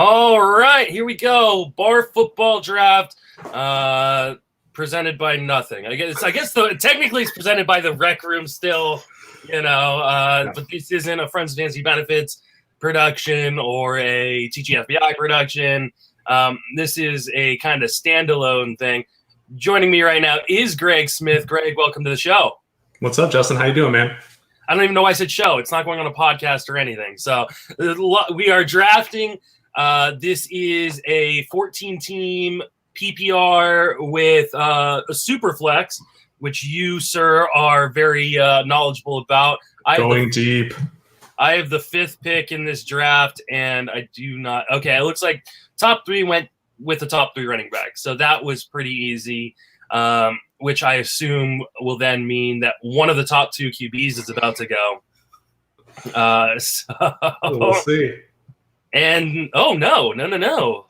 All right, here we go. BARF football draft, presented by nothing. Technically it's presented by the Rec Room still, but this isn't a Friends of Fantasy Benefits production or a TGFBI production. This is a kind of standalone thing. Joining me right now is Greg Smith. Greg, welcome to the show. What's up, Justin? How you doing, man? I don't even know why I said show. It's not going on a podcast or anything. So we are drafting. This is a 14-team PPR with a super flex, which you, sir, are very knowledgeable about. Going deep. I have the fifth pick in this draft, and I do not. Okay, it looks like top three went with the top three running backs, so that was pretty easy. Which I assume will then mean that one of the top two QBs is about to go. So we'll see. And no.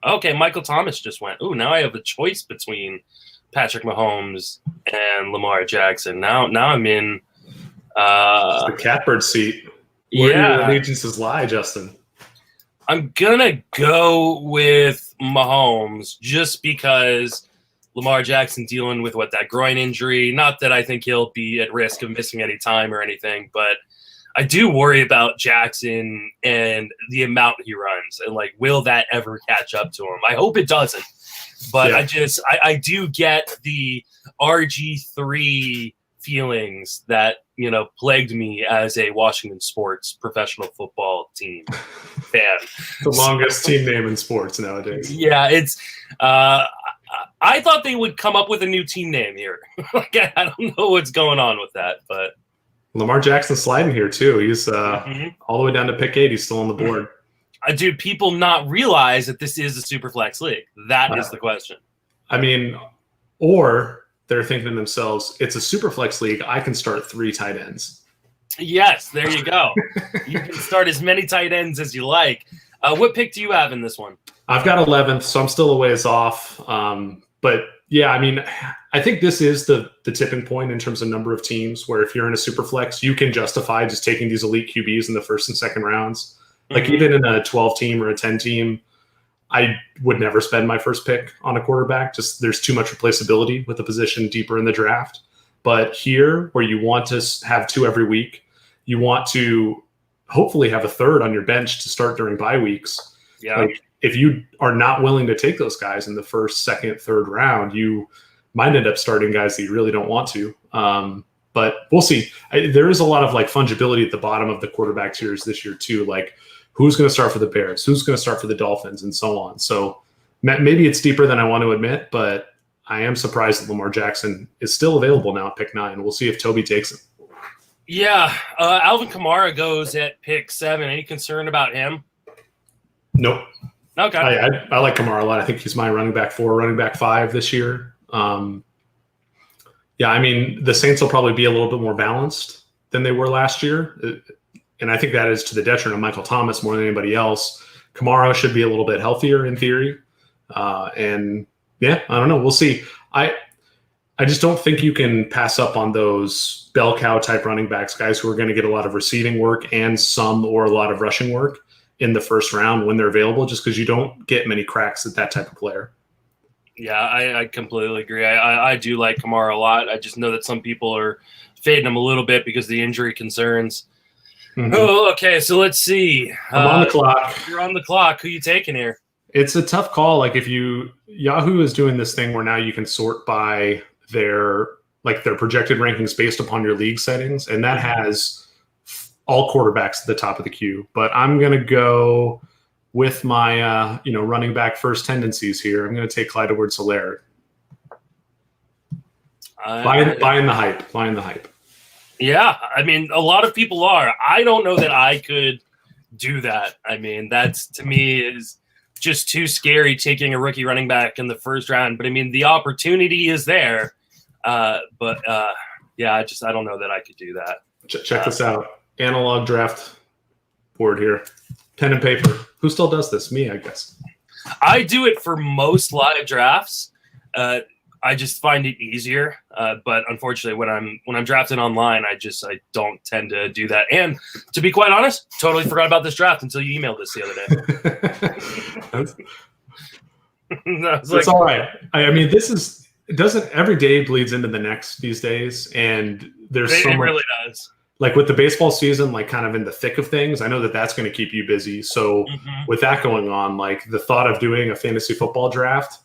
Okay, Michael Thomas just went. Ooh, now I have a choice between Patrick Mahomes and Lamar Jackson. Now I'm in the catbird seat. Where do your allegiances lie, Justin? I'm gonna go with Mahomes just because Lamar Jackson dealing with that groin injury. Not that I think he'll be at risk of missing any time or anything, but I do worry about Jackson and the amount he runs and will that ever catch up to him? I hope it doesn't, but yeah. I do get the RG3 feelings that, plagued me as a Washington sports professional football team fan. The longest team name in sports nowadays. Yeah. It's, I thought they would come up with a new team name here. I don't know what's going on with that, but Lamar Jackson's sliding here too. He's all the way down to pick 8. He's still on the board. Do people not realize that this is a super flex league? That is the question. I mean, or they're thinking to themselves, it's a super flex league. I can start 3 tight ends. Yes, there you go. You can start as many tight ends as you like. What pick do you have in this one? I've got 11th, so I'm still a ways off. But yeah, I mean, I think this is the tipping point in terms of number of teams where if you're in a super flex, you can justify just taking these elite QBs in the first and second rounds. Like even in a 12 team or a 10 team, I would never spend my first pick on a quarterback. Just there's too much replaceability with the position deeper in the draft. But here, where you want to have 2 every week, you want to hopefully have a third on your bench to start during bye weeks. Yeah. If you are not willing to take those guys in the first, second, third round, you might end up starting guys that you really don't want to. But we'll see. There is a lot of fungibility at the bottom of the quarterback tiers this year too. Who's going to start for the Bears? Who's going to start for the Dolphins, and so on. So maybe it's deeper than I want to admit, but I am surprised that Lamar Jackson is still available now at pick 9. We'll see if Toby takes him. Yeah, Alvin Kamara goes at pick 7. Any concern about him? Nope. Okay. I like Kamara a lot. I think he's my running back 4, running back 5 this year. Yeah, I mean, the Saints will probably be a little bit more balanced than they were last year. And I think that is to the detriment of Michael Thomas more than anybody else. Kamara should be a little bit healthier in theory. And yeah, I don't know. We'll see. I just don't think you can pass up on those bell cow type running backs, guys who are going to get a lot of receiving work and some or a lot of rushing work in the first round when they're available, just because you don't get many cracks at that type of player. Yeah, I completely agree. I do like Kamara a lot. I just know that some people are fading him a little bit because of the injury concerns. Mm-hmm. Oh, okay, so let's see. I'm on the clock. You're on the clock. Who you taking here? It's a tough call. Yahoo is doing this thing where now you can sort by their projected rankings based upon your league settings, and that has all quarterbacks at the top of the queue. But I'm going to go with my running back first tendencies here. I'm going to take Clyde Edwards-Helaire. Buying the hype. Yeah, I mean, a lot of people are. I don't know that I could do that. I mean, that's, to me, is just too scary taking a rookie running back in the first round. But, I mean, the opportunity is there. Yeah, I don't know that I could do that. Check this out. Analog draft board here. Pen and paper. Who still does this? Me, I guess. I do it for most live drafts. I just find it easier. But unfortunately, when I'm drafting online, I don't tend to do that. And to be quite honest, totally forgot about this draft until you emailed this the other day. It's all right. I mean, every day bleeds into the next these days, and there's so much. It really does. Like with the baseball season, like kind of in the thick of things, I know that that's going to keep you busy. So with that going on, like the thought of doing a fantasy football draft,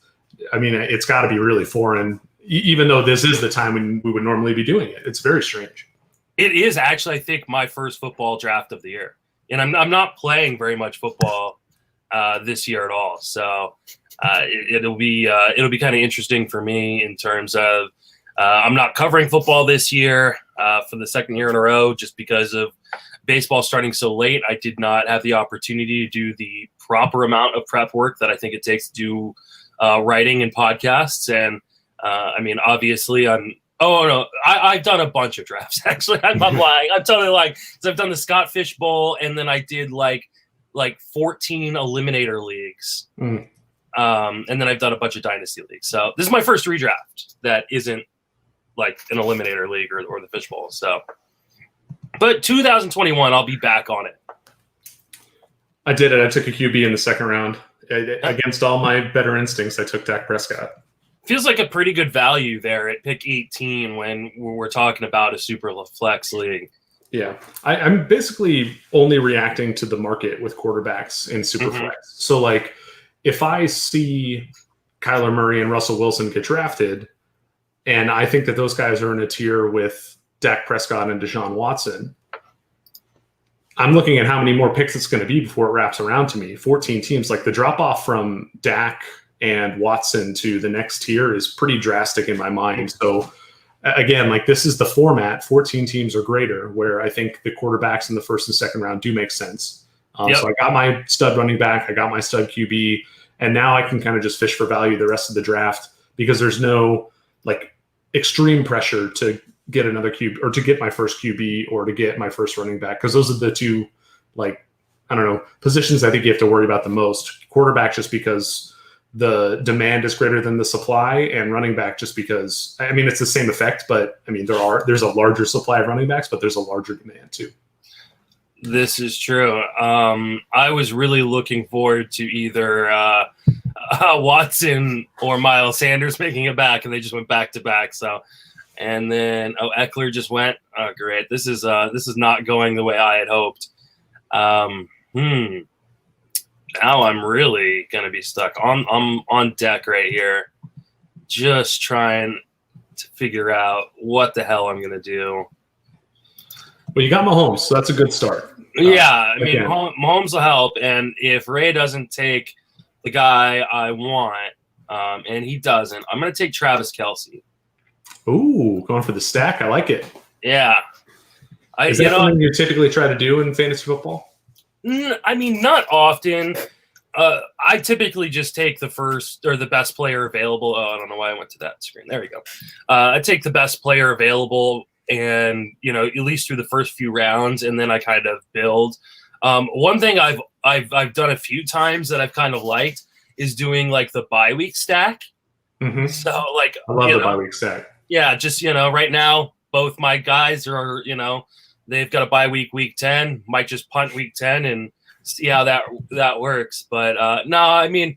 I mean, it's got to be really foreign, even though this is the time when we would normally be doing it. It's very strange. It is actually, I think, my first football draft of the year, and I'm not playing very much football this year at all. So it'll be kind of interesting for me in terms of I'm not covering football this year for the second year in a row just because of baseball starting so late. I did not have the opportunity to do the proper amount of prep work that I think it takes to do writing and podcasts. And I mean, obviously I've done a bunch of drafts. Actually, I'm lying. I'm totally lying. So I've done the Scott Fish Bowl, and then I did like 14 eliminator leagues. And then I've done a bunch of dynasty leagues. So this is my first redraft that isn't like an eliminator league or the Fish Bowl. So, but 2021, I'll be back on it. I did it. I took a QB in the second round. Against all my better instincts, I took Dak Prescott. Feels like a pretty good value there at pick 18 when we're talking about a super flex league. Yeah. I'm basically only reacting to the market with quarterbacks in super flex. So like if I see Kyler Murray and Russell Wilson get drafted, and I think that those guys are in a tier with Dak Prescott and Deshaun Watson, I'm looking at how many more picks it's going to be before it wraps around to me. 14 teams, like the drop off from Dak and Watson to the next tier is pretty drastic in my mind. So again, like this is the format, 14 teams or greater, where I think the quarterbacks in the first and second round do make sense. So I got my stud running back, I got my stud QB, and now I can kind of just fish for value the rest of the draft because there's no like extreme pressure to get another QB or to get my first QB or to get my first running back. Cause those are the two, like, I don't know, positions I think you have to worry about the most. Quarterback, just because the demand is greater than the supply, and running back just because, I mean, it's the same effect, but I mean, there's a larger supply of running backs, but there's a larger demand too. This is true. I was really looking forward to either Watson or Miles Sanders making it back, and they just went back to back. So, and then Eckler just went. Oh, great! This is not going the way I had hoped. Now I'm really gonna be stuck. I'm on deck right here, just trying to figure out what the hell I'm gonna do. Well, you got Mahomes, so that's a good start. Yeah, I mean, Mahomes will help, and if Ray doesn't take the guy I want, and he doesn't, I'm going to take Travis Kelce. Ooh, going for the stack. I like it. Yeah. Is that something you typically try to do in fantasy football? I mean, not often. I typically just take the first or the best player available. Oh, I don't know why I went to that screen. There we go. I take the best player available, and at least through the first few rounds, and then I kind of build. One thing I've done a few times that I've kind of liked is doing like the bye week stack. So like I love the bye week stack. Yeah, just right now both my guys are they've got a bye week 10. Might just punt week 10 and see how that works. But no, I mean,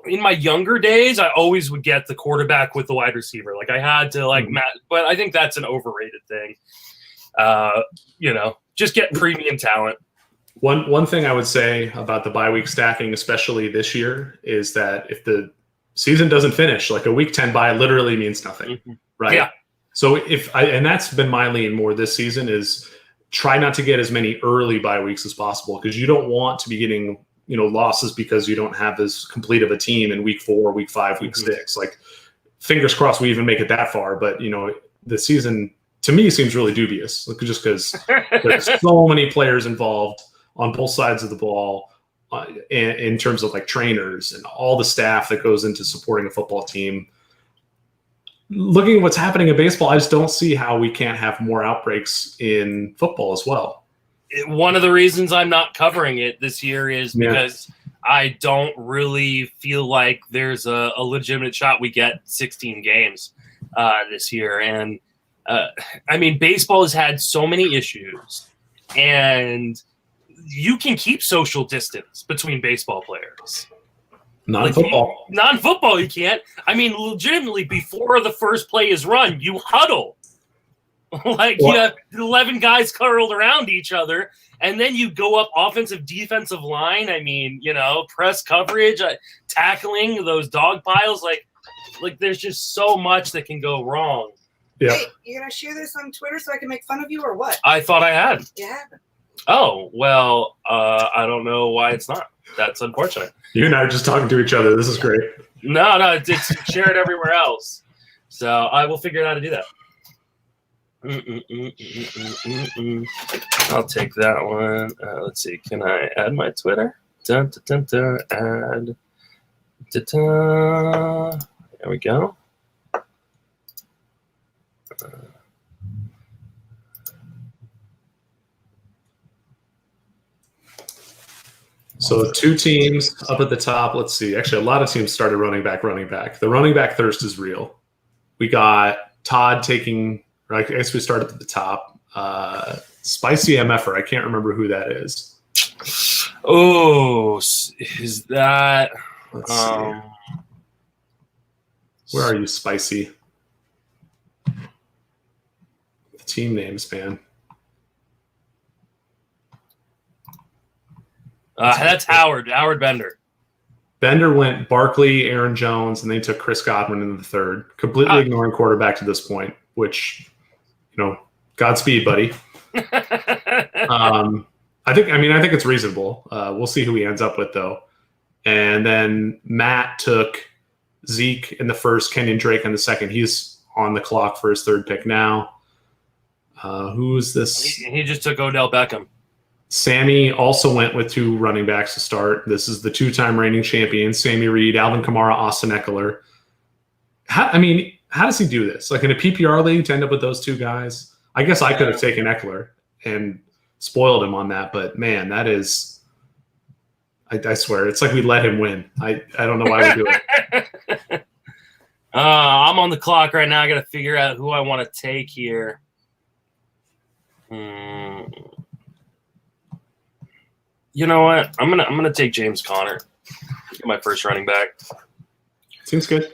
in my younger days, I always would get the quarterback with the wide receiver. Like I had to but I think that's an overrated thing. Just get premium talent. One thing I would say about the bye week stacking, especially this year, is that if the season doesn't finish, like a week 10 bye literally means nothing, right? Yeah. So and that's been my lean more this season, is try not to get as many early bye weeks as possible, because you don't want to be getting losses because you don't have as complete of a team in week 4, week 5, week 6. Like, fingers crossed we even make it that far. But the season to me seems really dubious, just because there's so many players involved on both sides of the ball, in terms of like trainers and all the staff that goes into supporting a football team. Looking at what's happening in baseball, I just don't see how we can't have more outbreaks in football as well. One of the reasons I'm not covering it this year is because I don't really feel like there's a legitimate shot we get 16 games this year. And I mean, baseball has had so many issues, and you can keep social distance between baseball players. Not in football. Not in football, you can't. I mean, legitimately, before the first play is run, you huddle. You have 11 guys curled around each other, and then you go up offensive, defensive line. I mean, press coverage, tackling those dog piles. Like there's just so much that can go wrong. Yeah. Hey, you're going to share this on Twitter so I can make fun of you or what? I thought I had. You haven't. Oh, well, I don't know why it's not. That's unfortunate. You and I are just talking to each other. This is great. No, it's shared everywhere else. So I will figure out how to do that. I'll take that one. Let's see. Can I add my Twitter? Add. There we go. So 2 teams up at the top. Let's see. Actually, a lot of teams started running back. The running back thirst is real. We got Todd taking, I guess we started at the top. Spicy MFer. I can't remember who that is. Oh, is that? Let's see. Where are you, Spicy? The team names, man. That's Howard Bender. Bender went Barkley, Aaron Jones, and they took Chris Godwin in the third, completely ignoring quarterback to this point, which, Godspeed, buddy. I think it's reasonable. We'll see who he ends up with, though. And then Matt took Zeke in the first, Kenyon Drake in the second. He's on the clock for his third pick now. Who is this? He just took Odell Beckham. Sammy also went with 2 running backs to start. This is the 2-time reigning champion, Sammy Reid, Alvin Kamara, Austin Eckler. How does he do this? Like in a PPR league to end up with those 2 guys? I guess I could have taken Eckler and spoiled him on that, but man, that is, I swear, it's like we let him win. I don't know why we do it. I'm on the clock right now. I got to figure out who I want to take here. You know what? I'm gonna take James Conner. Get my first running back. Seems good.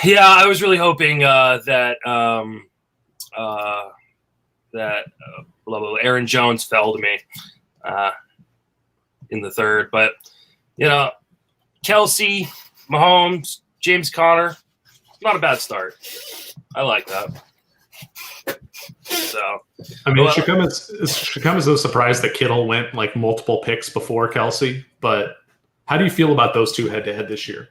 Yeah, I was really hoping that Aaron Jones fell to me in the third, but Kelsey, Mahomes, James Conner, not a bad start. I like that. So, it should come as no surprise that Kittle went like multiple picks before Kelsey. But how do you feel about those 2 head-to-head this year?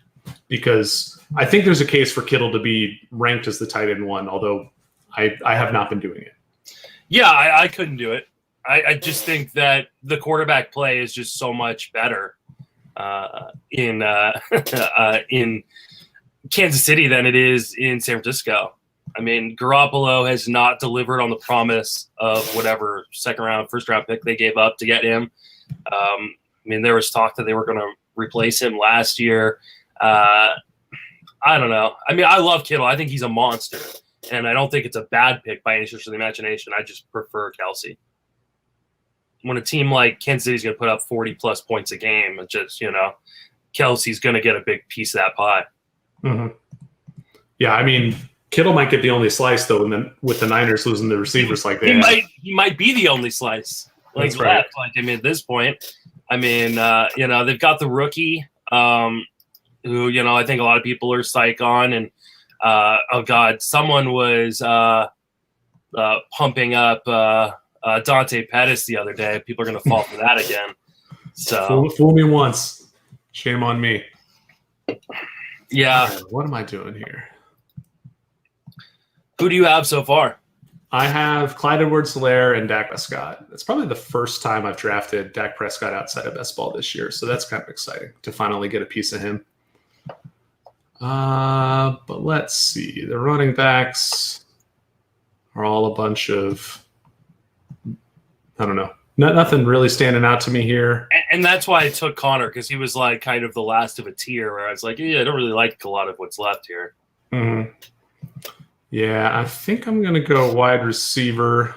Because I think there's a case for Kittle to be ranked as the tight end 1, although I have not been doing it. Yeah, I couldn't do it. I just think that the quarterback play is just so much better in Kansas City than it is in San Francisco. I mean, Garoppolo has not delivered on the promise of whatever first round pick they gave up to get him. There was talk that they were going to replace him last year. I don't know. I love Kittle. I think he's a monster, and I don't think it's a bad pick by any stretch of the imagination. I just prefer Kelsey. When a team like Kansas City is going to put up 40-plus points a game, it's just, Kelsey's going to get a big piece of that pie. Mm-hmm. Yeah, Kittle might get the only slice, though, and then with the Niners losing the receivers like they have. He might be the only slice. That's right. At this point, they've got the rookie, who, I think a lot of people are psych on. And, someone was pumping up Dante Pettis the other day. People are going to fall for that again. So Fool me once. Shame on me. Yeah. Man, what am I doing here? Who do you have so far? I have Clyde Edwards-Helaire and Dak Prescott. It's probably the first time I've drafted Dak Prescott outside of best ball this year, so that's kind of exciting to finally get a piece of him. But let's see. The running backs are all a bunch of, I don't know, nothing really standing out to me here. And that's why I took Connor, because he was like kind of the last of a tier where I was like, yeah, I don't really like a lot of what's left here. Mm-hmm. Yeah, I think I'm going to go wide receiver,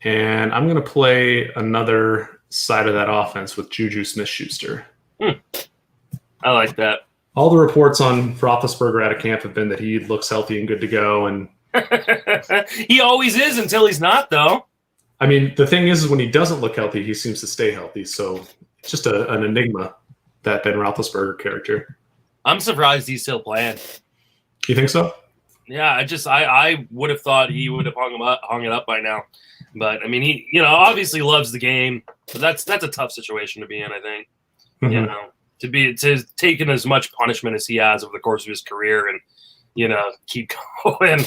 and I'm going to play another side of that offense with Juju Smith-Schuster. I like that. All the reports on Roethlisberger out of camp have been that he looks healthy and good to go, and he always is until he's not, though. I mean, the thing is when he doesn't look healthy, he seems to stay healthy. So it's just an enigma, that Ben Roethlisberger character. I'm surprised he's still playing. You think so? Yeah, I would have thought he would have hung it up by now. But I mean, he obviously loves the game, but that's a tough situation to be in, I think. Mm-hmm. To taking as much punishment as he has over the course of his career and keep going.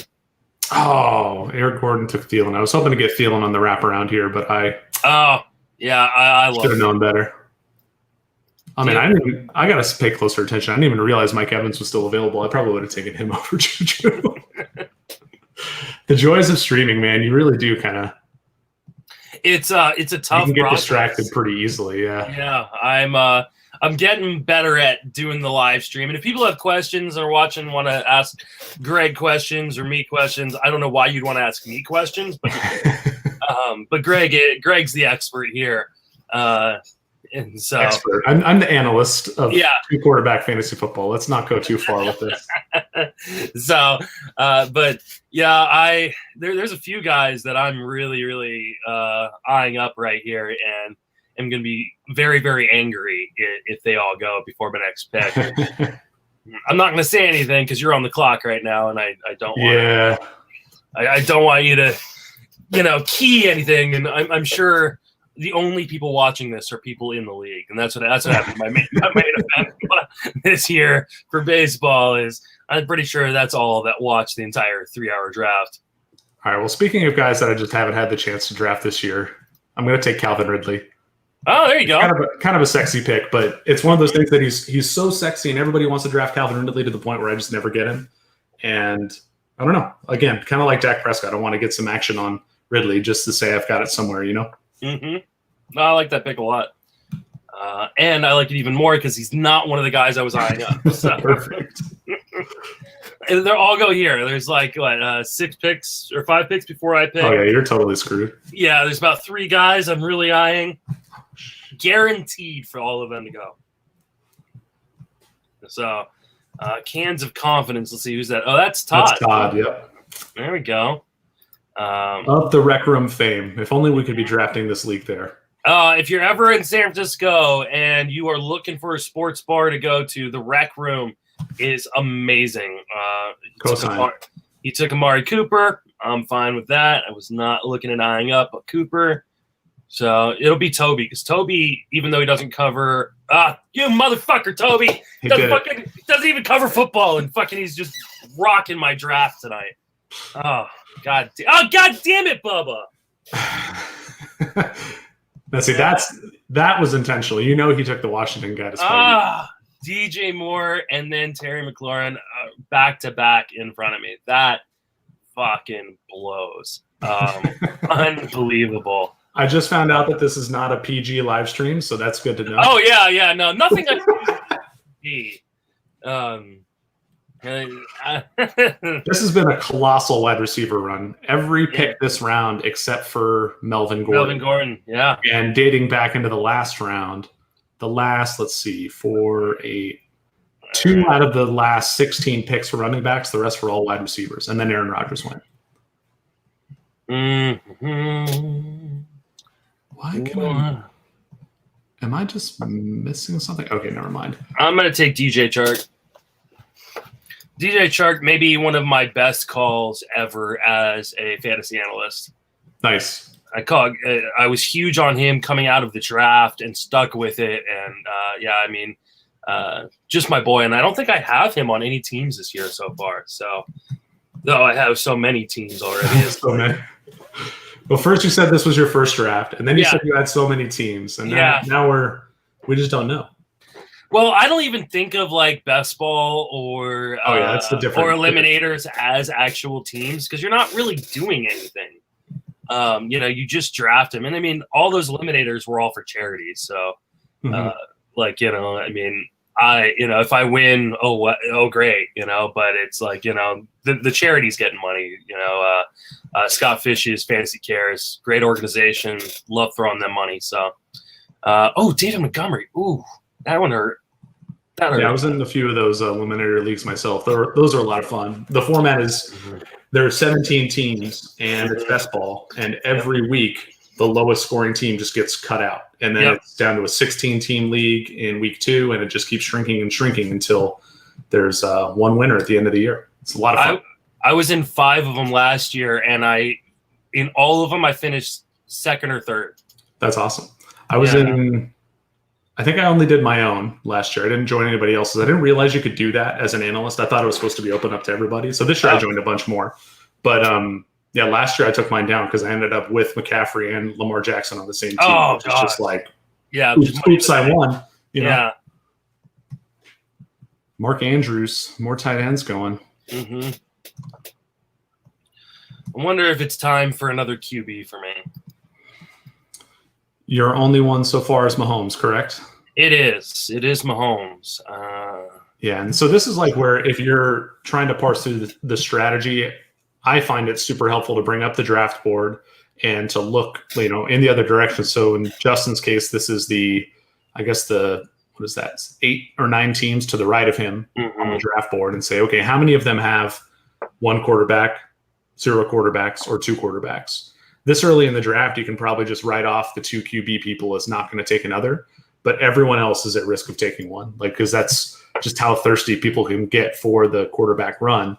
Oh, Eric Gordon took Thielen. I was hoping to get Thielen on the wraparound here, but I love should have known better. I mean, I got to pay closer attention. I didn't even realize Mike Evans was still available. I probably would have taken him over Juju. The joys of streaming, man. You really do kind of. It's a tough. You can get process. distracted pretty easily. Yeah. Yeah, I'm getting better at doing the live stream. And if people have questions or want to ask Greg questions or me questions, I don't know why you'd want to ask me questions, but Greg's the expert here. And so expert. I'm the analyst of two quarterback fantasy football. Let's not go too far with this. So, but yeah, there's a few guys that I'm really, really eyeing up right here, and I'm going to be very, very angry if they all go before my next pick. I'm not going to say anything because you're on the clock right now, and I don't want. Yeah. I don't want you to, key anything, and I'm sure the only people watching this are people in the league, and that's what happened. My main event this year for baseball is I'm pretty sure that's all that watched the entire 3-hour draft. All right. Well, speaking of guys that I just haven't had the chance to draft this year, I'm going to take Calvin Ridley. Oh, there you go. Kind of a sexy pick, but it's one of those things that he's so sexy, and everybody wants to draft Calvin Ridley to the point where I just never get him. And I don't know. Again, kind of like Dak Prescott, I want to get some action on Ridley just to say I've got it somewhere, Mm-hmm. No, I like that pick a lot. And I like it even more because he's not one of the guys I was eyeing up. So. Perfect. And they'll all go here. There's like, 6 picks or 5 picks before I pick. Oh, yeah, you're totally screwed. Yeah, there's about 3 guys I'm really eyeing. Guaranteed for all of them to go. So, cans of confidence. Let's see who's that. Oh, that's Todd. That's Todd, yep. There we go. Of the Rec Room fame. If only we could be drafting this league there. If you're ever in San Francisco and you are looking for a sports bar to go to, the Rec Room is amazing. He took Amari Cooper. I'm fine with that. I was not looking at eyeing up a Cooper. So it'll be Toby, because Toby, even though he doesn't cover you motherfucker, Toby, doesn't even cover football, and fucking he's just rocking my draft tonight. Oh god damn it, Bubba. Now see, that was intentional. He took the Washington guy to spite DJ Moore and then Terry McLaurin back to back in front of me. That fucking blows. Unbelievable. I just found out that this is not a PG live stream, so that's good to know. Oh yeah, no, nothing. This has been a colossal wide receiver run. Every pick this round except for Melvin Gordon. Yeah. And dating back into the last round, let's see, 4, 8, 2 out of the last 16 picks for running backs, the rest were all wide receivers, and then Aaron Rodgers went. Mm-hmm. Am I just missing something? Okay, never mind. I'm going to take DJ Chark. DJ Chark may be one of my best calls ever as a fantasy analyst. Nice. I was huge on him coming out of the draft and stuck with it. And just my boy. And I don't think I have him on any teams this year so far. So, though I have so many teams already. So many. Well, first you said this was your first draft, and then you said you had so many teams, and now we just don't know. Well, I don't even think of like best ball or that's the difference. Or eliminators as actual teams because you're not really doing anything. You just draft him. And I mean, all those eliminators were all for charities. So, if I win, great, but it's like, the charity's getting money, Scott Fish's Fantasy Cares, great organization, love throwing them money. So, David Montgomery. Ooh, that one hurt. Yeah, I was in a few of those eliminator leagues myself. Those are a lot of fun. The format is there are 17 teams and it's best ball, and every week the lowest scoring team just gets cut out, and then it's down to a 16-team league in week 2, and it just keeps shrinking and shrinking until there's one winner at the end of the year. It's a lot of fun. I was in 5 of them last year, and in all of them I finished 2nd or 3rd. That's awesome. I think I only did my own last year. I didn't join anybody else's. I didn't realize you could do that as an analyst. I thought it was supposed to be open up to everybody. So this year I joined a bunch more. But last year I took mine down because I ended up with McCaffrey and Lamar Jackson on the same team. Oh, which is just like, oops, I won. Yeah. Mark Andrews, more tight ends going. Mm-hmm. I wonder if it's time for another QB for me. Your only one so far is Mahomes, correct? It is. It is Mahomes. And so this is like where if you're trying to parse through the strategy, I find it super helpful to bring up the draft board and to look, in the other direction. So in Justin's case, this is what is that? 8 or 9 teams to the right of him on the draft board, and say, okay, how many of them have 1 quarterback, 0 quarterbacks, or 2 quarterbacks? This early in the draft, you can probably just write off the 2 QB people as not going to take another, but everyone else is at risk of taking one, because that's just how thirsty people can get for the quarterback run.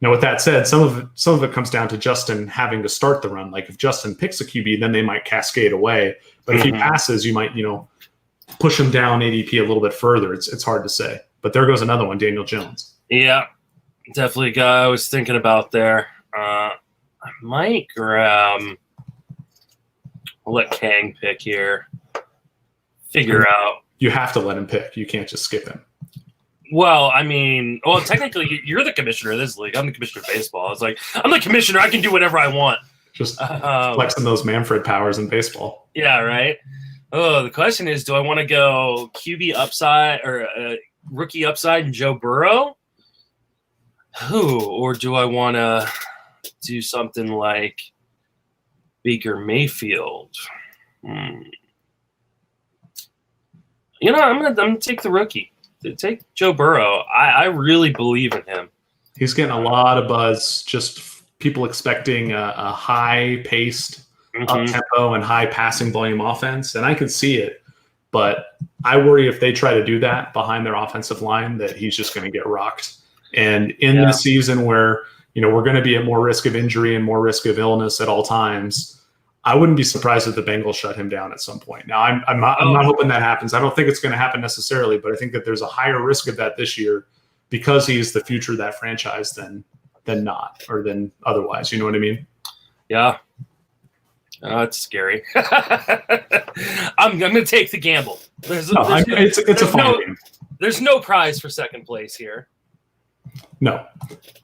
Now, with that said, some of it comes down to Justin having to start the run. Like if Justin picks a QB, then they might cascade away. But if he passes, you might, push him down ADP a little bit further. It's hard to say. But there goes another one, Daniel Jones. Yeah, definitely a guy I was thinking about there. I might grab. I'll let Khang pick here. Figure out. You have to let him pick. You can't just skip him. Well, technically, you're the commissioner of this league. I'm the commissioner of baseball. I was like, I'm the commissioner. I can do whatever I want. Just flexing those Manfred powers in baseball. Yeah, right. Oh, the question is, do I want to go QB upside or rookie upside and Joe Burrow? Or do I want to do something like Baker Mayfield? I'm gonna take the rookie. Take Joe Burrow. I really believe in him. He's getting a lot of buzz. Just people expecting a high-paced, up-tempo, and high passing volume offense, and I can see it. But I worry if they try to do that behind their offensive line, that he's just going to get rocked. And in this season where we're going to be at more risk of injury and more risk of illness at all times, I wouldn't be surprised if the Bengals shut him down at some point. Now, I'm not hoping that happens. I don't think it's going to happen necessarily, but I think that there's a higher risk of that this year because he's the future of that franchise than not, or than otherwise. You know what I mean? Yeah. It's scary. I'm going to take the gamble. It's a fun game. There's no prize for second place here. No.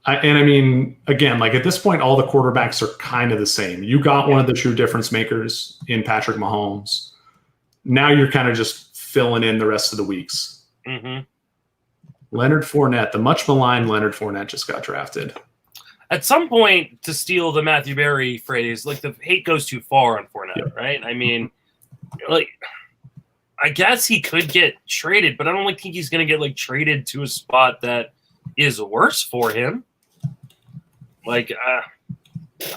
Again, like at this point, all the quarterbacks are kind of the same. You got one of the true difference makers in Patrick Mahomes. Now you're kind of just filling in the rest of the weeks. Mm-hmm. Leonard Fournette, the much maligned Leonard Fournette, just got drafted. At some point, to steal the Matthew Berry phrase, like the hate goes too far on Fournette, right? I guess he could get traded, but I don't think he's going to get traded to a spot that is worse for him. I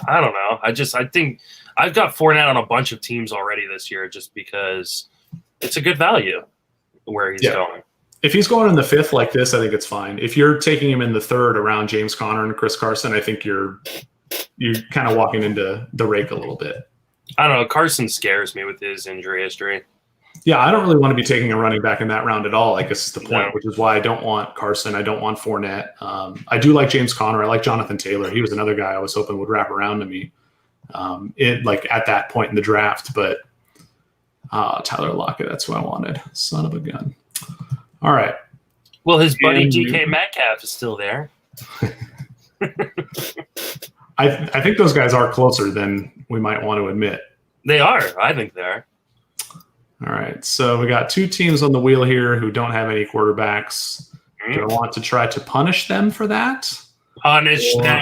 don't know. I think I've got Fournette on a bunch of teams already this year just because it's a good value where he's going. If he's going in the 5th like this, I think it's fine. If you're taking him in the 3rd around James Conner and Chris Carson, I think you're kind of walking into the rake a little bit. I don't know. Carson scares me with his injury history. Yeah, I don't really want to be taking a running back in that round at all. I guess is the point, which is why I don't want Carson. I don't want Fournette. I do like James Conner. I like Jonathan Taylor. He was another guy I was hoping would wrap around to me at that point in the draft. But Tyler Lockett, that's who I wanted. Son of a gun. All right. Well, his buddy DK Metcalf is still there. I think those guys are closer than we might want to admit. They are. I think they are. All right. So we got two teams on the wheel here who don't have any quarterbacks. Do I want to try to punish them for that? Punish them.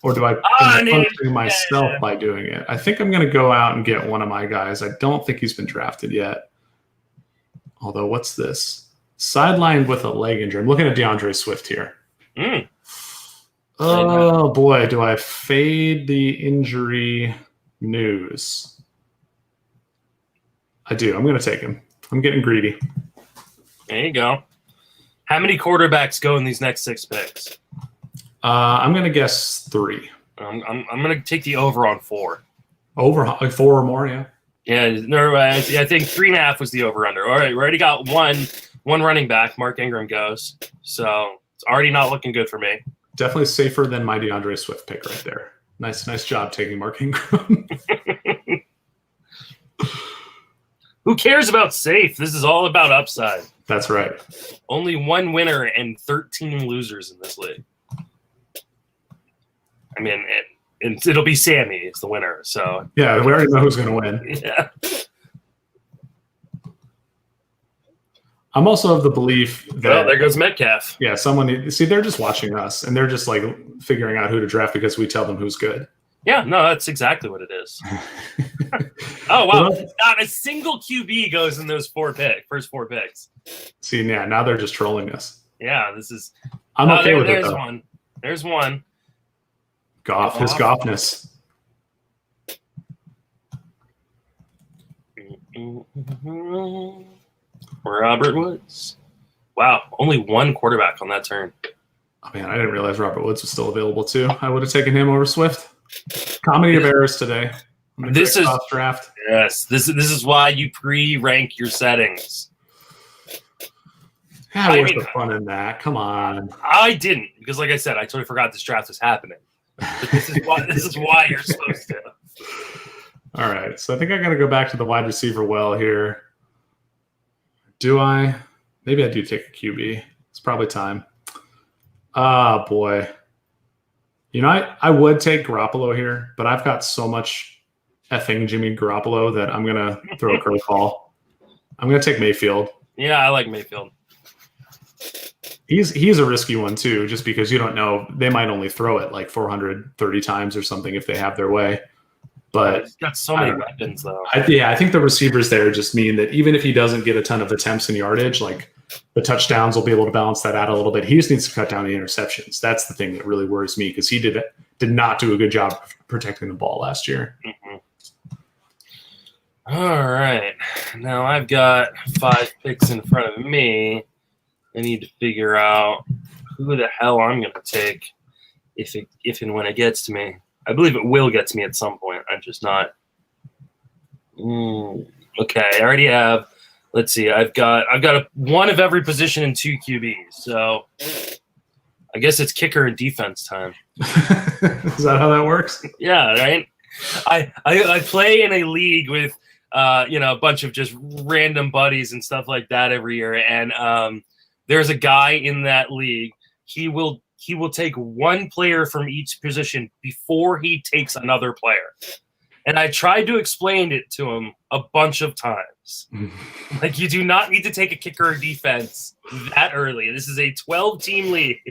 Or do I punish myself by doing it? I think I'm going to go out and get one of my guys. I don't think he's been drafted yet. Although, what's this? Sidelined with a leg injury. I'm looking at DeAndre Swift here. Oh, boy. Do I fade the injury news? I do. I'm going to take him. I'm getting greedy. There you go. How many quarterbacks go in these next 6 picks? I'm going to guess 3. I'm going to take the over on 4. Over like 4 or more, yeah. Yeah, no, I think 3.5 was the over/under. All right, we already got one running back. Mark Ingram goes, so it's already not looking good for me. Definitely safer than my DeAndre Swift pick right there. Nice job taking Mark Ingram. Who cares about safe? This is all about upside. That's right. Only 1 winner and 13 losers in this league. I mean, it'll be Sammy is the winner. So yeah, we already know who's going to win. Yeah. I'm also of the belief that there goes Metcalf. Yeah, they're just watching us and they're just like figuring out who to draft because we tell them who's good. Yeah, no, that's exactly what it is. Oh wow, not a single QB goes in those first 4 picks. See, now they're just trolling us. Yeah, this is. I'm okay with it. There's one. Goff, his Goffness. Robert Woods. Wow, only 1 quarterback on that turn. Oh man, I didn't realize Robert Woods was still available too. I would have taken him over Swift. Comedy of errors today. This is draft. Yes, this is why you pre-rank your settings. Where's the fun in that? Come on. I didn't because, like I said, I totally forgot this draft was happening. But this is why you're supposed to. All right, so I think I got to go back to the wide receiver well here. Do I? Maybe I do take a QB. It's probably time. Oh, boy. You know, I would take Garoppolo here, but I've got so much effing Jimmy Garoppolo that I'm going to throw a curveball. I'm going to take Mayfield. Yeah, I like Mayfield. He's a risky one, too, just because you don't know. They might only throw it like 430 times or something if they have their way. But he's got so many weapons, though. I think the receivers there just mean that even if he doesn't get a ton of attempts and yardage, like the touchdowns will be able to balance that out a little bit. He just needs to cut down the interceptions. That's the thing that really worries me because he did not do a good job protecting the ball last year. Mm-hmm. All right. Now I've got 5 picks in front of me. I need to figure out who the hell I'm going to take if and when it gets to me. I believe it will get to me at some point. I'm just not. Okay, I already have. Let's see. I've got one of every position in 2 QBs. So I guess it's kicker and defense time. Is that how that works? Yeah, right. I play in a league with a bunch of just random buddies and stuff like that every year, and there's a guy in that league. He will take 1 player from each position before he takes another player. And I tried to explain it to him a bunch of times. Like, you do not need to take a kicker or defense that early. This is a 12-team league.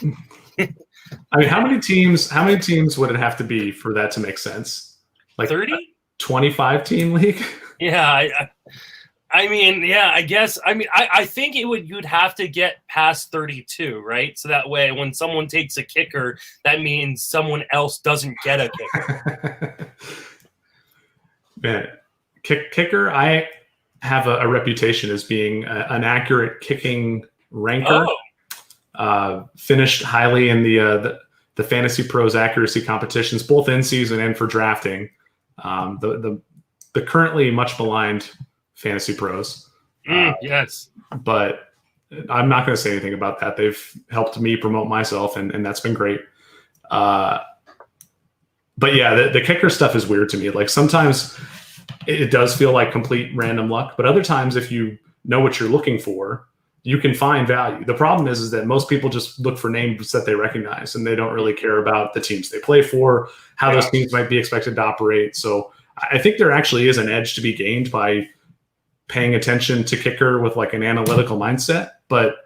I mean, how many teams would it have to be for that to make sense? Like 30? 25-team league? Yeah, I guess. I think you'd have to get past 32, right? So that way, when someone takes a kicker, that means someone else doesn't get a kicker. Man, kicker, I have a reputation as being an accurate kicking ranker. Finished highly in the Fantasy Pros accuracy competitions, both in season and for drafting. The currently much maligned Fantasy Pros. Yes. But I'm not going to say anything about that. They've helped me promote myself, and that's been great. But yeah, the kicker stuff is weird to me. Like, sometimes it does feel like complete random luck, but other times if you know what you're looking for, you can find value. The problem is that most people just look for names that they recognize, and they don't really care about the teams they play for, how those teams might be expected to operate. So I think there actually is an edge to be gained by paying attention to kicker with like an analytical mindset, but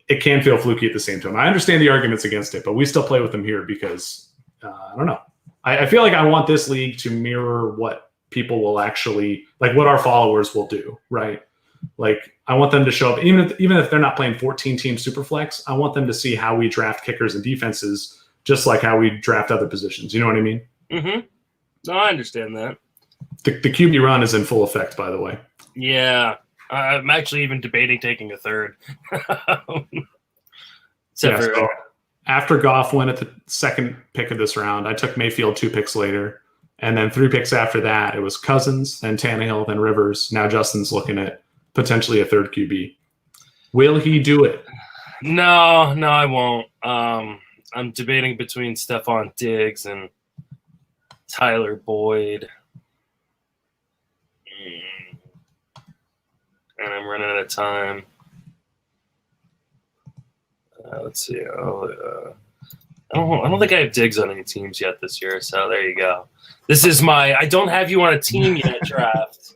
it can feel fluky at the same time. I understand the arguments against it, but we still play with them here because I don't know. I feel like I want this league to mirror what people will actually, like what our followers will do, right? Like I want them to show up, even if they're not playing 14-team Superflex, I want them to see how we draft kickers and defenses, just like how we draft other positions. You know what I mean? Mm-hmm. No, I understand that. The QB run is in full effect, by the way. Yeah. I'm actually even debating taking a third. So after Goff went at the second pick of this round, I took Mayfield 2 picks later. And then 3 picks after that, it was Cousins, then Tannehill, then Rivers. Now Justin's looking at potentially a third QB. Will he do it? No, I won't. I'm debating between Stephon Diggs and Tyler Boyd. And I'm running out of time. Let's see. I don't think I have Diggs on any teams yet this year, so there you go. This is I don't have you on a team yet draft.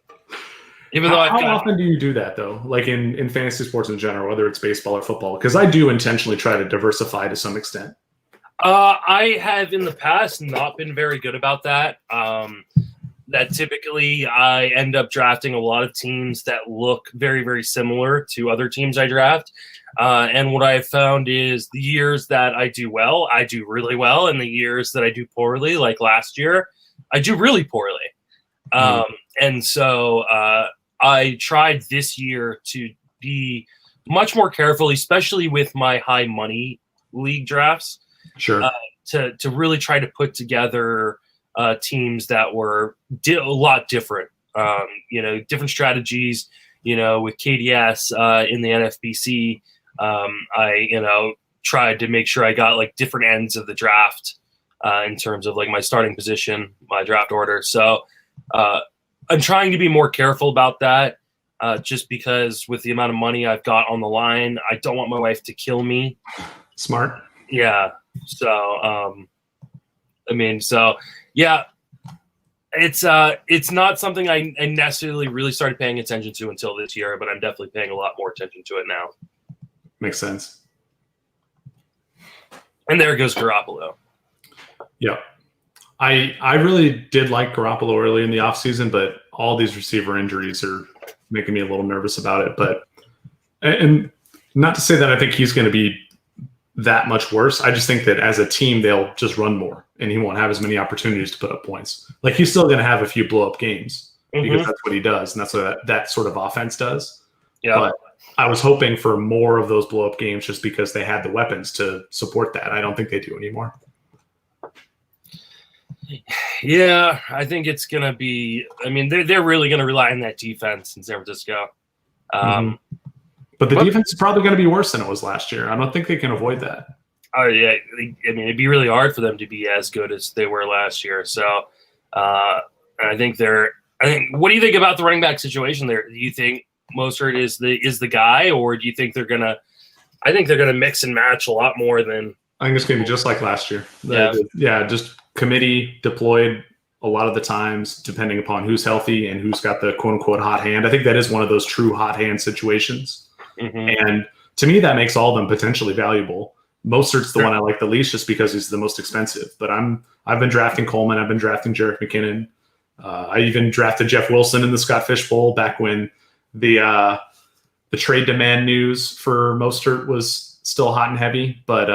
Even though how often do you do that though? Like in fantasy sports in general, whether it's baseball or football? Because I do intentionally try to diversify to some extent. I have in the past not been very good about that. That typically I end up drafting a lot of teams that look very, very similar to other teams I draft. And what I've found is the years that I do well, I do really well. And the years that I do poorly, like last year, I do really poorly. And so I tried this year to be much more careful, especially with my high money league drafts. Sure. To really try to put together teams that were a lot different, different strategies, with KDS in the NFBC. I tried to make sure I got like different ends of the draft in terms of like my starting position, my draft order. So I'm trying to be more careful about that just because with the amount of money I've got on the line, I don't want my wife to kill me. Smart. Yeah. So, yeah, it's not something I necessarily really started paying attention to until this year, but I'm definitely paying a lot more attention to it now. Makes sense. And there goes Garoppolo. Yeah. I really did like Garoppolo early in the offseason, but all these receiver injuries are making me a little nervous about it. But and not to say that I think he's going to be that much worse. I just think that as a team, they'll just run more and he won't have as many opportunities to put up points. Like he's still going to have a few blow up games because that's what he does. And that's what that sort of offense does. Yeah. But I was hoping for more of those blow up games just because they had the weapons to support that. I don't think they do anymore. Yeah, I think it's going to be, they're really going to rely on that defense in San Francisco. But the defense is probably going to be worse than it was last year. I don't think they can avoid that. Oh, yeah. It'd be really hard for them to be as good as they were last year. So I think what do you think about the running back situation there? Do you think Mostert is the guy, or do you think they're going to – I think they're going to mix and match a lot more than – I think it's going to be just like last year. Yeah. Just committee deployed a lot of the times, depending upon who's healthy and who's got the quote-unquote hot hand. I think that is one of those true hot hand situations. And to me, that makes all of them potentially valuable. Mostert's the one I like the least just because he's the most expensive. But I've been drafting Coleman. I've been drafting Jerick McKinnon. I even drafted Jeff Wilson in the Scott Fish Bowl back when the trade demand news for Mostert was still hot and heavy. But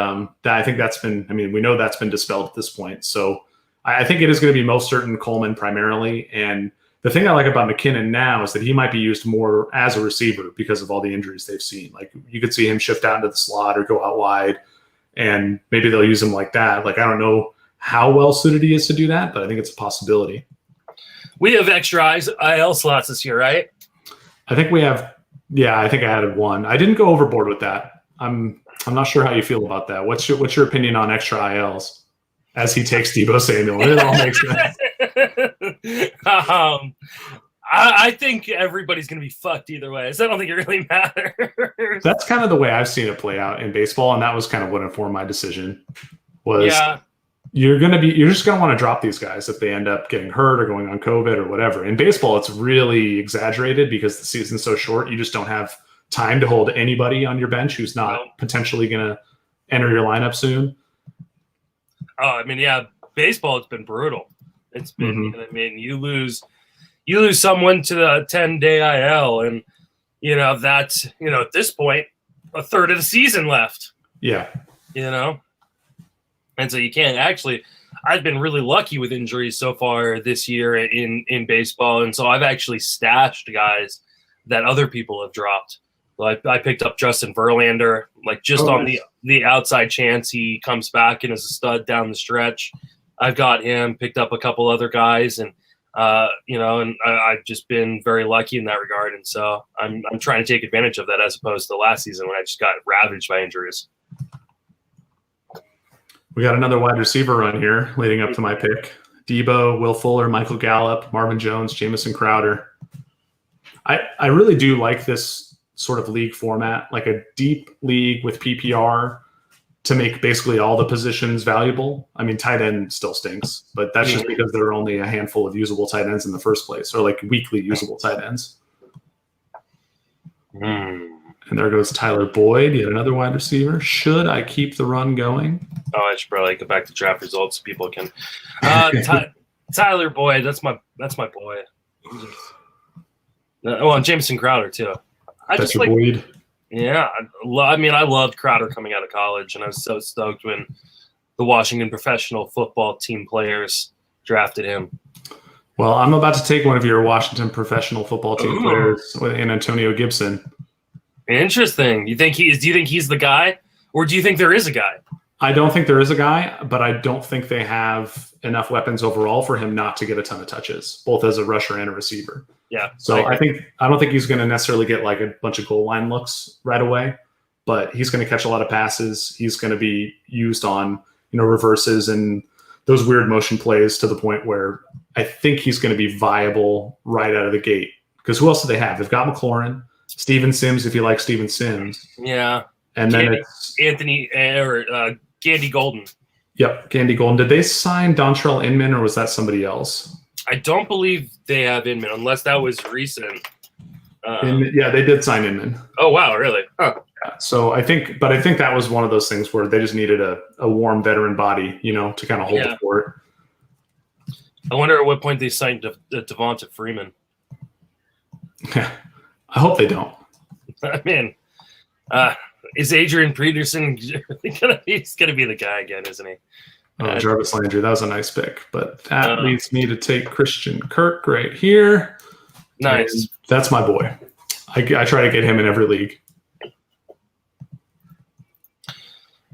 I think that's been – we know that's been dispelled at this point. So I think it is going to be Mostert and Coleman primarily. And the thing I like about McKinnon now is that he might be used more as a receiver because of all the injuries they've seen. Like you could see him shift out into the slot or go out wide, and maybe they'll use him like that. Like I don't know how well suited he is to do that, but I think it's a possibility. We have extra IL slots this year, right? I think we have. Yeah, I think I added one. I didn't go overboard with that. I'm not sure how you feel about that. What's your opinion on extra ILs as he takes Deebo Samuel? It all makes sense. I think everybody's going to be fucked either way. So I don't think it really matters. That's kind of the way I've seen it play out in baseball, and that was kind of what informed my decision. Was you're just gonna want to drop these guys if they end up getting hurt or going on COVID or whatever. In baseball, it's really exaggerated because the season's so short. You just don't have time to hold anybody on your bench who's not potentially gonna enter your lineup soon. Oh, I mean, yeah, baseball, it's been brutal. It's been, I mean, you lose someone to the 10-day IL, and that's at this point a third of the season left. Yeah, and so you can't actually. I've been really lucky with injuries so far this year in baseball, and so I've actually stashed guys that other people have dropped. Like I picked up Justin Verlander, like just on the outside chance he comes back and is a stud down the stretch. I've got him, picked up a couple other guys, and and I've just been very lucky in that regard. And so I'm trying to take advantage of that as opposed to last season when I just got ravaged by injuries. We got another wide receiver run here leading up to my pick. Debo, Will Fuller, Michael Gallup, Marvin Jones, Jamison Crowder. I really do like this sort of league format, like a deep league with PPR to make basically all the positions valuable. I mean, tight end still stinks, but that's just because there are only a handful of usable tight ends in the first place, or like weekly usable tight ends. And there goes Tyler Boyd, yet another wide receiver. Should I keep the run going? Oh, I should probably go back to draft results so people can. Tyler Boyd, that's my boy. And Jameson Crowder too. That's your Boyd. Yeah, I mean, I loved Crowder coming out of college, and I was so stoked when the Washington professional football team players drafted him. Well, I'm about to take one of your Washington professional football team players in Antonio Gibson. Interesting. Do you think he's the guy, or do you think there is a guy? I don't think there is a guy, but I don't think they have enough weapons overall for him not to get a ton of touches, both as a rusher and a receiver. Yeah. So I don't think he's going to necessarily get like a bunch of goal line looks right away, but he's going to catch a lot of passes. He's going to be used on, reverses and those weird motion plays to the point where I think he's going to be viable right out of the gate. Because who else do they have? They've got McLaurin, Steven Sims, if you like Steven Sims. Yeah. And then it's Gandy Golden. Yep, Gandy Golden. Did they sign Dontrell Inman, or was that somebody else? I don't believe they have Inman, unless that was recent. Yeah, they did sign Inman. Oh wow, really? Huh. Yeah, so I think that was one of those things where they just needed a warm veteran body, to kind of hold the fort. I wonder at what point they signed Devonta Freeman. Yeah, I hope they don't. I mean, is Adrian Peterson he's gonna be the guy again, isn't he? Jarvis Landry, that was a nice pick, but that leads me to take Christian Kirk right here. Nice. And that's my boy. I try to get him in every league.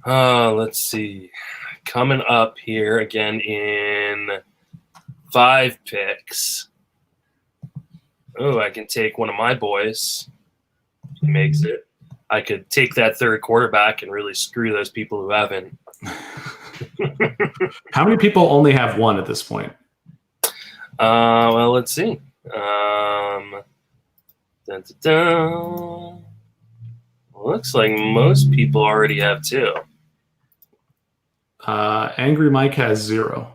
Let's see. Coming up here again in 5 picks. Oh, I can take one of my boys. He makes it. I could take that third quarterback and really screw those people who haven't. How many people only have one at this point? Well, let's see. Looks like most people already have 2. Angry Mike has 0.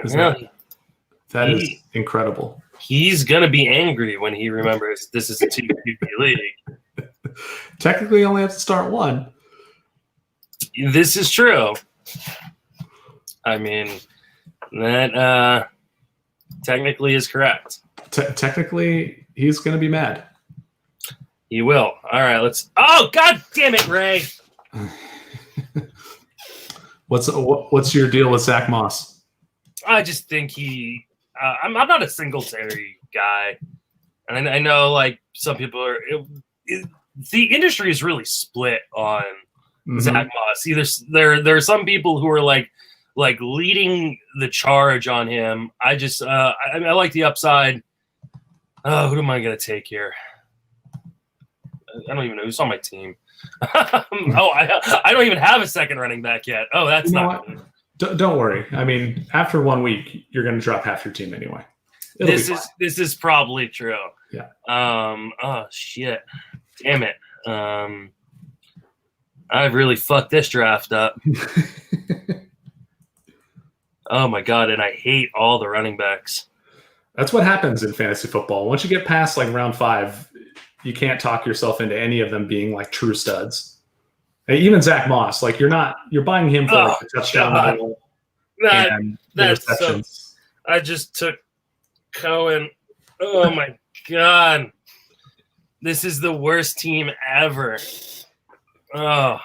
That is incredible. He's gonna be angry when he remembers this is a 2 QB league. Technically, you only have to start 1. This is true. I mean, that technically is correct. Technically, he's going to be mad. He will. All right, let's. Oh, God damn it, Ray! What's your deal with Zach Moss? I just think I'm not a Singletary guy, and I know like some people are. The industry is really split on Zach Moss. Either there are some people who are like leading the charge on him. I just I like the upside. Oh, who am I going to take here? I don't even know who's on my team. I don't even have a second running back yet. Oh, that's not good. Don't worry. I mean, after 1 week, you're going to drop half your team anyway. This is probably true. Yeah. Oh shit. Damn it. I've really fucked this draft up. Oh my god, and I hate all the running backs. That's what happens in fantasy football. Once you get past like round 5, you can't talk yourself into any of them being like true studs. Hey, even Zach Moss, like you're buying him for like the touchdown and the receptions. I just took Cohen. Oh my god. This is the worst team ever. Oh.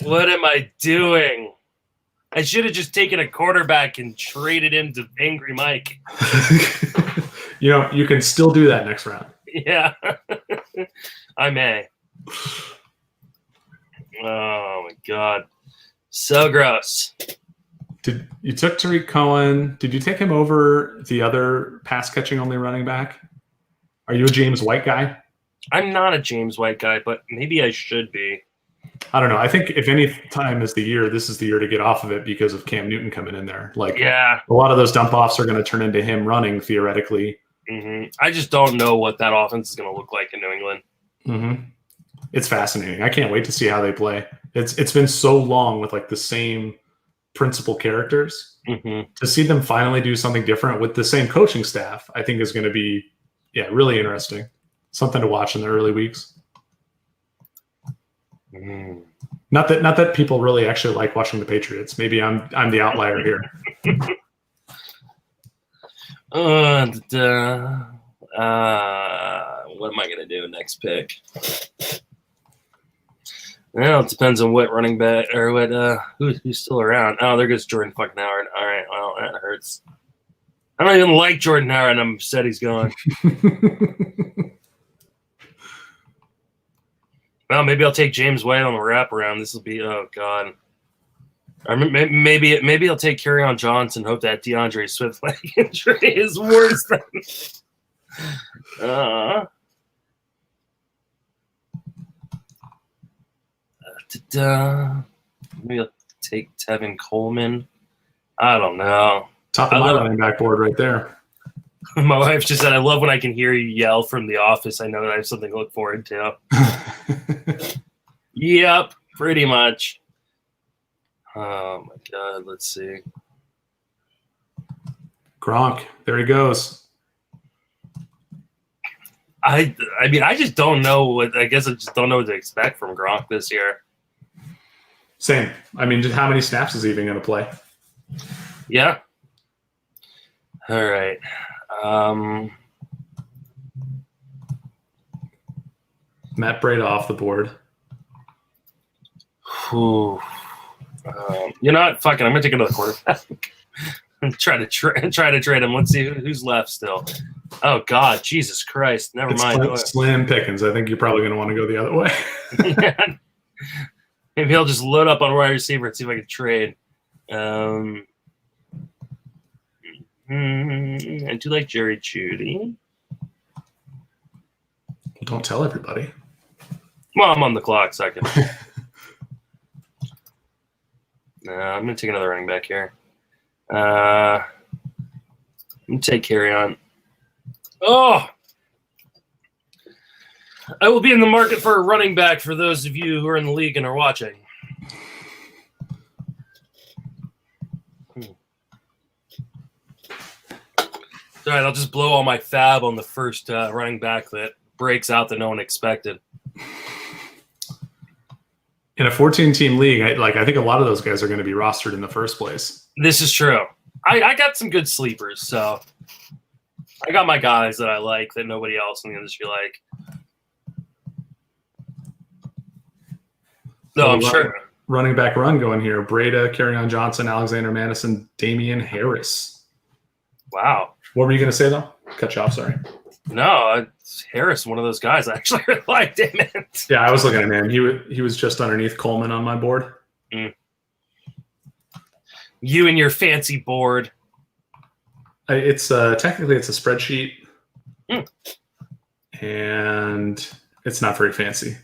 What am I doing? I should have just taken a quarterback and traded him to Angry Mike. You can still do that next round. Yeah. I may. Oh my god. So gross. You took Tariq Cohen. Did you take him over the other pass catching only running back? Are you a James White guy? I'm not a James White guy, but maybe I should be. I don't know. I think if any time is the year, this is the year to get off of it because of Cam Newton coming in there. Like, yeah, a lot of those dump offs are going to turn into him running theoretically. Mm-hmm. I just don't know what that offense is going to look like in New England. Mm-hmm. It's fascinating. I can't wait to see how they play. It's been so long with like the same principal characters. Mm-hmm. To see them finally do something different with the same coaching staff, I think is going to be, really interesting. Something to watch in the early weeks. Mm. Not that people really actually like watching the Patriots. Maybe I'm the outlier here. What am I gonna do next pick? Well, it depends on what running back or what who's still around. Oh, there goes Jordan fucking Howard. All right, well that hurts. I don't even like Jordan Howard, and I'm upset he's gone. Well, maybe I'll take James White on the wraparound. This will be god. Or maybe I'll take Kerryon Johnson. Hope that DeAndre Swift leg injury is worse than. Maybe I'll take Tevin Coleman. I don't know. Top of my running back board right there. My wife just said, I love when I can hear you yell from the office. I know that I have something to look forward to. Yep, pretty much. Oh, my God. Let's see. Gronk. There he goes. I mean, I just don't know I just don't know what to expect from Gronk this year. Same. I mean, just how many snaps is he even going to play? Yeah. All right. Matt Breida off the board. You know what? Fuck it. I'm gonna take another quarterback. and try to trade him. Let's see who's left still. Oh God, Jesus Christ! Never mind. Slim pickings. I think you're probably gonna want to go the other way. Yeah. Maybe I'll just load up on wide receiver and see if I can trade. I do like Jerry Jeudy. Don't tell everybody. Well, I'm on the clock, so I can. I'm going to take another running back here. I'm going to take Kerryon. Oh! I will be in the market for a running back for those of you who are in the league and are watching. All right, I'll just blow all my fab on the first running back that breaks out that no one expected. In a 14-team league, I think a lot of those guys are going to be rostered in the first place. This is true. I got some good sleepers, so I got my guys that I like that nobody else in the industry like. No, I'm sure. Running back run going here. Breida, Kerryon Johnson, Alexander Madison, Damian Harris. Wow. What were you going to say, though? Cut you off, sorry. No, Harris, one of those guys I actually really liked. Damn it. Yeah, I was looking at him. He was just underneath Coleman on my board. Mm. You and your fancy board. It's technically it's a spreadsheet, Mm. and it's not very fancy.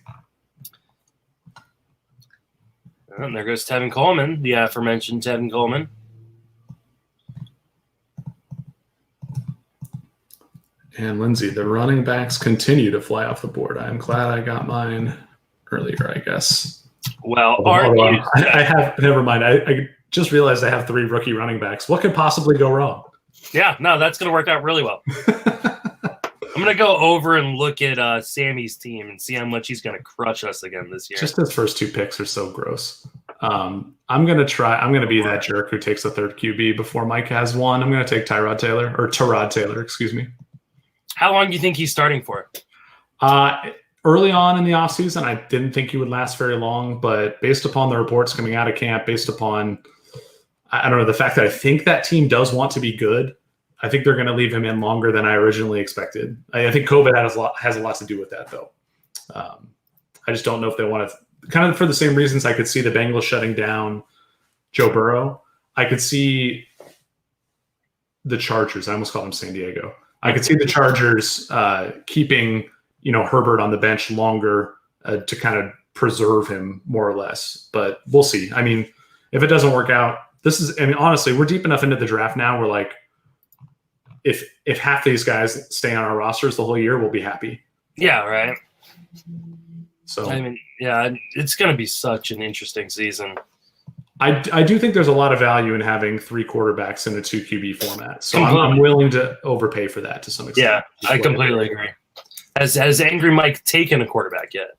And there goes Tevin Coleman, the aforementioned Tevin Coleman. And Lindsay, the running backs continue to fly off the board. I'm glad I got mine earlier, I guess. Well, I have, never mind. I just realized I have 3 rookie running backs. What could possibly go wrong? Yeah, no, that's going to work out really well. I'm going to go over and look at Sammy's team and see how much he's going to crush us again this year. Just his first 2 picks are so gross. I'm going to be that jerk who takes the 3rd QB before Mike has one. I'm going to take Tyrod Taylor, excuse me. How long do you think he's starting for? Early on in the offseason, I didn't think he would last very long, but based upon the reports coming out of camp, based upon, I don't know, the fact that I think that team does want to be good, I think they're going to leave him in longer than I originally expected. I think COVID has a lot to do with that, though. I just don't know if they want to, kind of for the same reasons I could see the Bengals shutting down Joe Burrow. I could see the Chargers. I almost called them San Diego. I could see the Chargers keeping, Herbert on the bench longer to kind of preserve him more or less. But we'll see. I mean, if it doesn't work out, honestly, we're deep enough into the draft now. We're like, if half these guys stay on our rosters the whole year, we'll be happy. Yeah, right. So I mean, yeah, it's going to be such an interesting season. I do think there's a lot of value in having 3 quarterbacks in a 2 QB format. So I'm willing to overpay for that to some extent. Yeah, I completely agree. Has Angry Mike taken a quarterback yet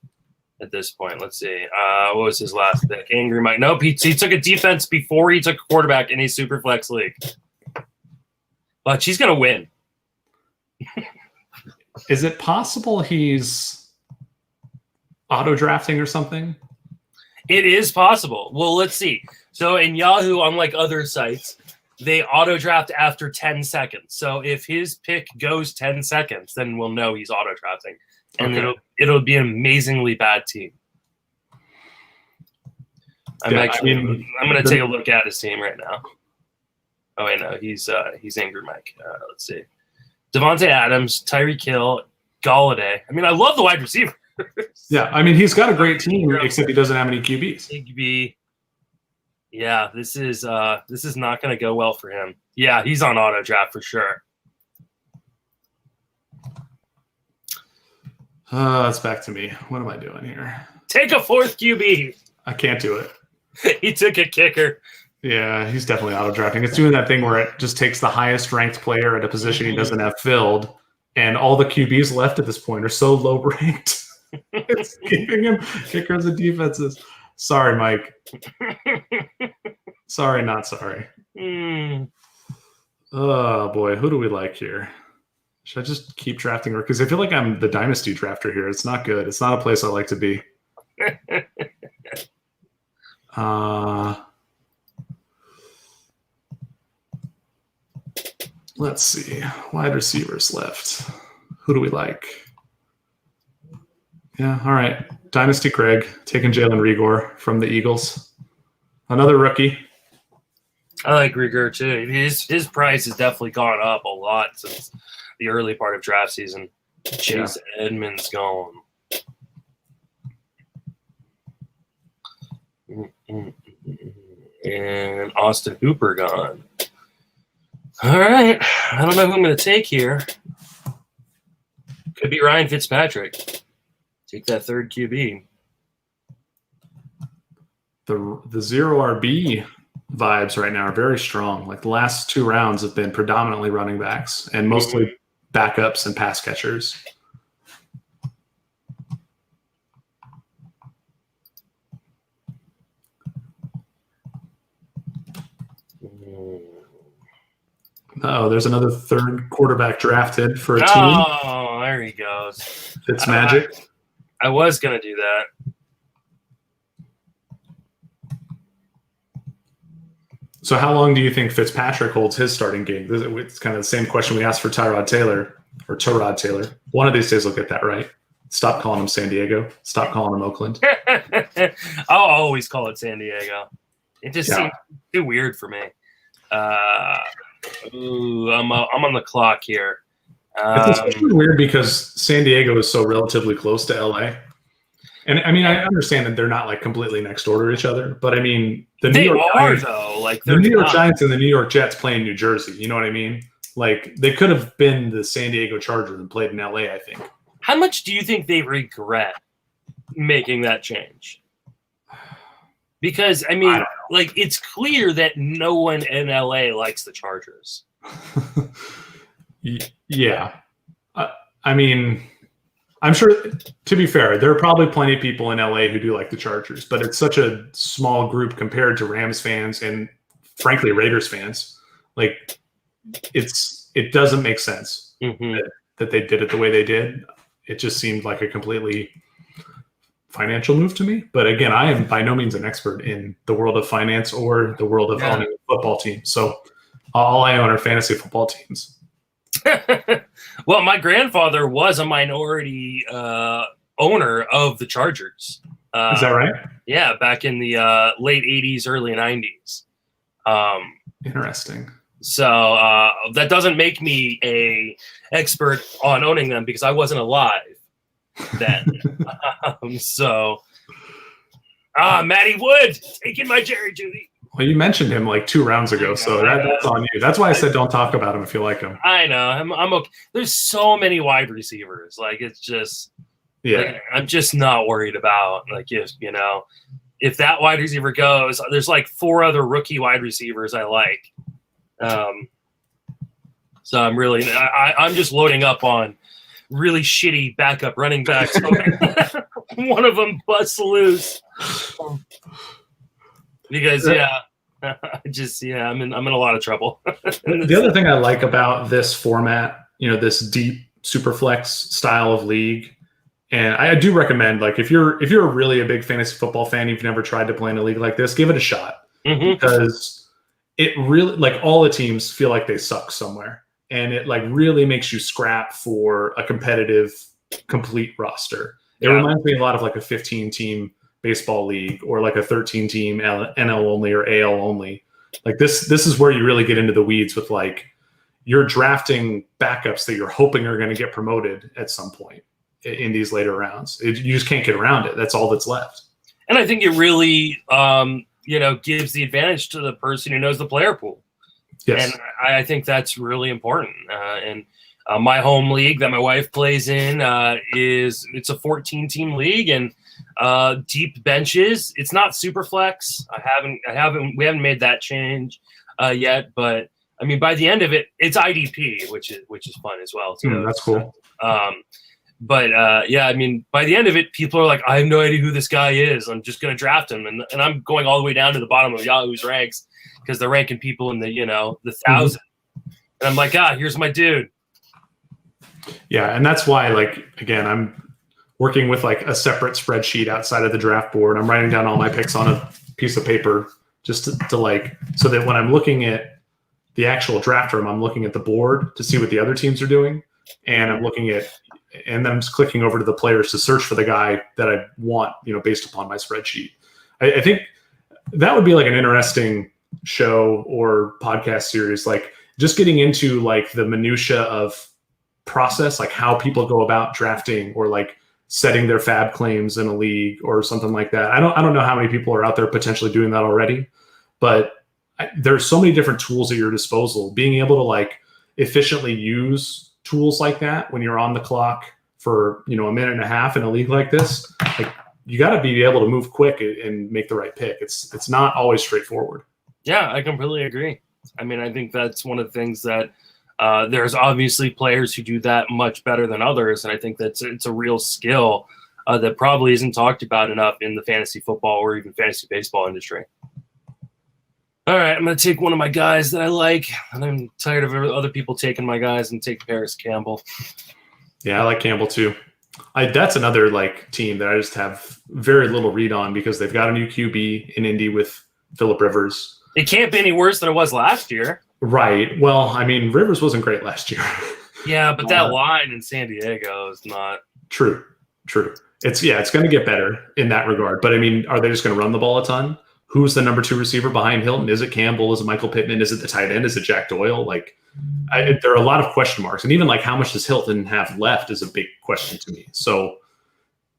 at this point? Let's see. What was his last pick? Angry Mike. Nope, he took a defense before he took a quarterback in a super flex league. But she's going to win. Is it possible he's auto-drafting or something? It is possible. Well, let's see. So in Yahoo, unlike other sites, they auto-draft after 10 seconds. So if his pick goes 10 seconds, then we'll know he's auto-drafting. And it'll be an amazingly bad team. I'm going to take a look at his team right now. Oh, wait, no, he's Angry Mike. Let's see. Devontae Adams, Tyreek Hill, Galladay. I mean, I love the wide receiver. Yeah, I mean, he's got a great team, except he doesn't have any QBs. Higby. Yeah, this is not going to go well for him. Yeah, he's on auto draft for sure. It's back to me. What am I doing here? Take a 4th QB. I can't do it. He took a kicker. Yeah, he's definitely auto drafting. It's doing that thing where it just takes the highest ranked player at a position he doesn't have filled, and all the QBs left at this point are so low ranked. It's giving him kickers and defenses. Sorry, Mike. Sorry, not sorry. Oh boy, who do we like here? Should I just keep drafting rookies? I feel like I'm the dynasty drafter here. It's not good. It's not a place I like to be. Let's see. Wide receivers left. Who do we like? Yeah, all right. Dynasty Craig, taking Jalen Reagor from the Eagles. Another rookie. I like Reagor too. His price has definitely gone up a lot since the early part of draft season. Chase Edmonds gone. And Austin Hooper gone. All right. I don't know who I'm going to take here. Could be Ryan Fitzpatrick. Take that 3rd QB. The 0 RB vibes right now are very strong. Like the last 2 rounds have been predominantly running backs and mostly backups and pass catchers. Oh, there's another 3rd quarterback drafted for a team. Oh, there he goes. Fitzmagic. I was going to do that. So how long do you think Fitzpatrick holds his starting game? It's kind of the same question we asked for Tyrod Taylor. One of these days I'll get that right. Stop calling him San Diego. Stop calling him Oakland. I'll always call it San Diego. It just seems too weird for me. I'm on the clock here. It's especially weird because San Diego is so relatively close to LA. And I mean, I understand that they're not like completely next door to each other, but I mean, the New York Giants and the New York Jets play in New Jersey. You know what I mean? Like, they could have been the San Diego Chargers and played in LA, I think. How much do you think they regret making that change? Because, I mean, like, it's clear that no one in LA likes the Chargers. Yeah. I mean, I'm sure, to be fair, there are probably plenty of people in LA who do like the Chargers, but it's such a small group compared to Rams fans and, frankly, Raiders fans. Like, it doesn't make sense that they did it the way they did. It just seemed like a completely financial move to me. But again, I am by no means an expert in the world of finance or the world of owning a football team. So all I own are fantasy football teams. Well, my grandfather was a minority owner of the Chargers. Is that right? Yeah, back in the late 80s, early 90s. Interesting. So that doesn't make me a expert on owning them because I wasn't alive then. Matty Wood taking my Jerry Judy. Well, you mentioned him like 2 rounds ago, so that's on you. That's why I said don't talk about him if you like him. I know. I'm okay. There's so many wide receivers. Like, it's just, like, I'm just not worried about, like, if that wide receiver goes, there's like 4 other rookie wide receivers I like. So I'm just loading up on really shitty backup running backs. One of them busts loose. Because I'm in a lot of trouble. The other thing I like about this format, this deep super flex style of league, and I do recommend, like, if you're really a big fantasy football fan, you've never tried to play in a league like this, give it a shot because it really, like, all the teams feel like they suck somewhere, and it like really makes you scrap for a competitive, complete roster. It reminds me a lot of like a 15-team baseball league or like a 13-team NL only or AL only. Like this is where you really get into the weeds with, like, you're drafting backups that you're hoping are going to get promoted at some point in these later rounds. You just can't get around it. That's all that's left. And I think it really, gives the advantage to the person who knows the player pool. Yes. And I think that's really important. And my home league that my wife plays in it's a 14-team league and deep benches. It's not super flex. We haven't made that change yet, but I mean, by the end of it, it's IDP, which is fun as well too. That's cool. I mean, by the end of it, people are like, I have no idea who this guy is. I'm just going to draft him. And I'm going all the way down to the bottom of Yahoo's ranks because they're ranking people in the 1,000. And I'm like, here's my dude. Yeah. And that's why, like, again, I'm working with like a separate spreadsheet outside of the draft board. I'm writing down all my picks on a piece of paper just to like, so that when I'm looking at the actual draft room, I'm looking at the board to see what the other teams are doing. And I'm looking at, and then I'm just clicking over to the players to search for the guy that I want, based upon my spreadsheet. I think that would be like an interesting show or podcast series, like just getting into like the minutia of process, like how people go about drafting or like setting their fab claims in a league or something like that. I don't know how many people are out there potentially doing that already, but there's so many different tools at your disposal. Being able to like efficiently use tools like that when you're on the clock for, a minute and a half in a league like this, like you got to be able to move quick and make the right pick. It's not always straightforward. Yeah, I completely agree. I mean, I think that's one of the things that there's obviously players who do that much better than others. And I think it's a real skill that probably isn't talked about enough in the fantasy football or even fantasy baseball industry. All right, I'm going to take one of my guys that I like, and I'm tired of other people taking my guys and take Paris Campbell. Yeah, I like Campbell too. That's another like team that I just have very little read on because they've got a new QB in Indy with Phillip Rivers. It can't be any worse than it was last year. Right. Well, I mean, Rivers wasn't great last year. Yeah, but that line in San Diego is not. True. It's going to get better in that regard. But I mean, are they just going to run the ball a ton? Who's the number 2 receiver behind Hilton? Is it Campbell? Is it Michael Pittman? Is it the tight end? Is it Jack Doyle? Like, there are a lot of question marks. And even like how much does Hilton have left is a big question to me. So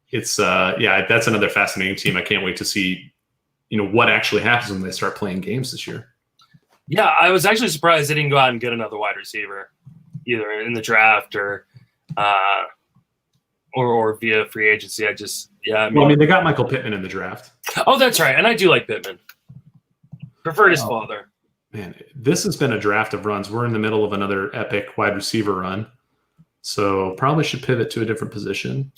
it's, that's another fascinating team. I can't wait to see, what actually happens when they start playing games this year. Yeah, I was actually surprised they didn't go out and get another wide receiver, either in the draft or via free agency. Well, I mean, they got Michael Pittman in the draft. Oh, that's right, and I do like Pittman. Preferred his father. Man, this has been a draft of runs. We're in the middle of another epic wide receiver run, so probably should pivot to a different position.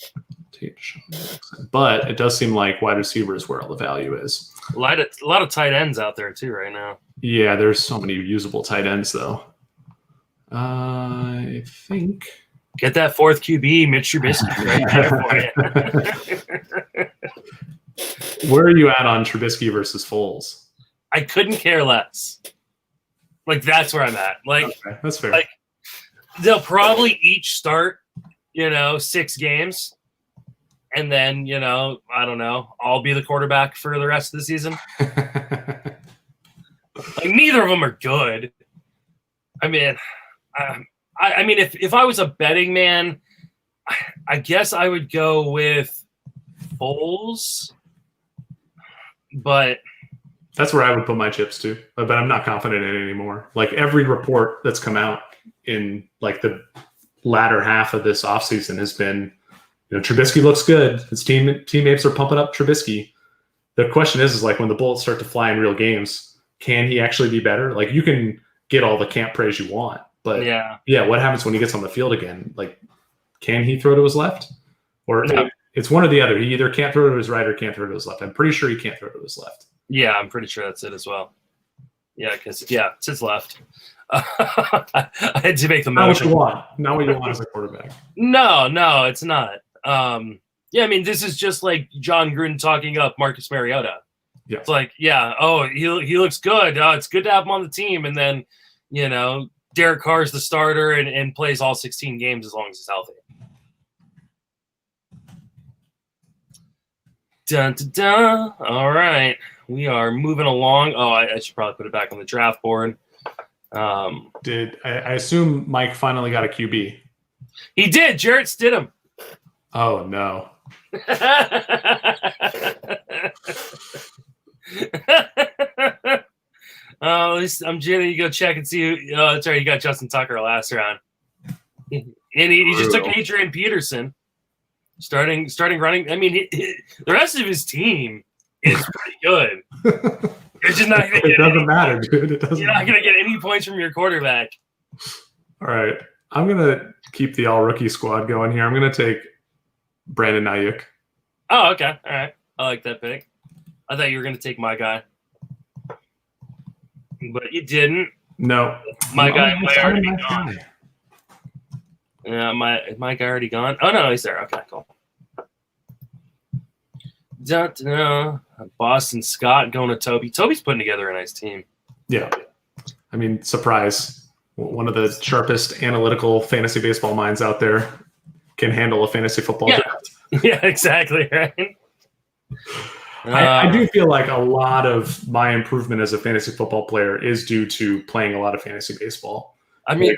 But it does seem like wide receiver is where all the value is. A lot of tight ends out there too right now. Yeah, there's so many usable tight ends though. I think get that fourth QB, Mitch Trubisky, right there for you. Where are you at on Trubisky versus Foles? I couldn't care less. Like that's where I'm at. Like okay, that's fair. Like they'll probably each start, 6 games. And then, I don't know, I'll be the quarterback for the rest of the season. Like, neither of them are good. I mean, if I was a betting man, I guess I would go with Foles. But that's where I would put my chips too. But I'm not confident in it anymore. Like every report that's come out in like the latter half of this offseason has been, Trubisky looks good. His teammates are pumping up Trubisky. The question is like when the bullets start to fly in real games, can he actually be better? Like you can get all the camp praise you want, but yeah, what happens when he gets on the field again? Like, can he throw to his left? Or it's one or the other. He either can't throw to his right or can't throw to his left. I'm pretty sure he can't throw to his left. Yeah, I'm pretty sure that's it as well. Yeah, because it's his left. I had to make the motion. Not what you want as a quarterback. No, it's not. Yeah, I mean, this is just like John Gruden talking up Marcus Mariota. Yeah. It's like, he looks good. It's good to have him on the team. And then, Derek Carr's the starter and plays all 16 games as long as he's healthy. Dun, dun, dun. All right. We are moving along. Oh, I should probably put it back on the draft board. I assume Mike finally got a QB? He did. Jarrett Stidham. Oh, no. At least I'm Jenny. You go check and see who. That's right. You got Justin Tucker last round, and he just took Adrian Peterson, starting running. I mean, the rest of his team is pretty good. It's just not. It doesn't matter, dude. It doesn't. You're not going to get any points from your quarterback. All right, I'm gonna keep the all rookie squad going here. I'm gonna take Brandon Ayuk. Oh, okay. All right. I like that pick. I thought you were going to take my guy. But you didn't. No. My guy might already be gone. Yeah, my guy already gone? Oh, no, he's there. Okay, cool. Boston Scott going to Toby. Toby's putting together a nice team. Yeah. I mean, surprise. One of the sharpest analytical fantasy baseball minds out there can handle a fantasy football draft. Yeah, exactly, right? I do feel like a lot of my improvement as a fantasy football player is due to playing a lot of fantasy baseball. I mean,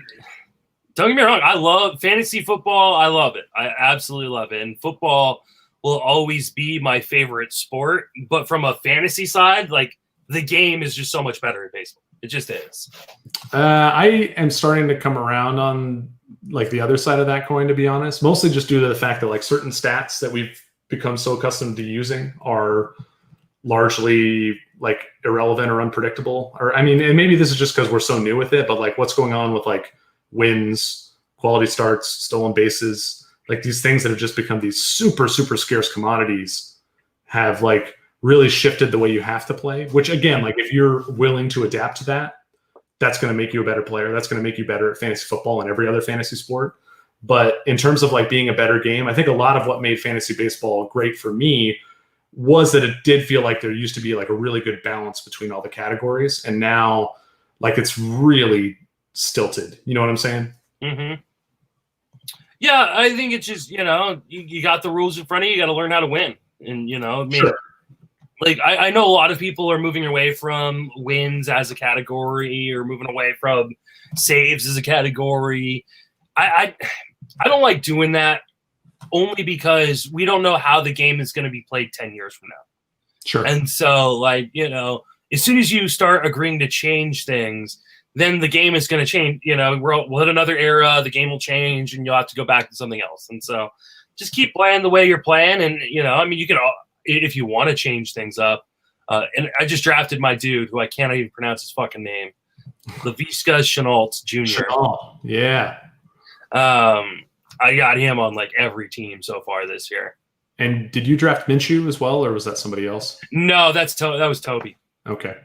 don't get me wrong. I love fantasy football. I love it. I absolutely love it. And football will always be my favorite sport. But from a fantasy side, like the game is just so much better in baseball. It just is. I am starting to come around on like the other side of that coin, to be honest, mostly just due to the fact that like certain stats that we've become so accustomed to using are largely like irrelevant or unpredictable. Or I mean, and maybe this is just because we're so new with it, but like what's going on with like wins, quality starts, stolen bases, like these things that have just become these super, super scarce commodities have like really shifted the way you have to play, which again, like if you're willing to adapt to that, that's going to make you a better player. That's going to make you better at fantasy football and every other fantasy sport. But in terms of like being a better game, I think a lot of what made fantasy baseball great for me was that it did feel like there used to be like a really good balance between all the categories. And now like it's really stilted. You know what I'm saying? Mm-hmm. Yeah, I think it's just, you got the rules in front of you. You got to learn how to win. And, I mean, sure. Like I know a lot of people are moving away from wins as a category or moving away from saves as a category. I don't like doing that only because we don't know how the game is going to be played 10 years from now. Sure. And so like, as soon as you start agreeing to change things, then the game is going to change. We'll hit another era, the game will change, and you'll have to go back to something else. And so just keep playing the way you're playing. And, you can, if you want to change things up. And I just drafted my dude, who I can't even pronounce his fucking name, Laviska Shenault Jr. Shenault, yeah. I got him on like every team so far this year. And did you draft Minshew as well, or was that somebody else? No, that was Toby. Okay,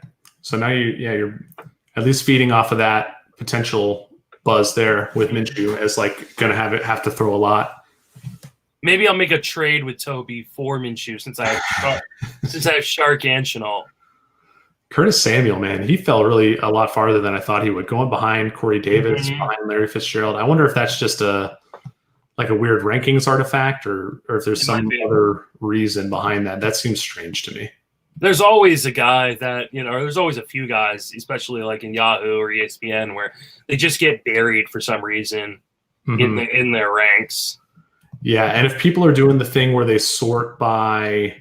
so now you're at least feeding off of that potential buzz there with Minshew as like going to have to throw a lot. Maybe I'll make a trade with Toby for Minshew since I have Shark and Shenault. Curtis Samuel, man, he fell really a lot farther than I thought he would, going behind Corey Davis, behind Larry Fitzgerald. I wonder if that's just a weird rankings artifact or if there's some other reason behind that. That seems strange to me. There's always a guy that, there's always a few guys, especially like in Yahoo or ESPN, where they just get buried for some reason in their ranks. Yeah, and if people are doing the thing where they sort by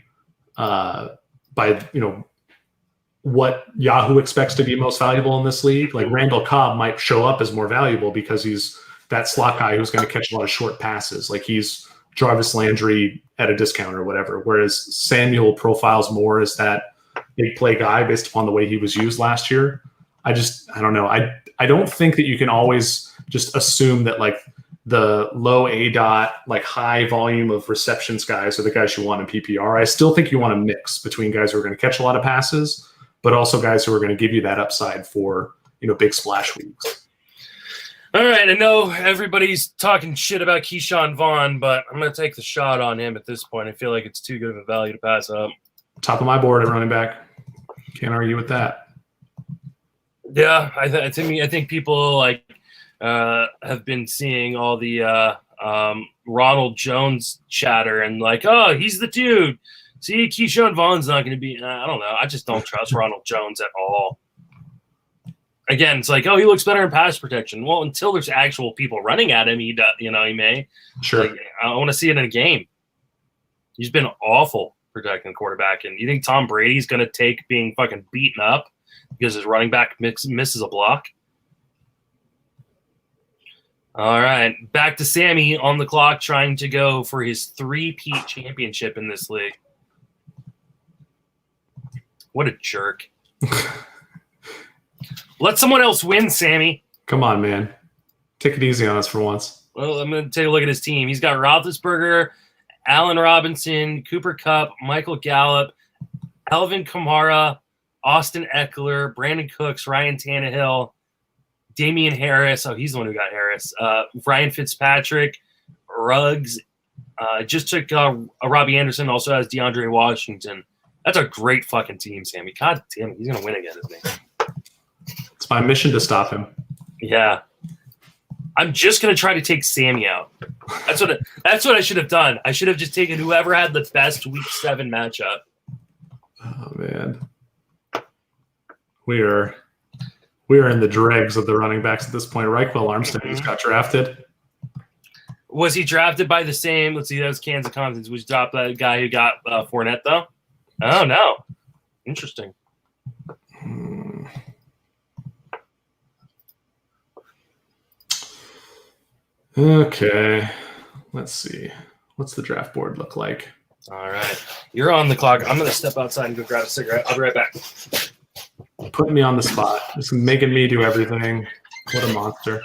what Yahoo expects to be most valuable in this league, like Randall Cobb might show up as more valuable because he's that slot guy who's going to catch a lot of short passes. Like he's Jarvis Landry at a discount or whatever. Whereas Samuel profiles more as that big play guy based upon the way he was used last year. I don't know. I don't think that you can always just assume that like the low ADOT, like high volume of receptions guys are the guys you want in PPR. I still think you want to mix between guys who are going to catch a lot of passes, but also guys who are going to give you that upside for, big splash weeks. All right, I know everybody's talking shit about Keyshawn Vaughn, but I'm going to take the shot on him at this point. I feel like it's too good of a value to pass up. Top of my board at running back. Can't argue with that. Yeah, I think people have been seeing all the Ronald Jones chatter and like, oh, he's the dude. See, Keyshawn Vaughn's not going to be. I don't know. I just don't trust Ronald Jones at all. Again, it's like, oh, he looks better in pass protection. Well, until there's actual people running at him, he may. Sure. Like, I want to see it in a game. He's been awful protecting the quarterback. And you think Tom Brady's going to take being fucking beaten up because his running back misses a block? All right, back to Sammy on the clock, trying to go for his three-peat championship in this league. What a jerk. Let someone else win, Sammy. Come on, man. Take it easy on us for once. Well, I'm going to take a look at his team. He's got Roethlisberger, Allen Robinson, Cooper Kupp, Michael Gallup, Alvin Kamara, Austin Eckler, Brandon Cooks, Ryan Tannehill, Damian Harris. Oh, he's the one who got Harris. Ryan Fitzpatrick, Ruggs. Just took Robbie Anderson. Also has DeAndre Washington. That's a great fucking team, Sammy. God damn it. He's going to win again, isn't he? It's my mission to stop him. Yeah. I'm just going to try to take Sammy out. That's what I should have done. I should have just taken whoever had the best Week 7 matchup. Oh, man. We are in the dregs of the running backs at this point. Raquel Armstead just got drafted. Was he drafted by the same? Let's see, that was Kansas Compton's. Was dropped that guy who got Fournette, though? Oh, no. Interesting. Okay. Let's see. What's the draft board look like? All right. You're on the clock. I'm going to step outside and go grab a cigarette. I'll be right back. Putting me on the spot. Just making me do everything. What a monster.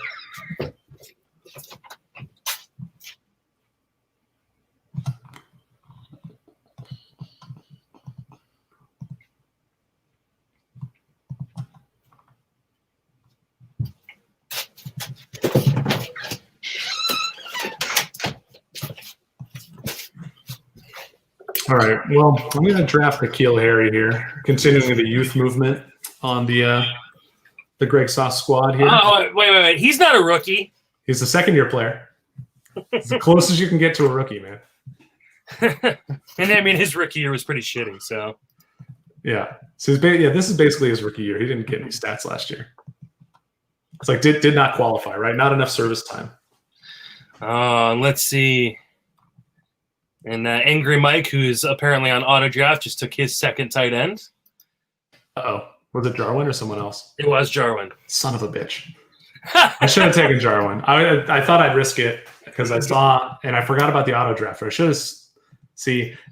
All right. Well, I'm going to draft N'Keal Harry here, continuing the youth movement on the Greg Sauce squad here. Oh, wait. He's not a rookie. He's a second-year player. It's the closest you can get to a rookie, man. And I mean, his rookie year was pretty shitty. So, yeah. So this is basically his rookie year. He didn't get any stats last year. It's like did not qualify, right? Not enough service time. Let's see. And Angry Mike, who's apparently on auto draft, just took his second tight end. Uh-oh. Was it Jarwin or someone else? It was Jarwin. Son of a bitch. I should have taken Jarwin. I thought I'd risk it because I saw and I forgot about the auto draft. I should have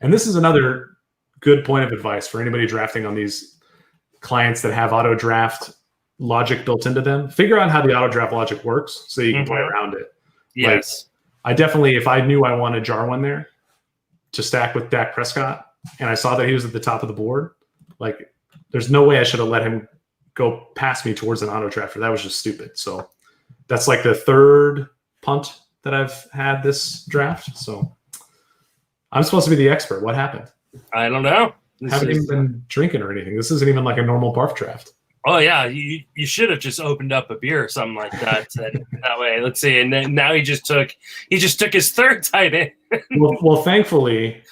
and this is another good point of advice for anybody drafting on these clients that have auto draft logic built into them. Figure out how the auto draft logic works so you can play around it. Yes. Like, I definitely, if I knew I wanted Jarwin there to stack with Dak Prescott and I saw that he was at the top of the board, like there's no way I should have let him go past me towards an auto drafter. That was just stupid. So that's like the third punt that I've had this draft. So I'm supposed to be the expert. What happened? I don't know. Haven't even been drinking or anything. This isn't even like a normal BARF draft. Oh yeah, you should have just opened up a beer or something like that. That way, let's see. And then now he just took his third tight end. Well, thankfully,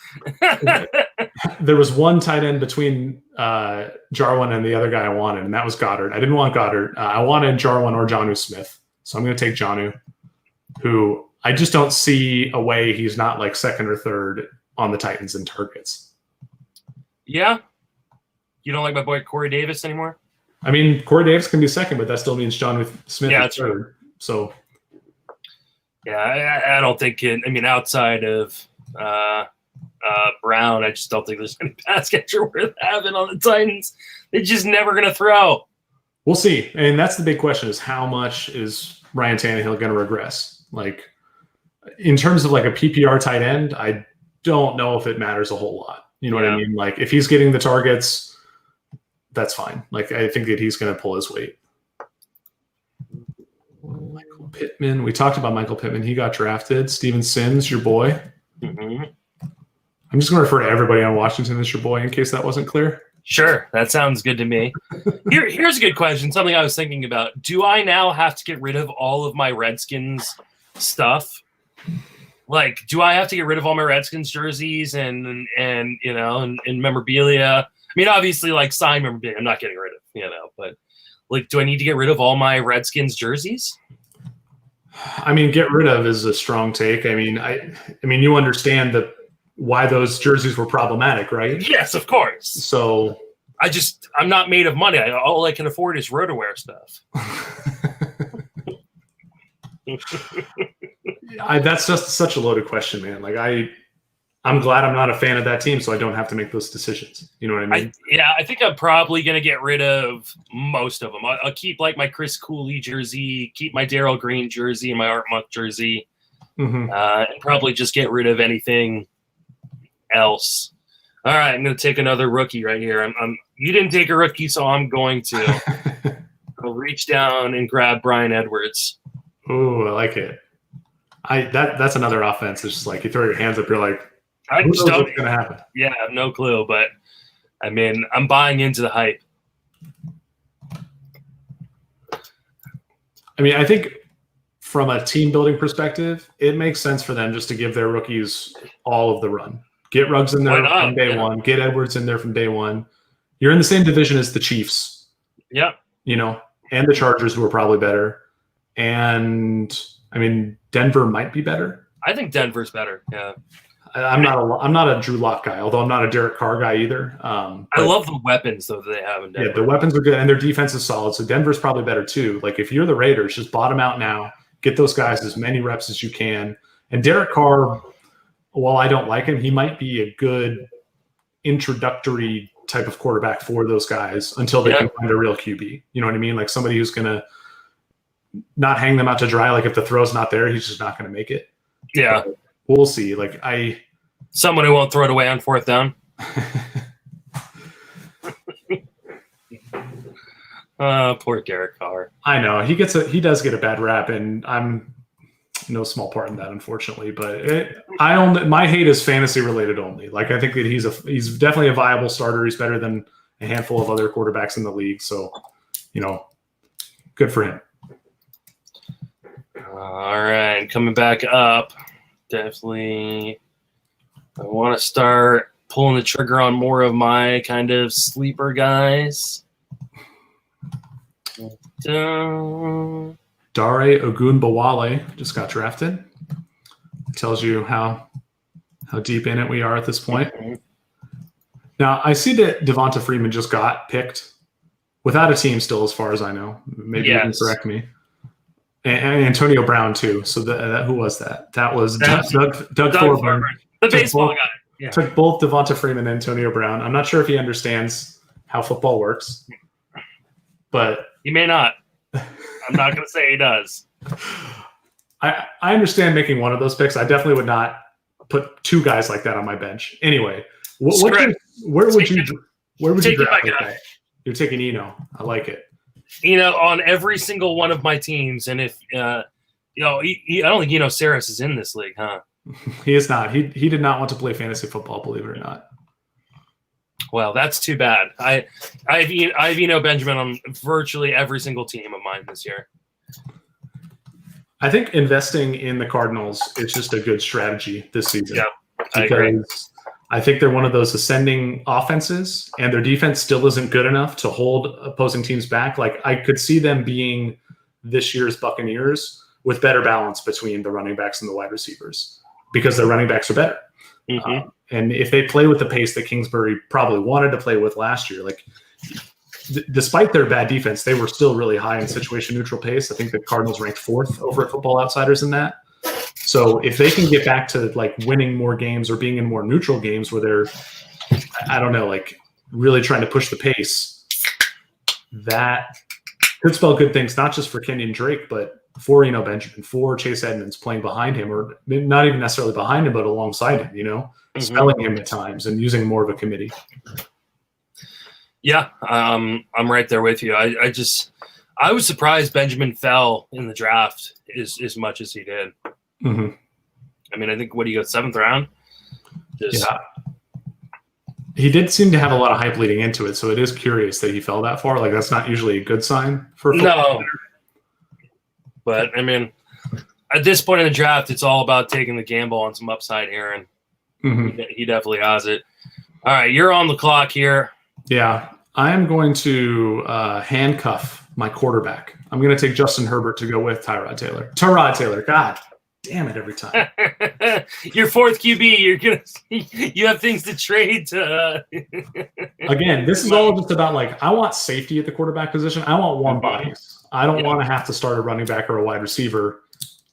there was one tight end between Jarwin and the other guy I wanted, and that was Goddard. I didn't want Goddard. I wanted Jarwin or Jonnu Smith, so I'm going to take Jonnu, who I just don't see a way he's not like second or third on the Titans in targets. Yeah, you don't like my boy Corey Davis anymore? I mean, Corey Davis can be second, but that still means Jonnu Smith is third. True. So, yeah, I don't think it. I mean, outside of Brown, I just don't think there's any pass catcher worth having on the Titans. They're just never going to throw. We'll see. And that's the big question: is how much is Ryan Tannehill going to regress? Like, in terms of like a PPR tight end, I don't know if it matters a whole lot. You know what I mean? Like, if he's getting the targets, that's fine. Like, I think that he's going to pull his weight. Michael Pittman. We talked about Michael Pittman. He got drafted. Steven Sims, your boy. Mm-hmm. I'm just going to refer to everybody on Washington as your boy in case that wasn't clear. Sure. That sounds good to me. Here's a good question. Something I was thinking about. Do I now have to get rid of all of my Redskins stuff? Like, do I have to get rid of all my Redskins jerseys and you know, and memorabilia? I mean, obviously, like, signed memorabilia, I'm not getting rid of, you know, but, like, do I need to get rid of all my Redskins jerseys? I mean, get rid of is a strong take. I mean, you understand why those jerseys were problematic, right? Yes, of course. So I'm not made of money. All I can afford is RotoWare stuff. That's just such a loaded question, man. Like, I'm glad I'm not a fan of that team, so I don't have to make those decisions. You know what I mean? I think I'm probably going to get rid of most of them. I'll keep, like, my Chris Cooley jersey, keep my Darryl Green jersey and my Art Monk jersey, and probably just get rid of anything else. All right, I'm going to take another rookie right here. You didn't take a rookie, so I'm going to. I'll reach down and grab Bryan Edwards. Ooh, I like it. That's another offense. It's just like you throw your hands up, you're like, I just don't. What's going to happen? Yeah, I have no clue, but I mean, I'm buying into the hype. I mean, I think from a team building perspective, it makes sense for them just to give their rookies all of the run. Get Ruggs in there from day one. Get Edwards in there from day one. You're in the same division as the Chiefs. Yeah. You know, and the Chargers, who are probably better. And I mean, Denver might be better. I think Denver's better. Yeah. I'm not a Drew Lock guy, although I'm not a Derek Carr guy either. I love the weapons though that they have in Denver. Yeah, the weapons are good, and their defense is solid. So Denver's probably better too. Like, if you're the Raiders, just bottom out now, get those guys as many reps as you can. And Derek Carr, while I don't like him, he might be a good introductory type of quarterback for those guys until they can find a real QB. You know what I mean? Like somebody who's gonna not hang them out to dry. Like if the throw's not there, he's just not going to make it. Yeah. But we'll see. Like someone who won't throw it away on fourth down. Poor Derek Carr. I know he does get a bad rap, and I'm no small part in that, unfortunately. But my hate is fantasy related only. Like I think that he's definitely a viable starter. He's better than a handful of other quarterbacks in the league. So, good for him. All right, coming back up. Definitely, I want to start pulling the trigger on more of my kind of sleeper guys. Dare Ogunbowale just got drafted. Tells you how deep in it we are at this point. Mm-hmm. Now, I see that Devonta Freeman just got picked without a team still, as far as I know. Maybe you can Yes. correct me. And Antonio Brown too. So who was that? That was Doug Thorburn. the baseball guy. Yeah. Took both Devonta Freeman and Antonio Brown. I'm not sure if he understands how football works, but He may not. I'm not going to say he does. I understand making one of those picks. I definitely would not put two guys like that on my bench. Anyway, where would you draft like that? You're taking Eno. I like it. Eno on every single one of my teams, and if I don't think Eno Saris is in this league, huh? He is not. He did not want to play fantasy football, believe it or not. Well, that's too bad. I've Eno Benjamin on virtually every single team of mine this year. I think investing in the Cardinals is just a good strategy this season. Yeah, I agree. I think they're one of those ascending offenses, and their defense still isn't good enough to hold opposing teams back. Like, I could see them being this year's Buccaneers with better balance between the running backs and the wide receivers because their running backs are better. Mm-hmm. And if they play with the pace that Kingsbury probably wanted to play with last year, like despite their bad defense, they were still really high in situation neutral pace. I think the Cardinals ranked 4th over at Football Outsiders in that. So if they can get back to like winning more games or being in more neutral games where they're, I don't know, like really trying to push the pace, that could spell good things, not just for Kenyon Drake, but for Eno Benjamin, for Chase Edmonds playing behind him, or not even necessarily behind him, but alongside him, spelling him at times and using more of a committee. Yeah, I'm right there with you. I was surprised Benjamin fell in the draft as much as he did. Mm-hmm. I mean, I think, what do you go, 7th round? Yeah. He did seem to have a lot of hype leading into it, so it is curious that he fell that far. Like, that's not usually a good sign for a football player. But, I mean, at this point in the draft, it's all about taking the gamble on some upside here, and he definitely has it. All right, you're on the clock here. Yeah, I am going to handcuff my quarterback. I'm going to take Justin Herbert to go with Tyrod Taylor. God damn it, every time. Your 4th QB, you have things to trade to. Again, this is all just about, like, I want safety at the quarterback position. I want warm bodies. I don't want to have to start a running back or a wide receiver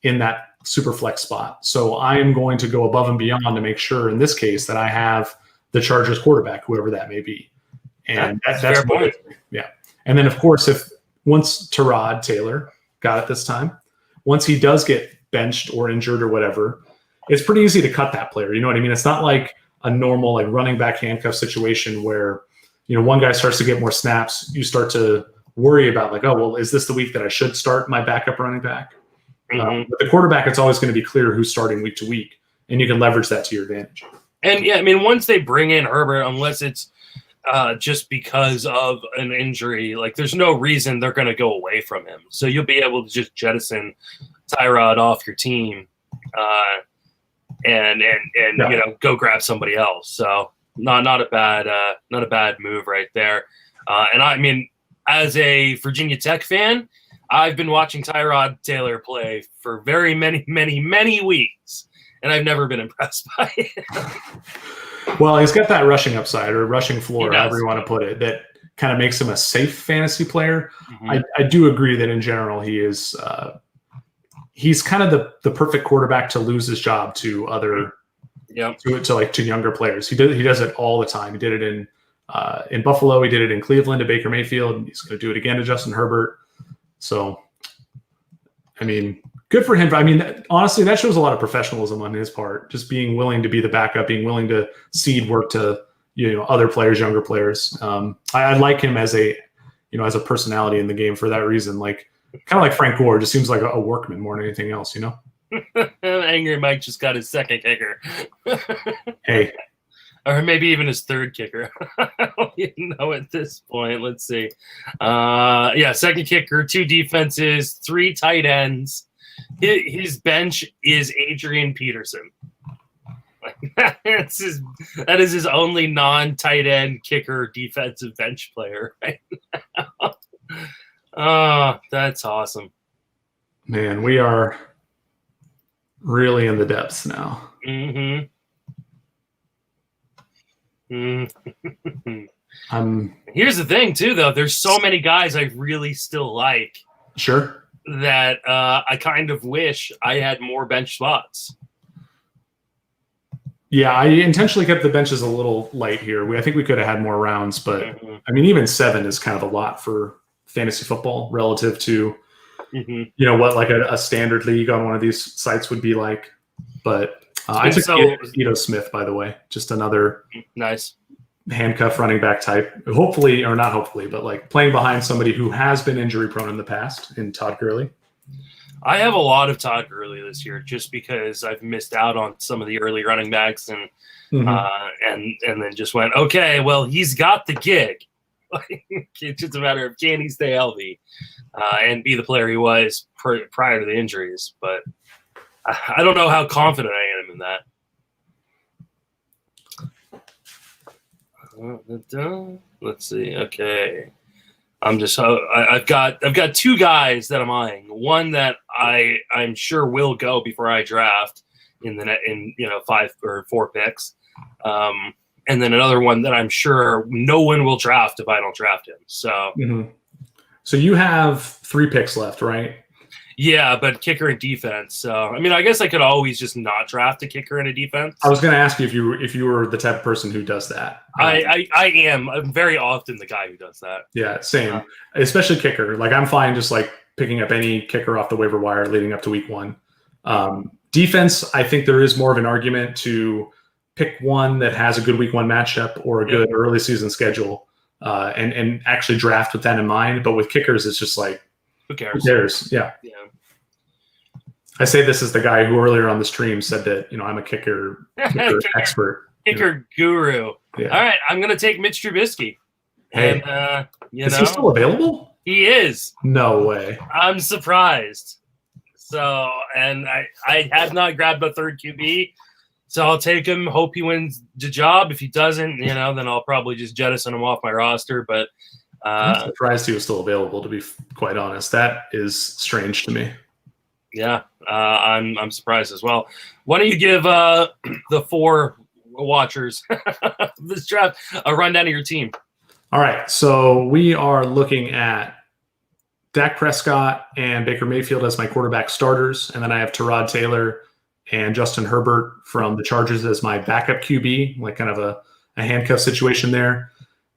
in that super flex spot. So I am going to go above and beyond to make sure in this case that I have the Chargers quarterback, whoever that may be. And that's fair point. Yeah. And then, of course, once Tyrod Taylor got it this time, once he does get benched or injured or whatever, it's pretty easy to cut that player. You know what I mean? It's not like a normal like running back handcuff situation where, one guy starts to get more snaps. You start to worry about like, oh, well, is this the week that I should start my backup running back? But the quarterback, it's always going to be clear who's starting week to week, and you can leverage that to your advantage. And yeah, I mean, once they bring in Herbert, unless it's just because of an injury, like there's no reason they're going to go away from him. So you'll be able to just jettison Tyrod off your team and go grab somebody else. So not a bad move right there. And I mean, as a Virginia Tech fan, I've been watching Tyrod Taylor play for very many, many, many weeks, and I've never been impressed by it. Well, he's got that rushing upside or rushing floor, however you want to put it, that kind of makes him a safe fantasy player. Mm-hmm. I do agree that in general he is he's kind of the perfect quarterback to lose his job to other to younger players. He does it all the time. He did it in Buffalo. He did it in Cleveland to Baker Mayfield. And he's going to do it again to Justin Herbert. So, I mean, good for him. I mean, honestly, that shows a lot of professionalism on his part, just being willing to be the backup, being willing to cede work to, other players, younger players. I like him as a personality in the game for that reason. Like, kind of like Frank Gore, just seems like a workman more than anything else, Angry Mike just got his 2nd kicker. Hey. Or maybe even his 3rd kicker. I don't even know at this point. Let's see. 2nd kicker, 2 defenses, 3 tight ends. His bench is Adrian Peterson. That is his only non-tight end kicker defensive bench player right now. Oh, that's awesome. Man, we are really in the depths now. Mm-hmm. Here's the thing, too, though. There's so many guys I really still like. Sure. That I kind of wish I had more bench spots. Yeah, I intentionally kept the benches a little light here. I think we could have had more rounds, but I mean, even 7 is kind of a lot for fantasy football relative to, what like a standard league on one of these sites would be like. But I took Ito Smith, by the way, just another nice handcuff running back type. Hopefully, or not hopefully, but like playing behind somebody who has been injury prone in the past in Todd Gurley. I have a lot of Todd Gurley this year just because I've missed out on some of the early running backs and then just went, okay, well, he's got the gig. It's just a matter of can he stay healthy and be the player he was prior to the injuries. But I don't know how confident I am in that. Let's see. Okay. I've got 2 guys that I'm eyeing. One that I'm sure will go before I draft in 5 or 4 picks. And then another one that I'm sure no one will draft if I don't draft him. So So you have 3 picks left, right? Yeah, but kicker and defense. So I mean, I guess I could always just not draft a kicker and a defense. I was going to ask you if you were the type of person who does that. I am. I'm very often the guy who does that. Yeah, same. Especially kicker. Like I'm fine just like picking up any kicker off the waiver wire leading up to week 1. Defense, I think there is more of an argument to pick one that has a good week 1 matchup or a good early season schedule, and actually draft with that in mind. But with kickers, it's just like, who cares? Who cares? Yeah. I say this as the guy who earlier on the stream said that, I'm a kicker expert. Kicker guru. Yeah. All right, I'm going to take Mitch Trubisky. Hey, and, is he still available? He is. No way. I'm surprised. So, and I have not grabbed a third QB, so I'll take him. Hope he wins the job. If he doesn't, then I'll probably just jettison him off my roster. But I'm surprised he was still available, to be quite honest. That is strange to me. Yeah, I'm surprised as well. Why don't you give the 4 watchers this draft a rundown of your team? All right, so we are looking at Dak Prescott and Baker Mayfield as my quarterback starters, and then I have Tyrod Taylor and Justin Herbert from the Chargers as my backup QB, like kind of a handcuff situation there.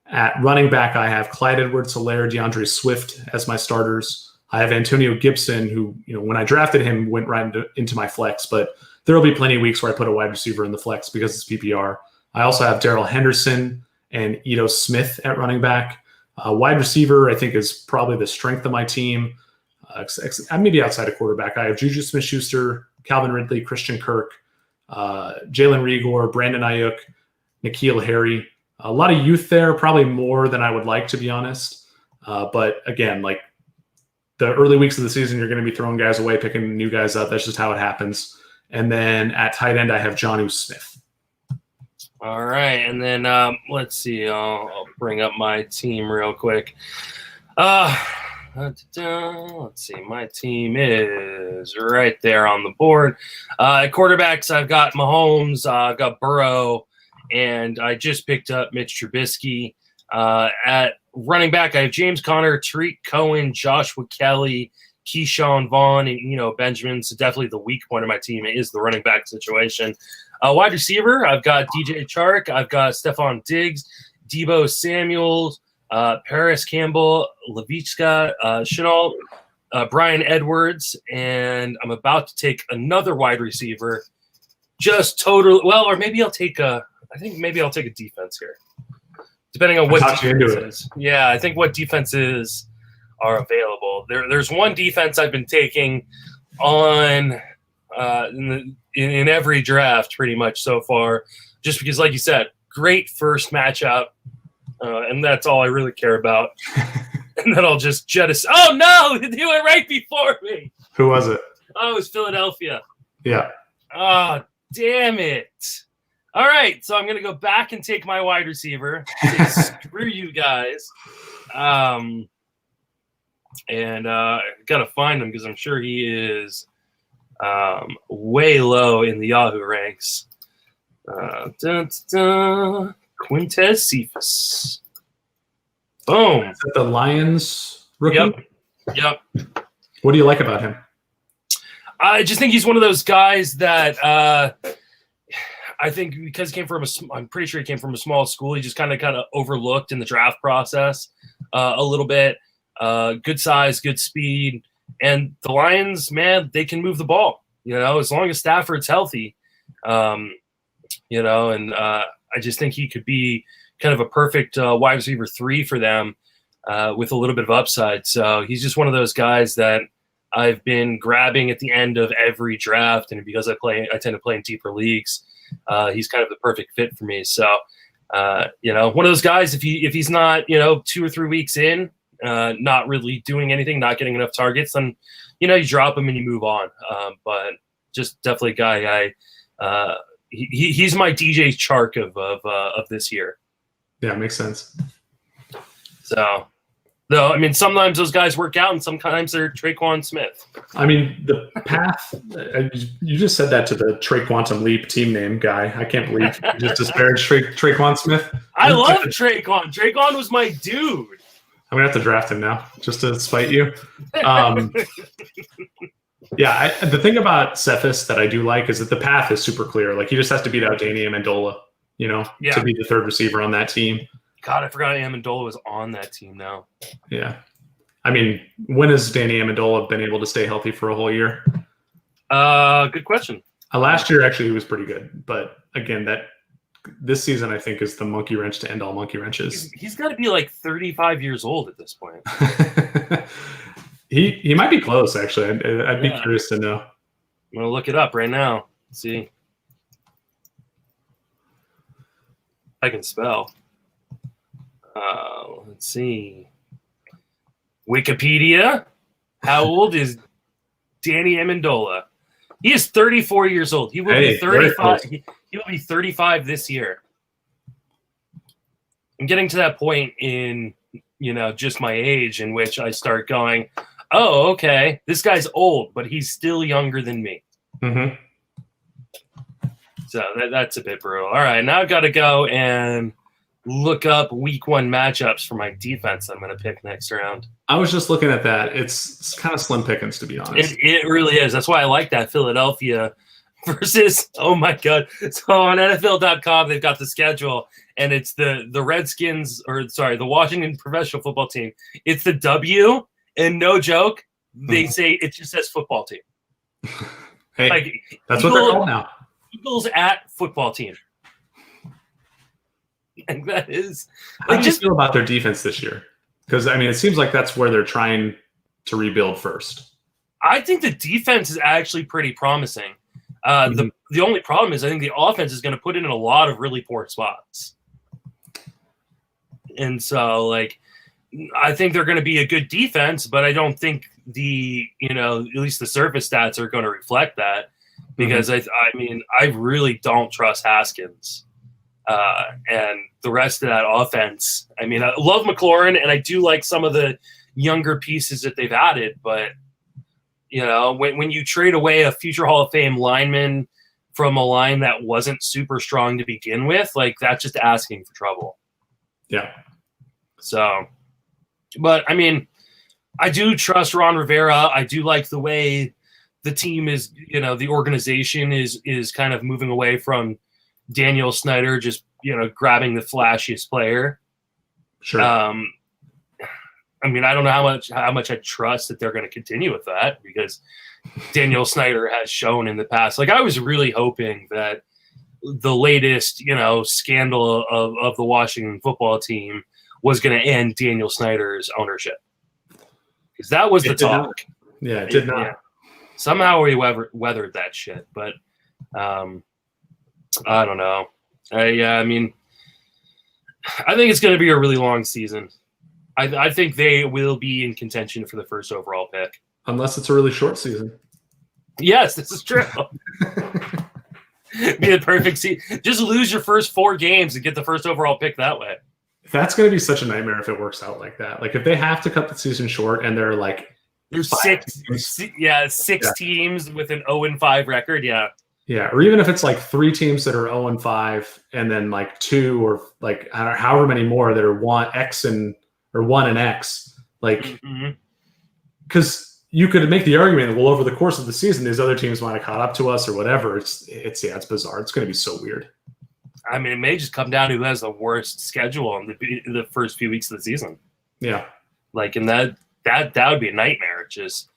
At running back, I have Clyde Edwards-Helaire, DeAndre Swift as my starters. I have Antonio Gibson, who, when I drafted him, went right into my flex, but there will be plenty of weeks where I put a wide receiver in the flex because it's PPR. I also have Darrell Henderson and Ito Smith at running back. Wide receiver, I think, is probably the strength of my team. Maybe outside of quarterback, I have Juju Smith-Schuster, Calvin Ridley, Christian Kirk, Jalen Reagor, Brandon Ayuk, N'Keal Harry. A lot of youth there, probably more than I would like, to be honest. But again, like the early weeks of the season, you're going to be throwing guys away, picking new guys up. That's just how it happens. And then at tight end, I have Jonnu Smith. All right. And then let's see. I'll bring up my team real quick. Let's see. My team is right there on the board. At quarterbacks, I've got Mahomes, I've got Burrow, and I just picked up Mitch Trubisky. At running back, I have James Conner, Tariq Cohen, Joshua Kelly, Keyshawn Vaughn, and Benjamin. So definitely the weak point of my team is the running back situation. Wide receiver, I've got DJ Chark, I've got Stephon Diggs, Debo Samuel, Paris Campbell, Laviska Shenault, Brian Edwards, and I'm about to take another wide receiver. Or maybe I'll take a defense here, depending on what defense is. Yeah, I think what defenses are available. There's one defense I've been taking on in every draft pretty much so far, just because, like you said, great first matchup, and that's all I really care about. And then I'll just jettison. Oh no, he went right before me. Who was it? Oh, it was Philadelphia. Yeah. Oh, damn it. All right, so I'm going to go back and take my wide receiver. Screw you guys. And got to find him because I'm sure he is way low in the Yahoo ranks. Quintez Cephas. Boom. Is that the Lions rookie? Yep. What do you like about him? I just think he's one of those guys that I think because he came from I'm pretty sure he came from a small school. He just kind of overlooked in the draft process a little bit. Good size, good speed, and the Lions, man, they can move the ball. As long as Stafford's healthy, and I just think he could be kind of a perfect wide receiver 3 for them with a little bit of upside. So he's just one of those guys that I've been grabbing at the end of every draft, and because I tend to play in deeper leagues. He's kind of the perfect fit for me. So, one of those guys, if he's not, 2 or 3 weeks in, not really doing anything, not getting enough targets, then, you drop him and you move on. But just definitely a guy he's my DJ Chark of this year. Yeah, makes sense. So, though, I mean, sometimes those guys work out, and sometimes they're Traquan Smith. I mean, the path. You just said that to the Trey Quantum Leap team name guy. I can't believe you just disparaged Traquan Smith. I love Traquan. Traquan was my dude. I'm gonna have to draft him now just to spite you. The thing about Cephas that I do like is that the path is super clear. Like he just has to beat out Danny Amendola, to be the third receiver on that team. God, I forgot Amendola was on that team now. Yeah. I mean, when has Danny Amendola been able to stay healthy for a whole year? Good question. Last year, actually, he was pretty good. But again, this season, I think, is the monkey wrench to end all monkey wrenches. He's got to be like 35 years old at this point. He might be close, actually. I'd be curious to know. I'm going to look it up right now. Let's see. I can spell. Let's see. Wikipedia. How old is Danny Amendola? He is 34 years old. He will be 35. He will be 35 this year. I'm getting to that point in, just my age in which I start going, oh, okay, this guy's old, but he's still younger than me. Mm-hmm. So that's a bit brutal. All right, now I've got to go and look up week 1 matchups for my defense I'm going to pick next round. I was just looking at that. It's kind of slim pickings, to be honest. It really is. That's why I like that Philadelphia versus, oh my God. So on NFL.com, they've got the schedule, and it's the Redskins, the Washington professional football team. It's the W, and no joke, they say it just says football team. Hey, that's what they're called now. Eagles at football team. And that is. How do you feel about their defense this year? Because, I mean, it seems like that's where they're trying to rebuild first. I think the defense is actually pretty promising. The only problem is I think the offense is going to put it in a lot of really poor spots. And so, I think they're going to be a good defense, but I don't think at least the surface stats are going to reflect that. Because, I really don't trust Haskins. And the rest of that offense, I mean, I love McLaurin, and I do like some of the younger pieces that they've added, but when you trade away a future Hall of Fame lineman from a line that wasn't super strong to begin with, that's just asking for trouble. Yeah. So, but I mean, I do trust Ron Rivera. I do like the way the team is, the organization is kind of moving away from Daniel Snyder just, grabbing the flashiest player. Sure. I mean, I don't know how much I trust that they're going to continue with that, because Daniel Snyder has shown in the past. I was really hoping that the latest, scandal of the Washington football team was going to end Daniel Snyder's ownership, because that was the talk. It did not. Yeah. Somehow we weathered that shit, but I don't know. I mean, I think it's going to be a really long season. I think they will be in contention for the first overall pick. Unless it's a really short season. Yes, this is true. Be the perfect season. Just lose your first 4 games and get the first overall pick that way. That's going to be such a nightmare if it works out like that. If they have to cut the season short and they're there's 6 teams with an 0-5 record. Yeah. Yeah, or even if it's 3 teams that are 0-5, and then 2 or however many more that are X and or 1 and X. Like, Mm-hmm. because you could make the argument that, well, over the course of the season, these other teams might have caught up to us or whatever. It's bizarre. It's going to be so weird. I mean, it may just come down to who has the worst schedule in the first few weeks of the season. Yeah. Like, and that would be a nightmare. Just,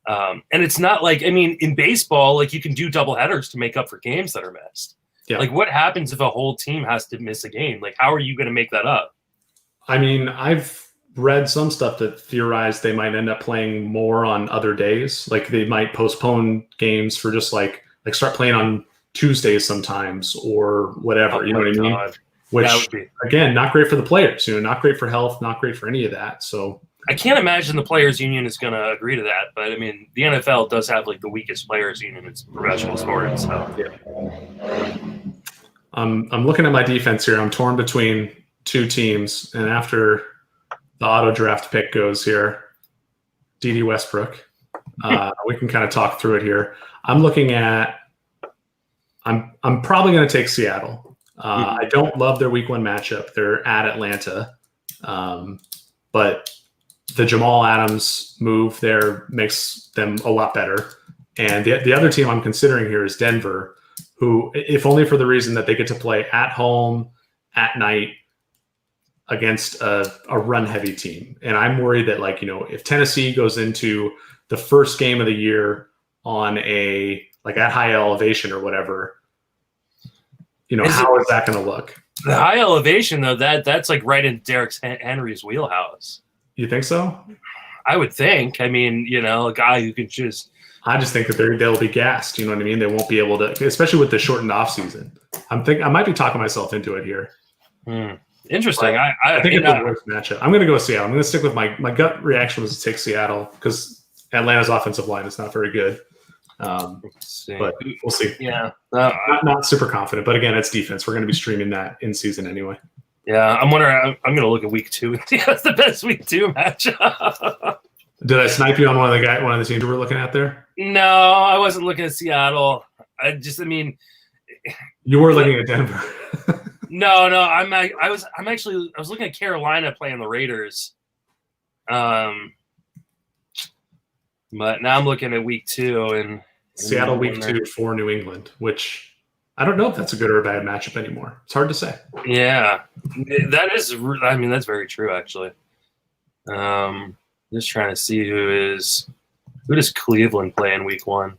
and it's not like, I mean, in baseball, like you can do doubleheaders to make up for games that are missed. Yeah. Like, what happens if a whole team has to miss a game? Like, how are you going to make that up? I mean, I've read some stuff that theorized they might end up playing more on other days. Like they might postpone games for just like start playing on Tuesdays sometimes or whatever. You know what I mean? God. Which again, not great for the players. Not great for health. Not great for any of that. So I can't imagine the players' union is going to agree to that. But I mean, the NFL does have like the weakest players' union in professional sports. So yeah. I'm looking at my defense here. I'm torn between 2 teams, and after the auto draft pick goes here, D.D. Westbrook. We can kind of talk through it here. I'm looking at. I'm probably going to take Seattle. I don't love their week 1 matchup. They're at Atlanta, but the Jamal Adams move there makes them a lot better. And the other team I'm considering here is Denver, who, if only for the reason that they get to play at home at night against a run-heavy team. And I'm worried that, like, if Tennessee goes into the first game of the year on at high elevation or whatever, how is that going to look? The high elevation, though, that's like right in Derrick Henry's wheelhouse. You think so? I would think. I mean, a guy who can just. I just think that they'll be gassed. You know what I mean? They won't be able to, especially with the shortened off season. I might be talking myself into it here. Interesting. I think it's the worst matchup. I'm going to go Seattle. I'm going to stick with my gut reaction was to take Seattle because Atlanta's offensive line is not very good. But we'll see. Yeah. Not super confident, but again, it's defense. We're going to be streaming that in season anyway. Yeah, I'm wondering. I'm going to look at week 2 and see that's the best week 2 matchup. Did I snipe you on one of the teams we were looking at there? No, I wasn't looking at Seattle. You were looking at Denver. No, I was looking at Carolina playing the Raiders. But now I'm looking at week 2 and Seattle week 2 for New England, which I don't know if that's a good or a bad matchup anymore. It's hard to say. Yeah, that is. I mean, that's very true, actually. Just trying to see who does Cleveland play in week 1.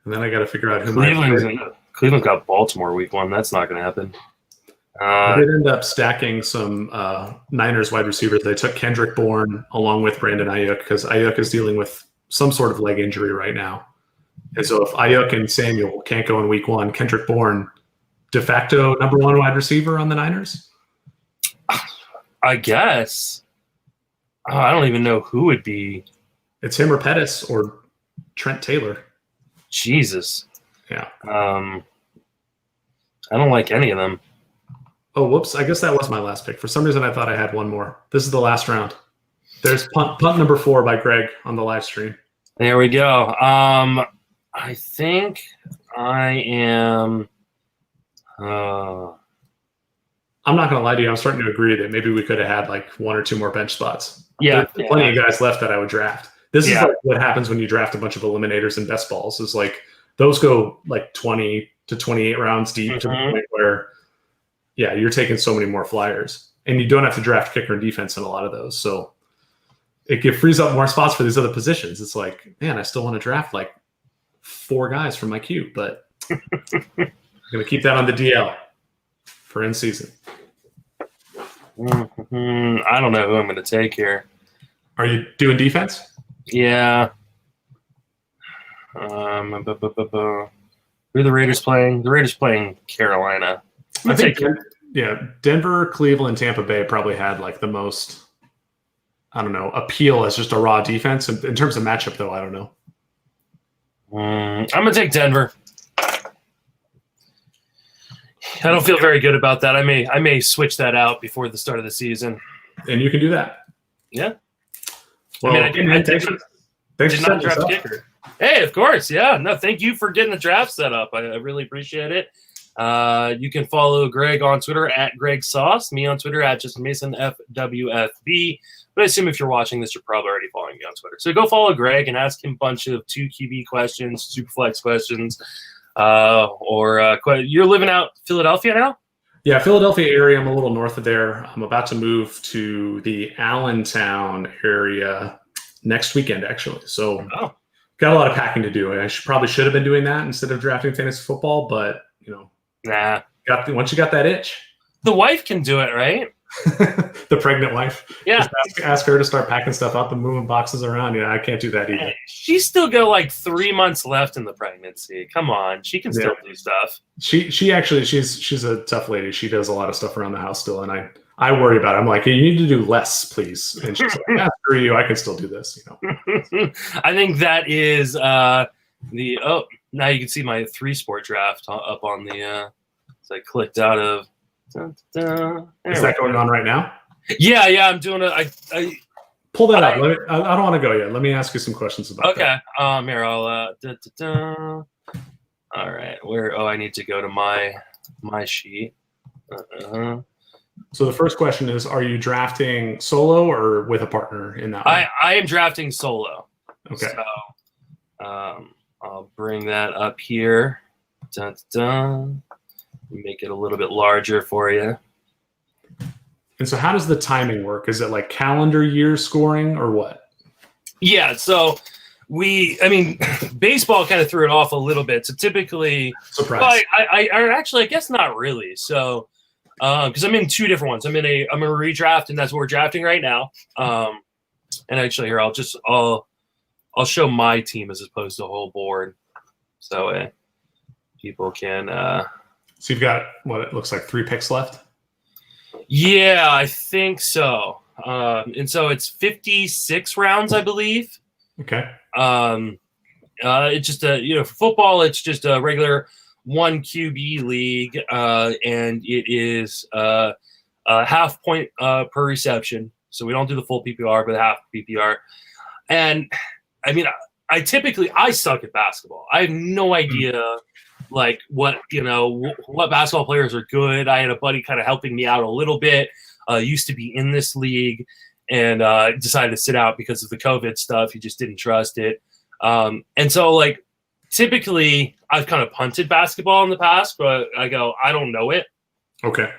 And then I got to figure out who Cleveland got Baltimore week 1. That's not going to happen. I did end up stacking some Niners wide receivers. They took Kendrick Bourne along with Brandon Ayuk because Ayuk is dealing with some sort of leg injury right now. And so if Ayuk and Samuel can't go in week 1, Kendrick Bourne, de facto number 1 wide receiver on the Niners? I guess. I don't even know who would be. It's him or Pettis or Trent Taylor. Jesus. Yeah. I don't like any of them. Oh, whoops. I guess that was my last pick. For some reason, I thought I had one more. This is the last round. There's punt number 4 by Greg on the live stream. There we go. I think I am. I'm not going to lie to you. I'm starting to agree that maybe we could have had like 1 or 2 more bench spots. Yeah. There's plenty of guys left that I would draft. This is like what happens when you draft a bunch of eliminators and best balls is like those go like 20 to 28 rounds deep to the point where, yeah, you're taking so many more flyers and you don't have to draft kicker and defense in a lot of those. So it frees up more spots for these other positions. It's like, man, I still want to draft like 4 guys from my queue, but I'm going to keep that on the DL for in season. I don't know who I'm going to take here. Are you doing defense? Yeah. Who are the Raiders playing? The Raiders playing Carolina. I think Denver, Cleveland, Tampa Bay probably had like the most, I don't know, appeal as just a raw defense. In terms of matchup, though, I don't know. I'm going to take Denver. I don't feel very good about that. I may switch that out before the start of the season. And you can do that. Yeah. Well, I did not draft kicker. Hey, of course. Yeah. No, thank you for getting the draft set up. I really appreciate it. You can follow Greg on Twitter at Greg Sauce, me on Twitter at Justin Mason FWFB. But I assume if you're watching this, you're probably already following me on Twitter. So go follow Greg and ask him a bunch of 2 QB questions, Superflex questions, you're living out Philadelphia now? Yeah, Philadelphia area. I'm a little north of there. I'm about to move to the Allentown area next weekend, actually. So got a lot of packing to do. I probably should have been doing that instead of drafting fantasy football, but once you got that itch, the wife can do it, right? The pregnant wife. Yeah. Just ask her to start packing stuff up and moving boxes around. Yeah, I can't do that either. She's still got like 3 months left in the pregnancy. Come on, she can still do stuff. She actually she's a tough lady. She does a lot of stuff around the house still, and I worry about it. I'm like, you need to do less, please. And she's like, yeah, screw you. I can still do this. I think that is now you can see my 3-sport draft up on the. So I clicked out of. Is that going on right now? Yeah, I'm doing it. I pull that up. I don't want to go yet. Let me ask you some questions about that. Okay. Here I'll. All right. Where? Oh, I need to go to my sheet. So the first question is: are you drafting solo or with a partner in that? I am drafting solo. Okay. So, I'll bring that up here. Make it a little bit larger for you. And so how does the timing work? Is it like calendar year scoring or what? Yeah, so baseball kind of threw it off a little bit. So typically, surprise. I actually, I guess not really. So, because I'm in 2 different ones. I'm in a redraft, and that's what we're drafting right now. And actually, here I'll show my team as opposed to a whole board, so people can. So you've got what it looks like 3 picks left? Yeah, I think so. And so it's 56 rounds, I believe. Okay. It's just for football, it's just a regular 1 QB league, and it is a half point per reception. So we don't do the full PPR, but half PPR. And I suck at basketball. I have no idea. Like what basketball players are good. I had a buddy kind of helping me out a little bit. Used to be in this league, and decided to sit out because of the COVID stuff. He just didn't trust it. And so, like, typically, I've kind of punted basketball in the past, but I don't know it. Okay.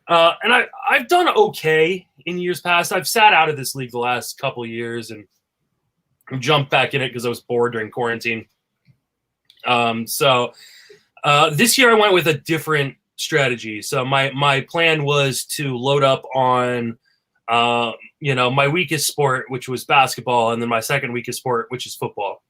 And I've done okay in years past. I've sat out of this league the last couple years and jumped back in it because I was bored during quarantine. This year I went with a different strategy. So my plan was to load up on, my weakest sport, which was basketball, and then my second weakest sport, which is football.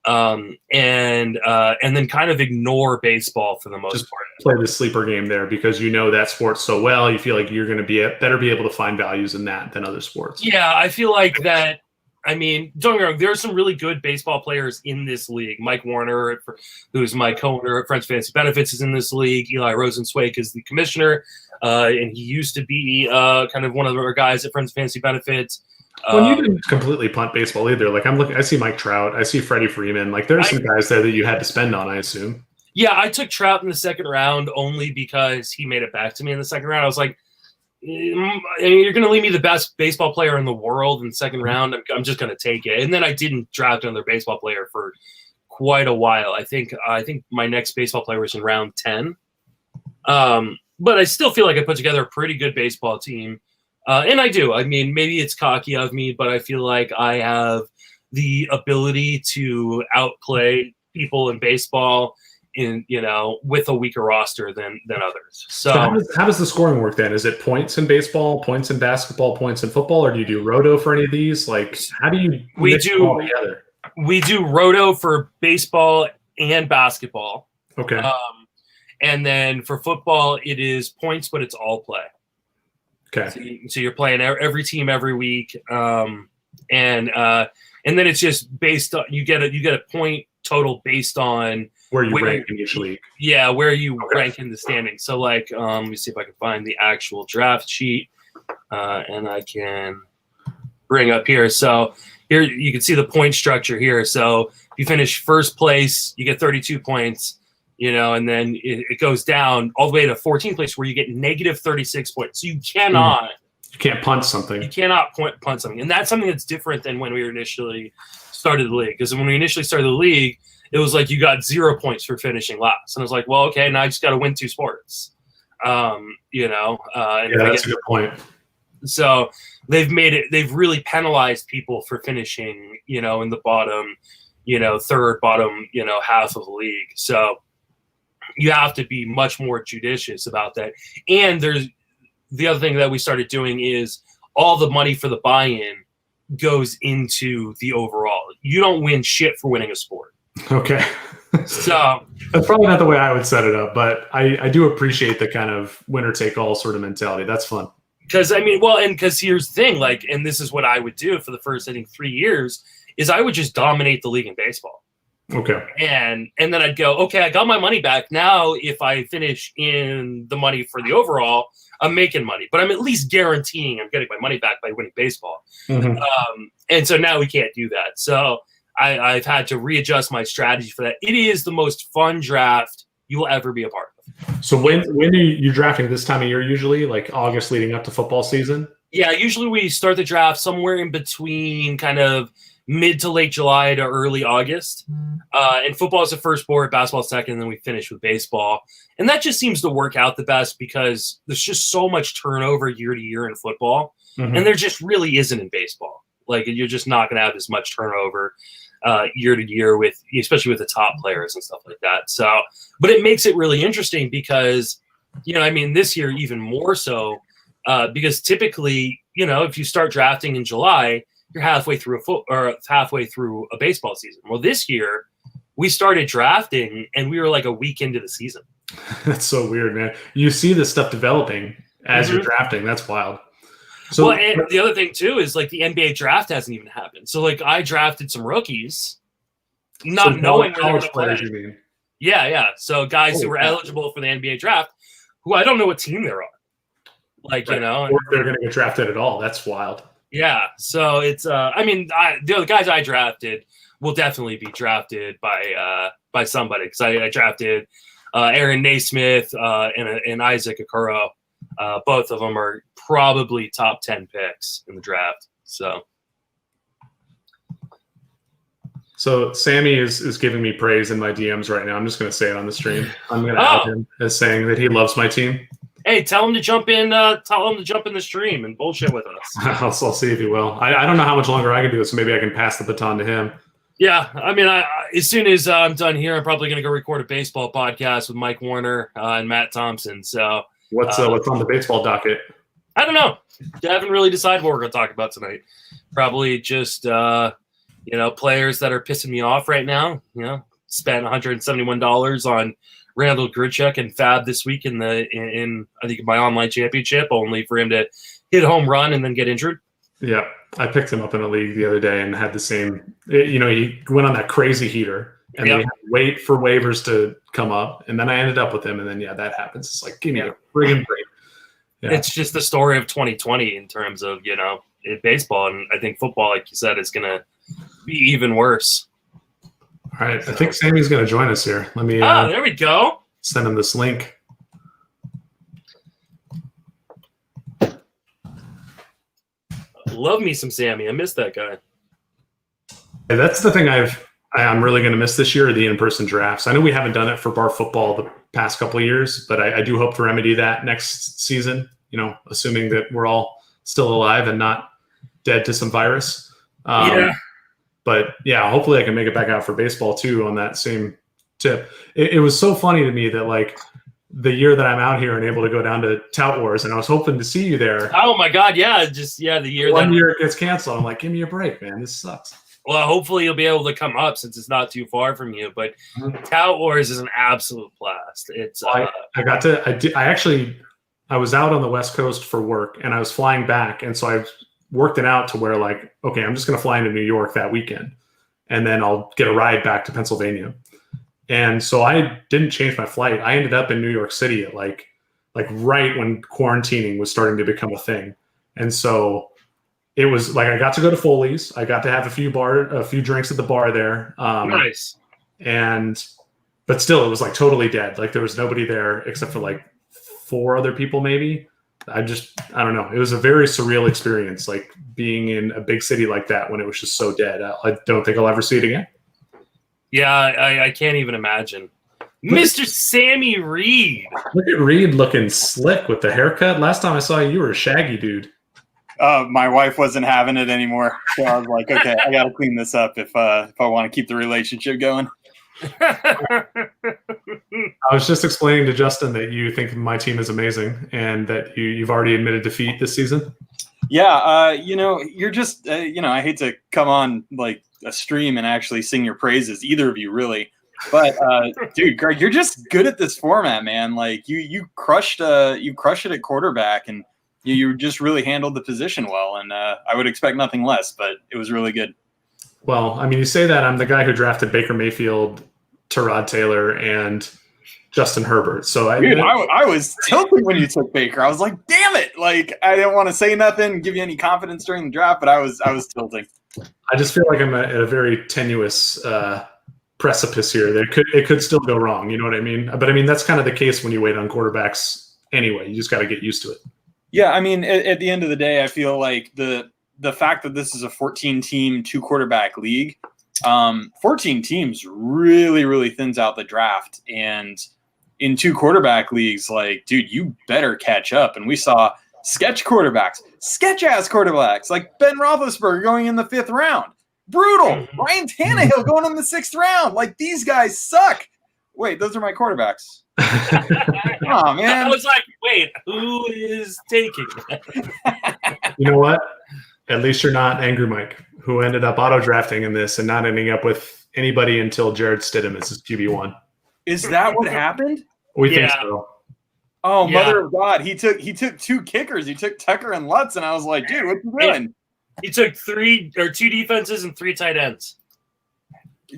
And then kind of ignore baseball for the most part. Play the sleeper game there because you know that sport so well. You feel like you're going to better be able to find values in that than other sports. Yeah, I feel like that. Don't get me wrong, there are some really good baseball players in this league. Mike Warner, who's my co-owner at Friends Fantasy Benefits, is in this league. Eli Rosenzweig is the commissioner, and he used to be kind of one of our guys at Friends Fantasy Benefits. Well, you didn't completely punt baseball either. Like I see Mike Trout, I see Freddie Freeman. Like there's some guys there that you had to spend on, I assume. Yeah, I took Trout in the second round only because he made it back to me in the second round. I was like, you're going to leave me the best baseball player in the world in the second round. I'm just going to take it. And then I didn't draft another baseball player for quite a while. I think my next baseball player was in round 10. But I still feel like I put together a pretty good baseball team. And I do. Maybe it's cocky of me, but I feel like I have the ability to outplay people in baseball with a weaker roster than others. So how does the scoring work then? Is it points in baseball, points in basketball, points in football, or do you do roto for any of these? Like, how do you mix them all together? We do roto for baseball and basketball. Okay. And then for football, it is points, but it's all play. Okay. So you're playing every team every week, and then it's just based on you get a point total based on where you rank in each league. Yeah, where you rank in the standings. So like, let me see if I can find the actual draft sheet, and I can bring up here. So here you can see the point structure here. So if you finish first place, you get 32 points. and then it goes down all the way to 14th place where you get negative 36 points. So you can't punt something. You cannot punt something. And that's something that's different than when we initially started the league. Because when we initially started the league, it was like you got 0 points for finishing last. And I was like, well, okay, now I just got to win 2 sports. And that's a good point. So they've really penalized people for finishing, in the bottom, third bottom, half of the league. So you have to be much more judicious about that. And there's the other thing that we started doing is all the money for the buy-in goes into the overall. You don't win shit for winning a sport. Okay. So that's probably not the way I would set it up, but I do appreciate the kind of winner take all sort of mentality. That's fun. Because here's the thing, and this is what I would do for the first, I think, 3 years, is I would just dominate the league in baseball. Okay. And then I'd go, okay, I got my money back. Now, if I finish in the money for the overall, I'm making money, but I'm at least guaranteeing I'm getting my money back by winning baseball. Mm-hmm. And so now we can't do that. So I've had to readjust my strategy for that. It is the most fun draft you will ever be a part of. So when are you drafting this time of year usually, like August leading up to football season? Yeah, usually we start the draft somewhere in between kind of mid to late July to early August. And football is the first sport, basketball second, and then we finish with baseball. And that just seems to work out the best because there's just so much turnover year to year in football. Mm-hmm. And there just really isn't in baseball. Like, you're just not going to have as much turnover year to year especially with the top players and stuff like that. So, but it makes it really interesting because, this year even more so, because typically, if you start drafting in July, you're halfway through a baseball season. Well, this year we started drafting and we were like a week into the season. That's so weird, man. You see this stuff developing as you're drafting. That's wild. So, and the other thing too is the NBA draft hasn't even happened. So I drafted some rookies, not knowing where they're going to play. You mean? Yeah. So guys who were eligible for the NBA draft, who I don't know what team they're on. Or if they're going to get drafted at all. That's wild. Yeah. So it's the guys I drafted will definitely be drafted by somebody because I drafted Aaron Naismith and Isaac Okoro. Both of them are probably top 10 picks in the draft. So Sammy is giving me praise in my DMs right now. I'm just going to say it on the stream. I'm going to out him as saying that he loves my team. Hey, tell him to jump in. Tell him to jump in the stream and bullshit with us. I'll see if he will. I don't know how much longer I can do it, so maybe I can pass the baton to him. Yeah, as soon as I'm done here, I'm probably going to go record a baseball podcast with Mike Warner and Matt Thompson. So what's on the baseball docket? I don't know. I haven't really decided what we're going to talk about tonight. Probably just players that are pissing me off right now. Spent $171 on Randall Grichuk and Fab this week in I think my online championship, only for him to hit a home run and then get injured. Yeah, I picked him up in a league the other day and had the same. He went on that crazy heater, and then we had to wait for waivers to come up, and then I ended up with him, and then that happens. It's like, give me a friggin' break. Yeah. It's just the story of 2020 in terms of in baseball, and I think football, like you said, is going to be even worse. All right, I think Sammy's going to join us here. Let me. There we go. Send him this link. Love me some Sammy. I miss that guy. Yeah, that's the thing I'm really going to miss this year, the in-person drafts. I know we haven't done it for BARF football the past couple of years, but I do hope to remedy that next season, assuming that we're all still alive and not dead to some virus. But yeah, hopefully I can make it back out for baseball too on that same tip. It was so funny to me that the year that I'm out here and able to go down to Tout Wars, and I was hoping to see you there. Oh my God, yeah, the year one year it gets canceled. I'm like, give me a break, man. This sucks. Well, hopefully you'll be able to come up since it's not too far from you. But Tout Wars is an absolute blast. It's I was out on the West Coast for work, and I was flying back, and so I worked it out to where okay, I'm just going to fly into New York that weekend, and then I'll get a ride back to Pennsylvania. And so I didn't change my flight. I ended up in New York City at like right when quarantining was starting to become a thing. And so it was I got to go to Foley's. I got to have a few drinks at the bar there. Nice. And But still, it was like totally dead. Like there was nobody there except for like 4 other people, maybe. I don't know. It was a very surreal experience, like being in a big city like that when it was just so dead. I don't think I'll ever see it again. Yeah, I can't even imagine. Mr. Sammy Reid. Look at Reid looking slick with the haircut. Last time I saw you, you were a shaggy dude. My wife wasn't having it anymore, so I was like, okay, I got to clean this up if I want to keep the relationship going. I was just explaining to Justin that you think my team is amazing and that you've already admitted defeat this season. Yeah, you're just, I hate to come on like a stream and actually sing your praises, either of you really. But dude, Greg, you're just good at this format, man. Like you crushed it at quarterback, and you just really handled the position well. And I would expect nothing less, but it was really good. Well, I mean, you say that I'm the guy who drafted Baker Mayfield, Tyrod Taylor, and Justin Herbert. So I was tilting when you took Baker. I was like, damn it! Like I didn't want to say nothing, give you any confidence during the draft, but I was tilting. I just feel like I'm at a very tenuous precipice here. It could still go wrong. You know what I mean? But I mean that's kind of the case when you wait on quarterbacks anyway. You just got to get used to it. Yeah, I mean, at the end of the day, I feel like the fact that this is a 14-team, 2-quarterback league, 14 teams really, really thins out the draft. And in 2-quarterback leagues, like, dude, you better catch up. And we saw sketch-ass quarterbacks, like Ben Roethlisberger going in the 5th round. Brutal. Ryan Tannehill going in the 6th round. Like, these guys suck. Wait, those are my quarterbacks. Oh, man. I was like, wait, who is taking that? You know what? At least you're not Angry Mike, who ended up auto-drafting in this and not ending up with anybody until Jared Stidham as his QB1. Is that what happened? We think so. Oh, mother of God. He took 2 kickers. He took Tucker and Lutz, and I was like, dude, what's he doing? He took 2 defenses and 3 tight ends.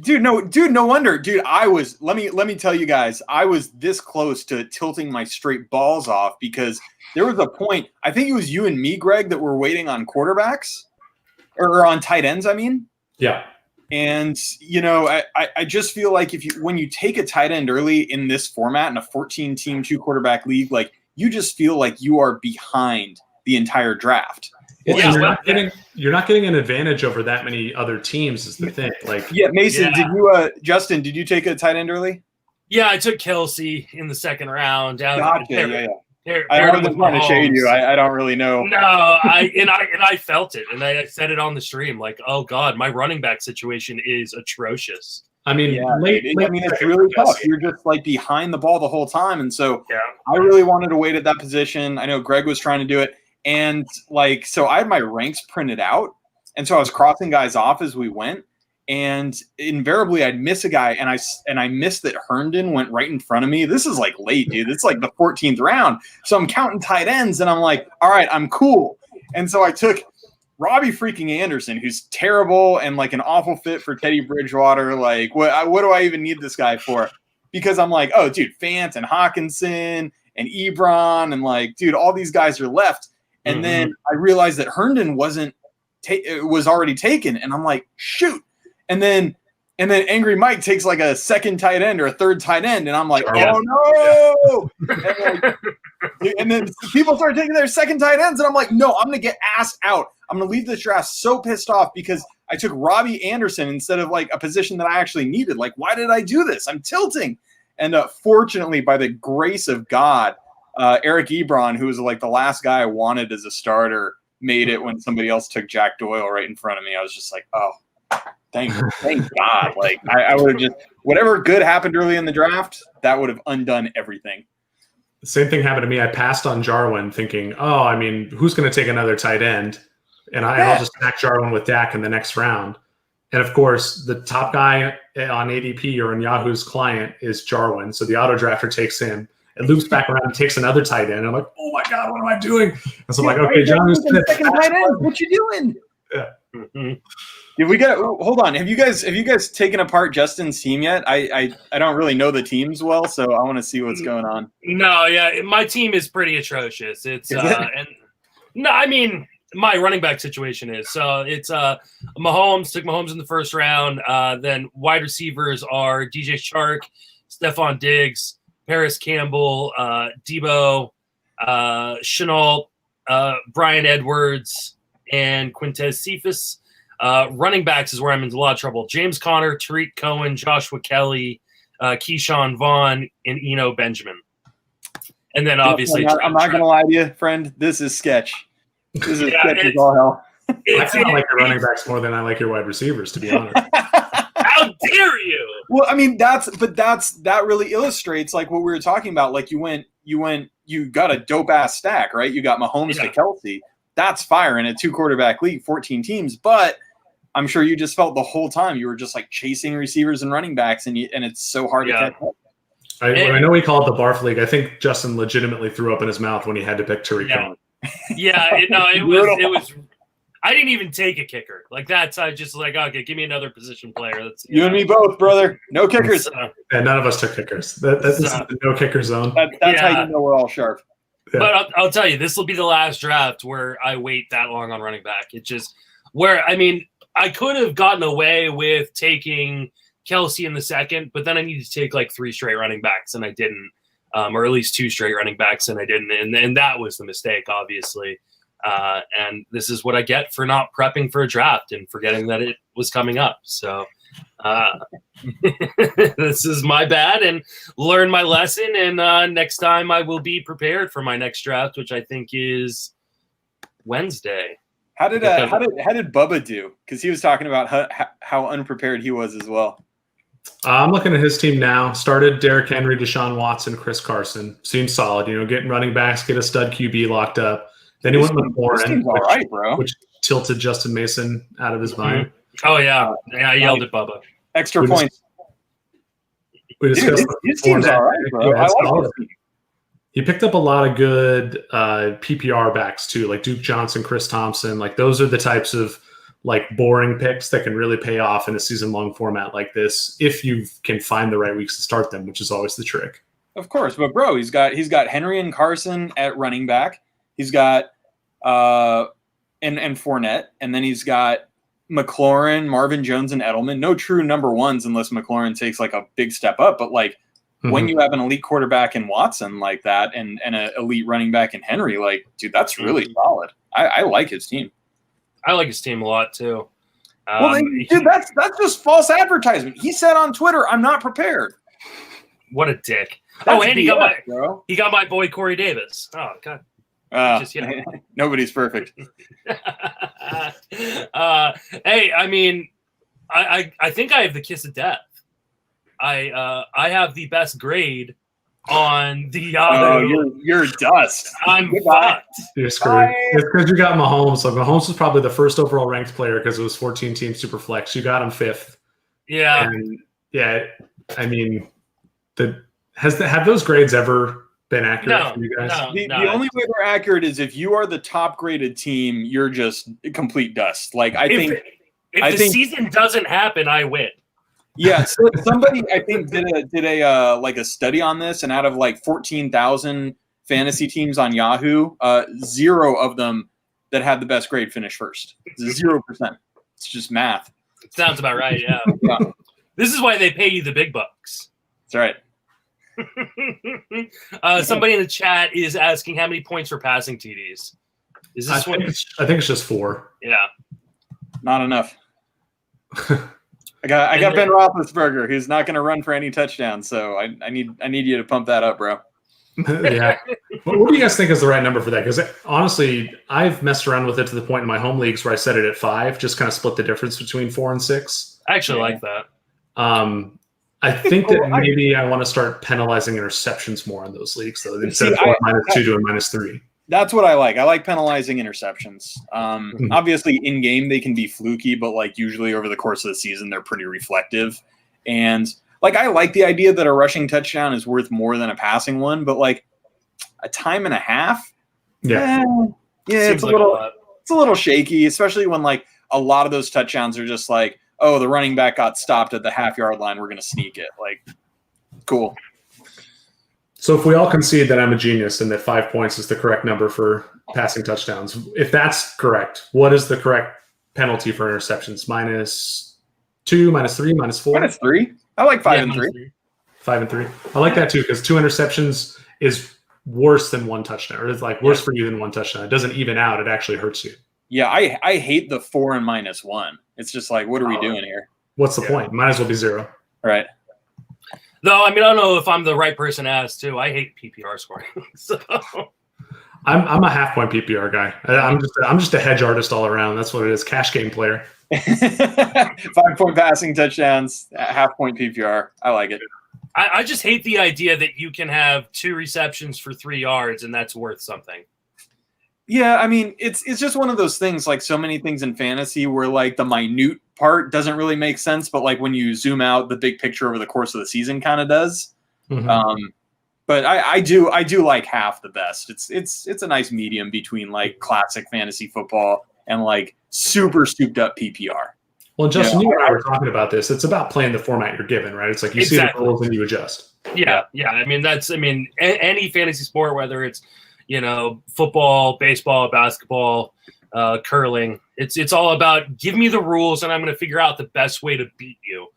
Dude, no wonder. Dude, let me tell you guys, I was this close to tilting my straight balls off because there was a point, I think it was you and me, Greg, that were waiting on quarterbacks or on tight ends, I mean. Yeah. And, I just feel like when you take a tight end early in this format in a 14-team, 2-quarterback league, like you just feel like you are behind the entire draft. Well, you're not getting an advantage over that many other teams is the thing. Like, yeah, Mason, Justin, did you take a tight end early? Yeah, I took Kelsey in the 2nd round. Gotcha, yeah. I wasn't trying to shade you. I don't really know. No, I felt it, and I said it on the stream. Like, oh God, my running back situation is atrocious. I mean, it's really tough. You're just like behind the ball the whole time, and so I really wanted to wait at that position. I know Greg was trying to do it, and like so, I had my ranks printed out, and so I was crossing guys off as we went. And invariably, I'd miss a guy, and I missed that Herndon went right in front of me. This is like late, dude. It's like the 14th round. So I'm counting tight ends, and I'm like, all right, I'm cool. And so I took Robbie freaking Anderson, who's terrible and like an awful fit for Teddy Bridgewater. Like, what do I even need this guy for? Because I'm like, oh, dude, Fant and Hawkinson and Ebron, and like, dude, all these guys are left. And then I realized that Herndon was already taken, and I'm like, shoot. And then Angry Mike takes like a 2nd tight end or a 3rd tight end, and I'm like, oh no! And then people start taking their 2nd tight ends, and I'm like, no, I'm gonna get asked out. I'm gonna leave this draft so pissed off because I took Robbie Anderson instead of like a position that I actually needed. Like, why did I do this? I'm tilting. And fortunately, by the grace of God, Eric Ebron, who was like the last guy I wanted as a starter, made it when somebody else took Jack Doyle right in front of me. I was just like, oh. Thank God. Like I would have just whatever good happened early in the draft, that would have undone everything. The same thing happened to me. I passed on Jarwin thinking, oh, I mean, who's going to take another tight end? And I'll just stack Jarwin with Dak in the next round. And of course, the top guy on ADP or in Yahoo's client is Jarwin. So the auto drafter takes him. It loops back around and takes another tight end. I'm like, oh my God, what am I doing? And so I'm like, okay, Jarwin's second tight end. What you doing? Yeah. Mm-hmm. Did we get? Hold on. Have you guys taken apart Justin's team yet? I don't really know the teams well, so I want to see what's going on. No, yeah, my team is pretty atrocious. It's and no, I mean my running back situation is it's Mahomes. Took Mahomes in the 1st round. Then wide receivers are DJ Shark, Stephon Diggs, Paris Campbell, Debo, Chenault, Brian Edwards, and Quintez Cephas. Running backs is where I'm in a lot of trouble. James Conner, Tariq Cohen, Joshua Kelly, Keyshawn Vaughn, and Eno Benjamin. And then obviously, I'm not going to lie to you, friend. This is sketch. This is sketch as all hell. I kind of like your running backs more than I like your wide receivers, to be honest. How dare you? Well, I mean, that really illustrates like what we were talking about. Like you got a dope ass stack, right? You got Mahomes to Kelsey. That's fire in a 2-quarterback league, 14 teams. But I'm sure you just felt the whole time you were just like chasing receivers and running backs, and it's so hard to catch up. I know we call it the BARF league. I think Justin legitimately threw up in his mouth when he had to pick Tariq Cohen. It was. I didn't even take a kicker. Like that's I just like okay, give me another position player. That's you and me both, brother. No kickers. And none of us took kickers. That's the no kicker zone. That's how you know we're all sharp. Yeah. But I'll tell you, this will be the last draft where I wait that long on running back. It's just where I mean, I could have gotten away with taking Kelsey in the second, but then I needed to take like 3 straight running backs, and I didn't, or at least 2 straight running backs, and I didn't, and that was the mistake, obviously. And this is what I get for not prepping for a draft and forgetting that it was coming up. So this is my bad, and learn my lesson. And next time I will be prepared for my next draft, which I think is Wednesday. How did Bubba do? Because he was talking about how unprepared he was as well. I'm looking at his team now. Started Derrick Henry, Deshaun Watson, Chris Carson. Seems solid. Getting running backs, get a stud QB locked up. Then he went with Warren, which tilted Justin Mason out of his mind. Oh, yeah. Yeah, I yelled at Bubba. Extra points. We discussed his team's all right, bro. I like his team. He picked up a lot of good PPR backs, too, like Duke Johnson, Chris Thompson. Like, those are the types of, like, boring picks that can really pay off in a season-long format like this if you can find the right weeks to start them, which is always the trick. Of course. But, bro, he's got Henry and Carson at running back. He's got and Fournette, and then he's got McLaurin, Marvin Jones, and Edelman. No true number ones unless McLaurin takes like a big step up. But like when you have an elite quarterback in Watson like that, and an elite running back in Henry, like dude, that's really solid. I like his team. I like his team a lot too. Dude, that's just false advertisement. He said on Twitter, "I'm not prepared." What a dick! That's and BS, he got my boy Corey Davis. Oh god. Nobody's perfect. Hey, I mean, I think I have the kiss of death. I have the best grade on the Yahoo. You're dust. I'm fucked. You're screwed. It's because you got Mahomes. Like Mahomes was probably the first overall ranked player because it was 14 team super flex. You got him 5th. Yeah. And I mean, have those grades ever been accurate for you guys? The only way they're accurate is if you are the top graded team, you're just complete dust. Like if the season doesn't happen, I win. Yeah, so somebody I think did a like a study on this, and out of like 14,000 fantasy teams on Yahoo, 0 of them that had the best grade finished first. 0%. It's just math. It sounds about right. Yeah. This is why they pay you the big bucks. That's right. Somebody in the chat is asking how many points for passing TDs. Is this I think it's just 4. Yeah, not enough. I got Ben Roethlisberger. He's not going to run for any touchdowns, so I need you to pump that up, bro. Yeah. What do you guys think is the right number for that? Because honestly, I've messed around with it to the point in my home leagues where I set it at 5, just kind of split the difference between 4 and 6. I actually like that. I think that maybe I want to start penalizing interceptions more in those leagues, though, instead of -2 to a -3. That's what I like. I like penalizing interceptions. Obviously, in game they can be fluky, but like usually over the course of the season they're pretty reflective. And like I like the idea that a rushing touchdown is worth more than a passing one, but like a time and a half, it's a little shaky, especially when like a lot of those touchdowns are just like, oh, the running back got stopped at the half-yard line, we're going to sneak it. Like, cool. So if we all concede that I'm a genius and that 5 points is the correct number for passing touchdowns, if that's correct, what is the correct penalty for interceptions? -2, -3, -4? -3. I like 5 and 3. 5-3. I like that too, because 2 interceptions is worse than 1 touchdown, or it's like worse for you than 1 touchdown. It doesn't even out. It actually hurts you. Yeah, I hate the 4 and -1. It's just like, what are we doing here? What's the point? Might as well be 0. Right. Though, I mean, I don't know if I'm the right person to ask, too. I hate PPR scoring. So I'm a half-point PPR guy. I'm just a hedge artist all around. That's what it is. Cash game player. 5-point passing touchdowns, half-point PPR. I like it. I just hate the idea that you can have 2 receptions for 3 yards and that's worth something. Yeah, I mean, it's just one of those things, like so many things in fantasy where like the minute part doesn't really make sense, but like when you zoom out, the big picture over the course of the season kind of does. Mm-hmm. But I do like half the best. It's a nice medium between like classic fantasy football and like super souped up PPR. Well, Justin, you and I were talking about this. It's about playing the format you're given, right? It's like you see the rules and you adjust. Yeah. I mean, any fantasy sport, whether it's football, baseball, basketball, curling, it's all about give me the rules and I'm going to figure out the best way to beat you,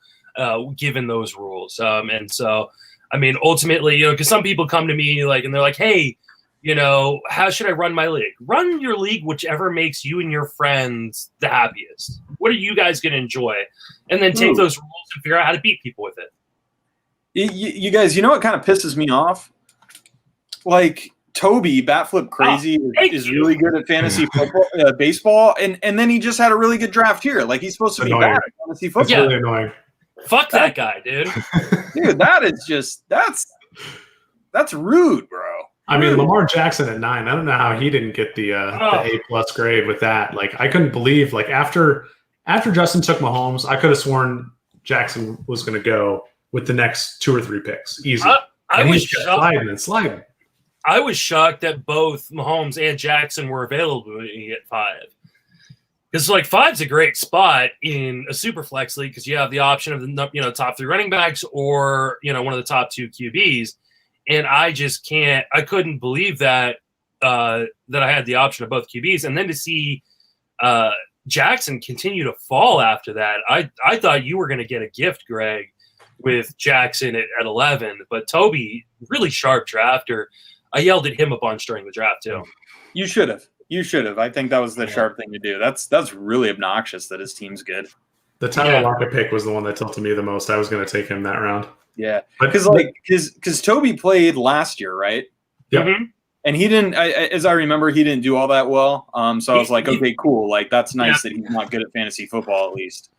given those rules. And so, I mean, ultimately, because some people come to me and they're like, hey, how should I run my league? Run your league whichever makes you and your friends the happiest. What are you guys going to enjoy? And then take those rules and figure out how to beat people with it. You guys, what kind of pisses me off? Like Toby, Batflip Crazy, is really good at fantasy football, baseball, and then he just had a really good draft here. Like he's supposed to be bad at fantasy football. That's really annoying. Fuck that guy, dude. Dude, that is just that's rude, bro. I mean, Lamar Jackson at 9. I don't know how he didn't get the A+ grade with that. Like, I couldn't believe, like, after Justin took Mahomes, I could have sworn Jackson was going to go with the next 2 or 3 picks, easy. I was shocked. sliding. I was shocked that both Mahomes and Jackson were available at 5. Because like 5's a great spot in a super flex league because you have the option of the top 3 running backs or one of the top 2 QBs. And I just couldn't believe that I had the option of both QBs. And then to see Jackson continue to fall after that, I thought you were going to get a gift, Greg, with Jackson at 11. But Toby, really sharp drafter. I yelled at him a bunch during the draft, too. You should have. I think that was the sharp thing to do. That's really obnoxious that his team's good. The Tyler Lockett pick was the one that tilted me the most. I was going to take him that round. Yeah, because Toby played last year, right? Yeah, mm-hmm. And he didn't. As I remember, he didn't do all that well. So I was like, okay, cool. Like that's nice that he's not good at fantasy football, at least.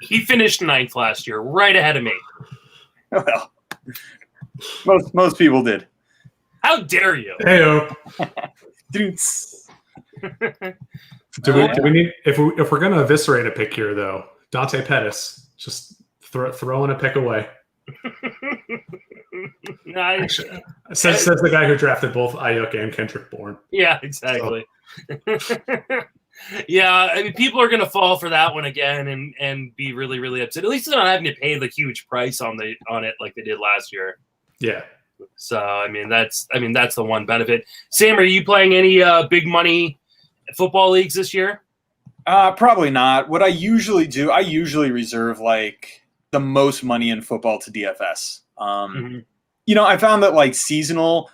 He finished 9th last year, right ahead of me. Well, most people did. How dare you? Heyo. Do we need if we're going to eviscerate a pick here though? Dante Pettis just throwing a pick away. Nice. Says the guy who drafted both Ayuk and Kendrick Bourne. Yeah, exactly. So. Yeah, I mean, people are going to fall for that one again and be really, really upset. At least they're not having to pay the huge price on it like they did last year. Yeah. So I mean that's the one benefit. Sam, are you playing any big money football leagues this year? Probably not. What I usually do, I usually reserve like the most money in football to DFS. I found that like seasonal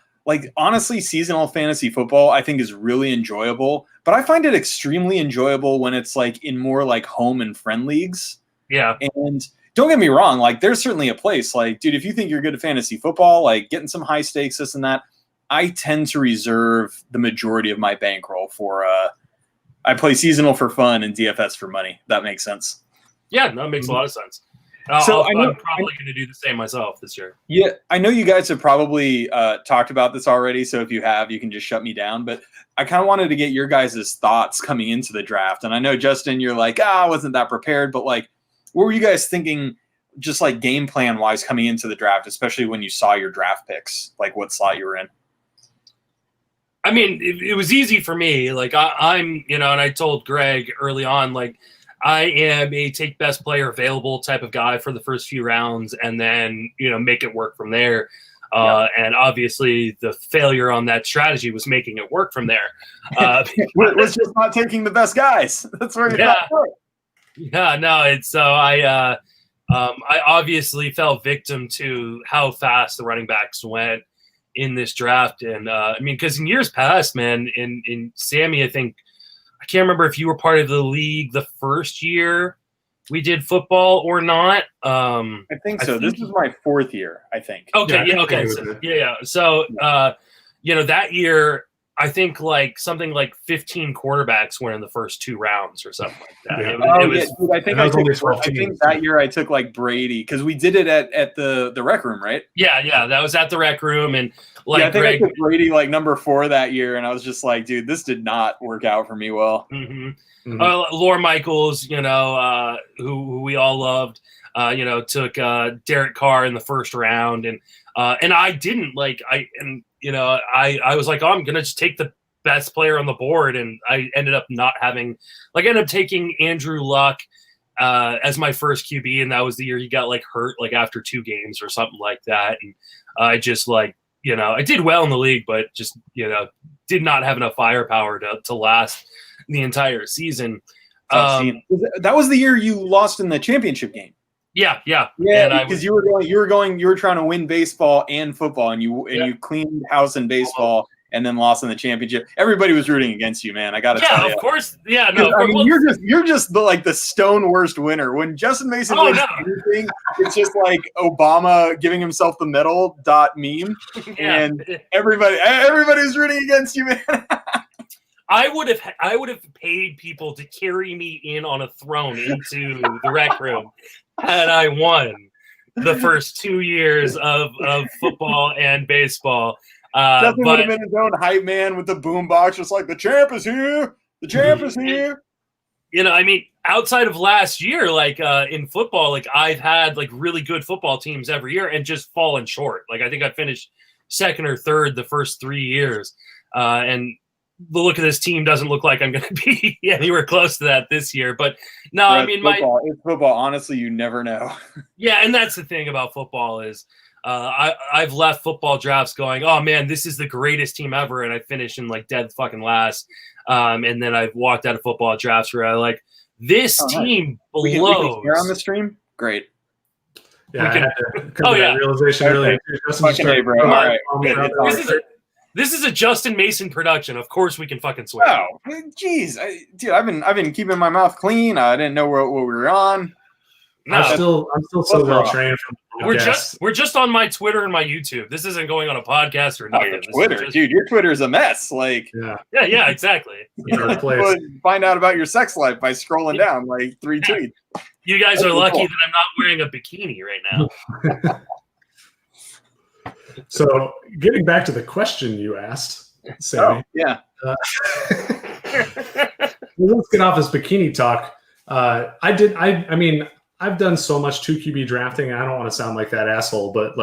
fantasy football I think is really enjoyable, but I find it extremely enjoyable when it's like in more like home and friend leagues. Yeah. And don't get me wrong, like there's certainly a place like, dude, if you think you're good at fantasy football, like getting some high stakes, this and that, I tend to reserve the majority of my bankroll for I play seasonal for fun and DFS for money. That makes sense. Yeah, that makes a lot of sense. I'm probably going to do the same myself this year. Yeah, I know you guys have probably talked about this already, so if you have, you can just shut me down. But I kind of wanted to get your guys' thoughts coming into the draft. And I know, Justin, you're like, I wasn't that prepared. But, like, what were you guys thinking just, like, game plan-wise coming into the draft, especially when you saw your draft picks, like what slot you were in? I mean, it was easy for me. Like, I'm, and I told Greg early on, like, I am a take best player available type of guy for the first few rounds and then, make it work from there. And obviously the failure on that strategy was making it work from there. Was just not taking the best guys. That's where you're Yeah, no, it's so I I obviously fell victim to how fast the running backs went in this draft. And I mean, because in years past, man, in Sammy, I can't remember if you were part of the league the first year we did football or not. I think so. This was my 4th year, I think. Okay, So, that year, I think something like 15 quarterbacks went in the first 2 rounds or something like that. Yeah. Dude, I think that year I took Brady because we did it at the rec room, right? Yeah, that was at the rec room, and I think I took Brady number 4 that year, and I was just like, dude, this did not work out for me well. Laura Michaels, who we all loved, took Derek Carr in the first round, and I didn't I was like, oh, I'm gonna just take the best player on the board, and I ended up not having I ended up taking Andrew Luck as my first QB, and that was the year he got hurt after 2 games or something like that, and I just I did well in the league, but just did not have enough firepower to last the entire season. That was the year you lost in the championship game. Yeah, because you were trying to win baseball and football, and you cleaned house in baseball and then lost in the championship. Everybody was rooting against you, man. I got to tell you. Yeah, of course. Yeah, no. I mean, you're just the stone worst winner. When Justin Mason wins anything, it's just Obama giving himself the medal meme, and everybody's rooting against you, man. I would have paid people to carry me in on a throne into the rec room had I won the first 2 years of football and baseball. Justin would have been his own hype man with the boombox, just the champ is here. The champ is here. I mean, outside of last year, in football, I've had really good football teams every year and just fallen short. I think I finished 2nd or 3rd the first 3 years, and the look of this team doesn't look like I'm going to be anywhere close to that this year. But no, I mean, it's football. Honestly, you never know. Yeah, and that's the thing about football is I've left football drafts going, oh man, this is the greatest team ever, and I finished in dead fucking last. And then I've walked out of football drafts where I this team blows. We can hear on the stream. Great. Yeah, I had to come to that realization earlier. All right. This is a Justin Mason production. Of course, we can fucking swear. Oh, jeez, dude, I've been keeping my mouth clean. I didn't know what we were on. No, I'm still so well trained. We're just on my Twitter and my YouTube. This isn't going on a podcast or nothing. Twitter, dude, your Twitter is a mess. Yeah, exactly. Find out about your sex life by scrolling down 3 tweets. You guys are lucky that I'm not wearing a bikini right now. So, getting back to the question you asked, Sammy. Let's get off this bikini talk. I mean, I've done so much 2 QB drafting, and I don't want to sound like that asshole, but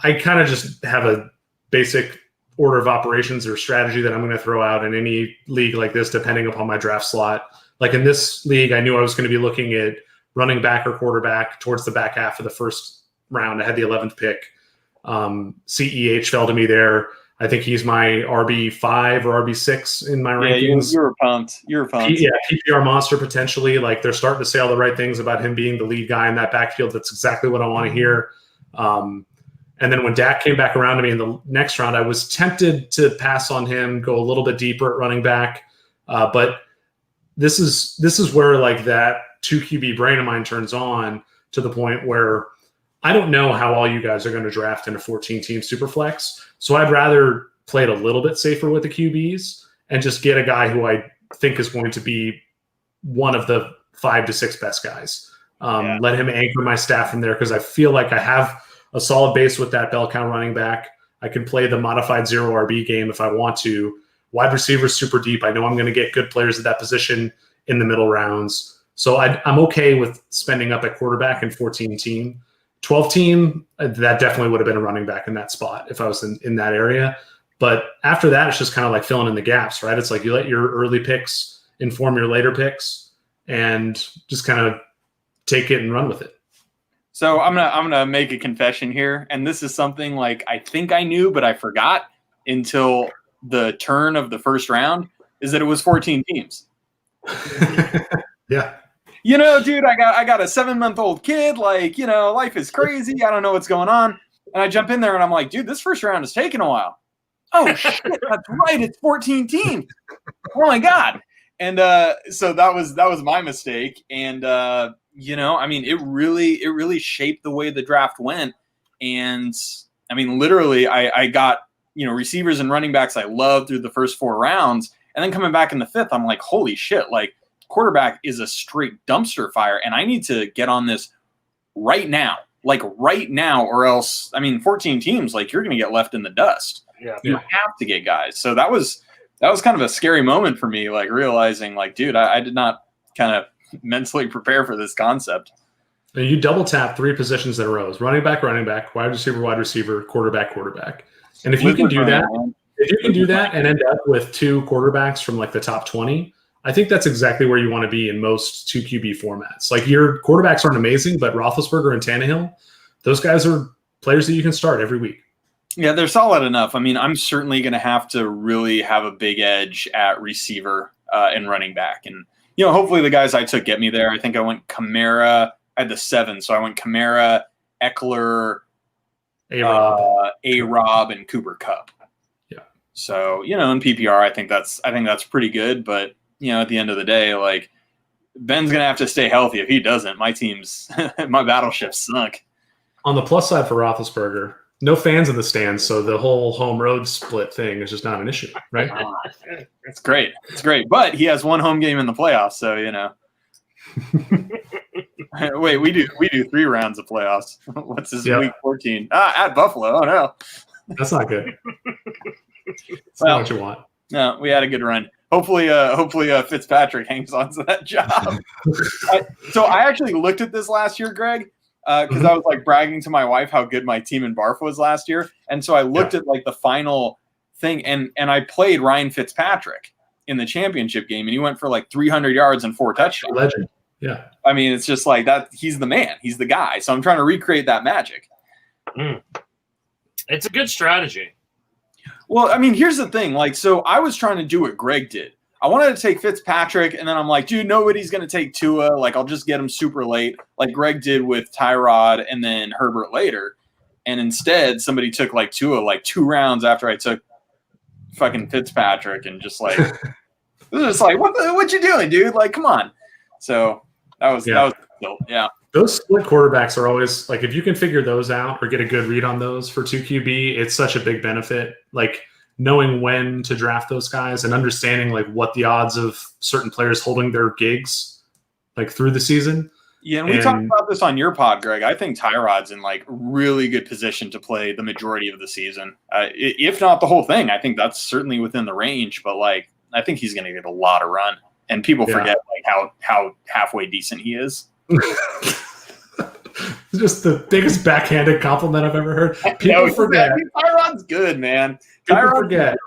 I kind of just have a basic order of operations or strategy that I'm going to throw out in any league like this, depending upon my draft slot. In this league, I knew I was going to be looking at running back or quarterback towards the back half of the first round. I had the 11th pick. CEH fell to me there. I think he's my RB5 or RB6 in my rankings. You were pumped. PPR monster potentially. They're starting to say all the right things about him being the lead guy in that backfield. That's exactly what I want to hear. And then when Dak came back around to me in the next round, I was tempted to pass on him, go a little bit deeper at running back. But this is where that 2 QB brain of mine turns on to the point where I don't know how all you guys are going to draft in a 14-team Superflex, so I'd rather play it a little bit safer with the QBs and just get a guy who I think is going to be one of the 5 to 6 best guys. Let him anchor my staff from there because I feel like I have a solid base with that bell count running back. I can play the modified 0 RB game if I want to. Wide receivers super deep. I know I'm going to get good players at that position in the middle rounds. So I'm okay with spending up at quarterback in 14-team. 12-team, that definitely would have been a running back in that spot if I was in that area. But after that, it's just kind of filling in the gaps, right? It's you let your early picks inform your later picks and just kind of take it and run with it. So I'm gonna make a confession here, and this is something I think I knew, but I forgot until the turn of the first round, is that it was 14 teams. Yeah. you know, dude, I got a 7-month-old kid. Like, you know, life is crazy. I don't know what's going on. And I jump in there and I'm like, dude, this first round is taking a while. Oh shit, that's right. It's 14 teams. Oh my god. And so that was my mistake. And you know, I mean, it really shaped the way the draft went. And I mean, literally, I got, you know, receivers and running backs I loved through the first 4 rounds, and then coming back in the 5th, I'm like, holy shit! Like, quarterback is a straight dumpster fire, and I need to get on this right now, or else, I mean, 14 teams, like, you're going to get left in the dust. Yeah, you have to get guys. So that was kind of a scary moment for me, like realizing, like, dude, I did not kind of mentally prepare for this concept. And you double tap 3 positions in a row: running back, wide receiver, quarterback. And if you can do that, and end up with 2 quarterbacks from like the top 20, I think that's exactly where you want to be in most 2 QB formats. Like, your quarterbacks aren't amazing, but Roethlisberger and Tannehill, those guys are players that you can start every week. Yeah, they're solid enough. I mean, I'm certainly going to have to really have a big edge at receiver and running back. And, you know, hopefully the guys I took get me there. I think I went Kamara. I had the 7, so I went Kamara, Eckler, A-Rob, and Cooper Kupp. Yeah. So, you know, in PPR, I think that's pretty good. But, you know, at the end of the day, like, Ben's gonna have to stay healthy. If he doesn't, my battleship sunk. On the plus side for Roethlisberger, no fans in the stands, so the whole home road split thing is just not an issue, right? It's great. It's great. But he has 1 home game in the playoffs, so, you know. Wait, we do 3 rounds of playoffs. What's this, week 14? At Buffalo. Oh no, that's not good. That's not what you want. No, we had a good run. Hopefully, Fitzpatrick hangs on to that job. So I actually looked at this last year, Greg, because I was like bragging to my wife how good my team in BARF was last year, and so I looked at like the final thing, and I played Ryan Fitzpatrick in the championship game, and he went for like 300 yards and 4 touchdowns. Legend. Yeah. I mean, it's just like that. He's the man. He's the guy. So I'm trying to recreate that magic. It's a good strategy. Well, I mean, here's the thing. Like, so I was trying to do what Greg did. I wanted to take Fitzpatrick, and then I'm like, dude, nobody's going to take Tua. Like, I'll just get him super late, like Greg did with Tyrod and then Herbert later. And instead, somebody took like Tua like 2 rounds after I took fucking Fitzpatrick, and just like, it was just like, what you doing, dude? Like, come on. So that was yeah. Those split quarterbacks are always like, if you can figure those out or get a good read on those for 2 QB, it's such a big benefit. Like, knowing when to draft those guys and understanding like what the odds of certain players holding their gigs like through the season. Yeah, and we talked about this on your pod, Greg. I think Tyrod's in like really good position to play the majority of the season, if not the whole thing. I think that's certainly within the range, but like, I think he's going to get a lot of run, and people forget like how halfway decent he is. Just the biggest backhanded compliment I've ever heard. People forget. Tyrod's good, man. People forget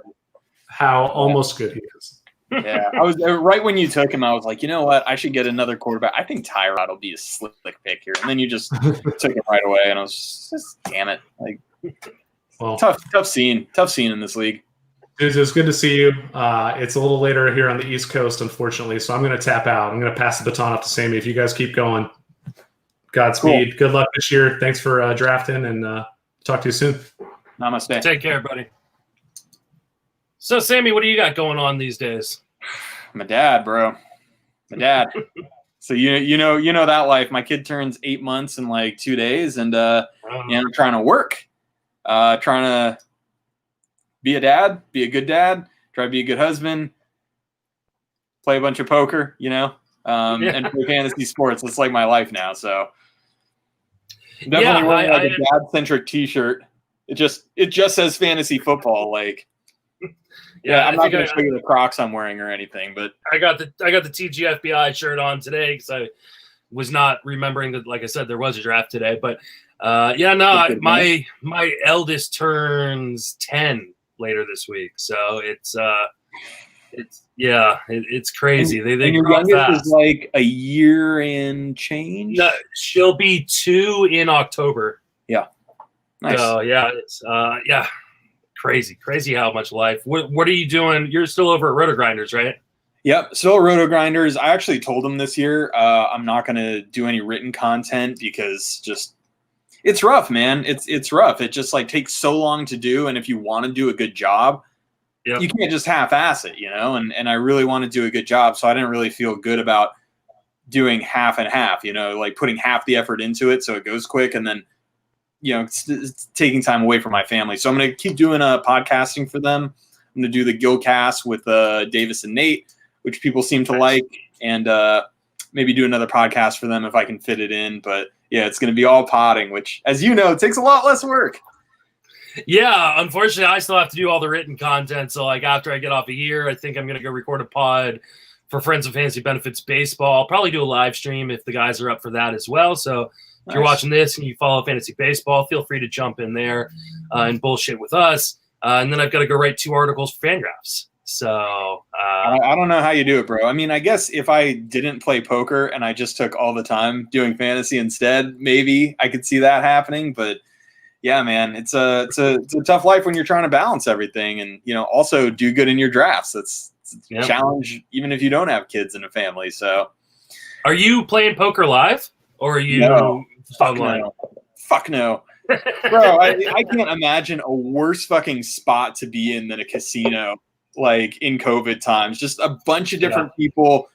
how almost good he is. Yeah, I was right when you took him. I was like, you know what? I should get another quarterback. I think Tyrod will be a slick pick here. And then you just took him right away, and I was just damn it. Like, well, tough scene in this league. Dudes, it was good to see you. It's a little later here on the East Coast, unfortunately, so I'm going to tap out. I'm going to pass the baton off to Sammy. If you guys keep going, Godspeed. Cool. Good luck this year. Thanks for drafting, and talk to you soon. Namaste. Take care, buddy. So, Sammy, what do you got going on these days? My dad, bro. My dad. So you know that life. My kid turns 8 months in like 2 days, and I'm trying to work, trying to be a dad, be a good dad, try to be a good husband, play a bunch of poker, and play fantasy sports. It's like my life now. So definitely wearing like a dad-centric T-shirt. It just says fantasy football. Like, I'm not going to show you the Crocs I'm wearing or anything, but I got the TGFBI shirt on today because I was not remembering that, like I said, there was a draft today. But my eldest turns 10 later this week, so it's crazy. They your grow youngest fast. Is like a year and change. No, she'll be 2 in October. Yeah, nice. So it's crazy how much life. What are you doing? You're still over at Roto Grinders, right? Yep. So Roto Grinders, I actually told them this year I'm not going to do any written content because just it's rough, man. It's rough. It just like takes so long to do, and if you want to do a good job, you can't just half-ass it, you know. And I really want to do a good job, so I didn't really feel good about doing half and half, you know, like putting half the effort into it so it goes quick, and then it's taking time away from my family. So I'm going to keep doing podcasting for them. I'm going to do the Gilcast with Davis and Nate, which people seem to like, and maybe do another podcast for them if I can fit it in. But yeah, it's going to be all potting, which, as you know, takes a lot less work. Yeah, unfortunately, I still have to do all the written content. So, like, after I get off of here, I think I'm going to go record a pod for Friends of Fantasy Benefits Baseball. I'll probably do a live stream if the guys are up for that as well. So if you're watching this and you follow Fantasy Baseball, feel free to jump in there and bullshit with us. And then I've got to go write 2 articles for Fangraphs. So I don't know how you do it, bro. I mean, I guess if I didn't play poker and I just took all the time doing fantasy instead, maybe I could see that happening. But yeah, man, it's a tough life when you're trying to balance everything and, also do good in your drafts. That's a challenge, even if you don't have kids and a family. So are you playing poker live or are you online? No. Fuck no. Bro, I can't imagine a worse fucking spot to be in than a casino. Like in COVID times, just a bunch of different people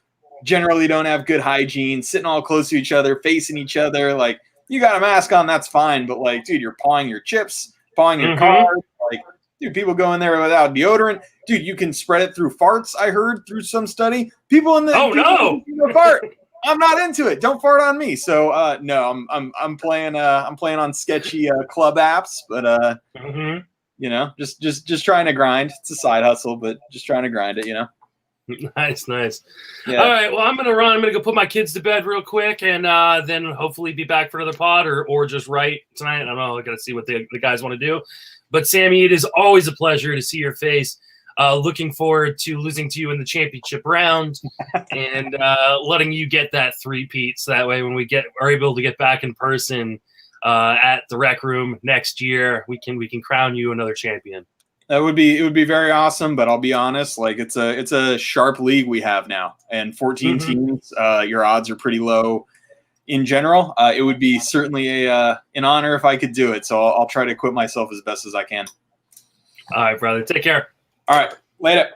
generally don't have good hygiene, sitting all close to each other, facing each other. Like, you got a mask on, that's fine. But like, dude, you're pawing your chips, pawing your cards. Like, dude, people go in there without deodorant. Dude, you can spread it through farts. I heard through some study, people in the fart. I'm not into it. Don't fart on me. So no, I'm playing on sketchy club apps, but just trying to grind. It's a side hustle, but just trying to grind it, Nice. Yeah. All right. Well, I'm going to run. I'm going to go put my kids to bed real quick and then hopefully be back for another pod or just write tonight. I don't know. I got to see what the guys want to do. But Sammy, it is always a pleasure to see your face. Looking forward to losing to you in the championship round and letting you get that 3-peat. So that way when we are able to get back in person at the Rec Room next year, we can crown you another champion. It would be very awesome, but I'll be honest, like it's a sharp league we have now, and 14 teams. Your odds are pretty low in general. It would be certainly an honor if I could do it. So I'll try to equip myself as best as I can. All right, brother. Take care. All right, later.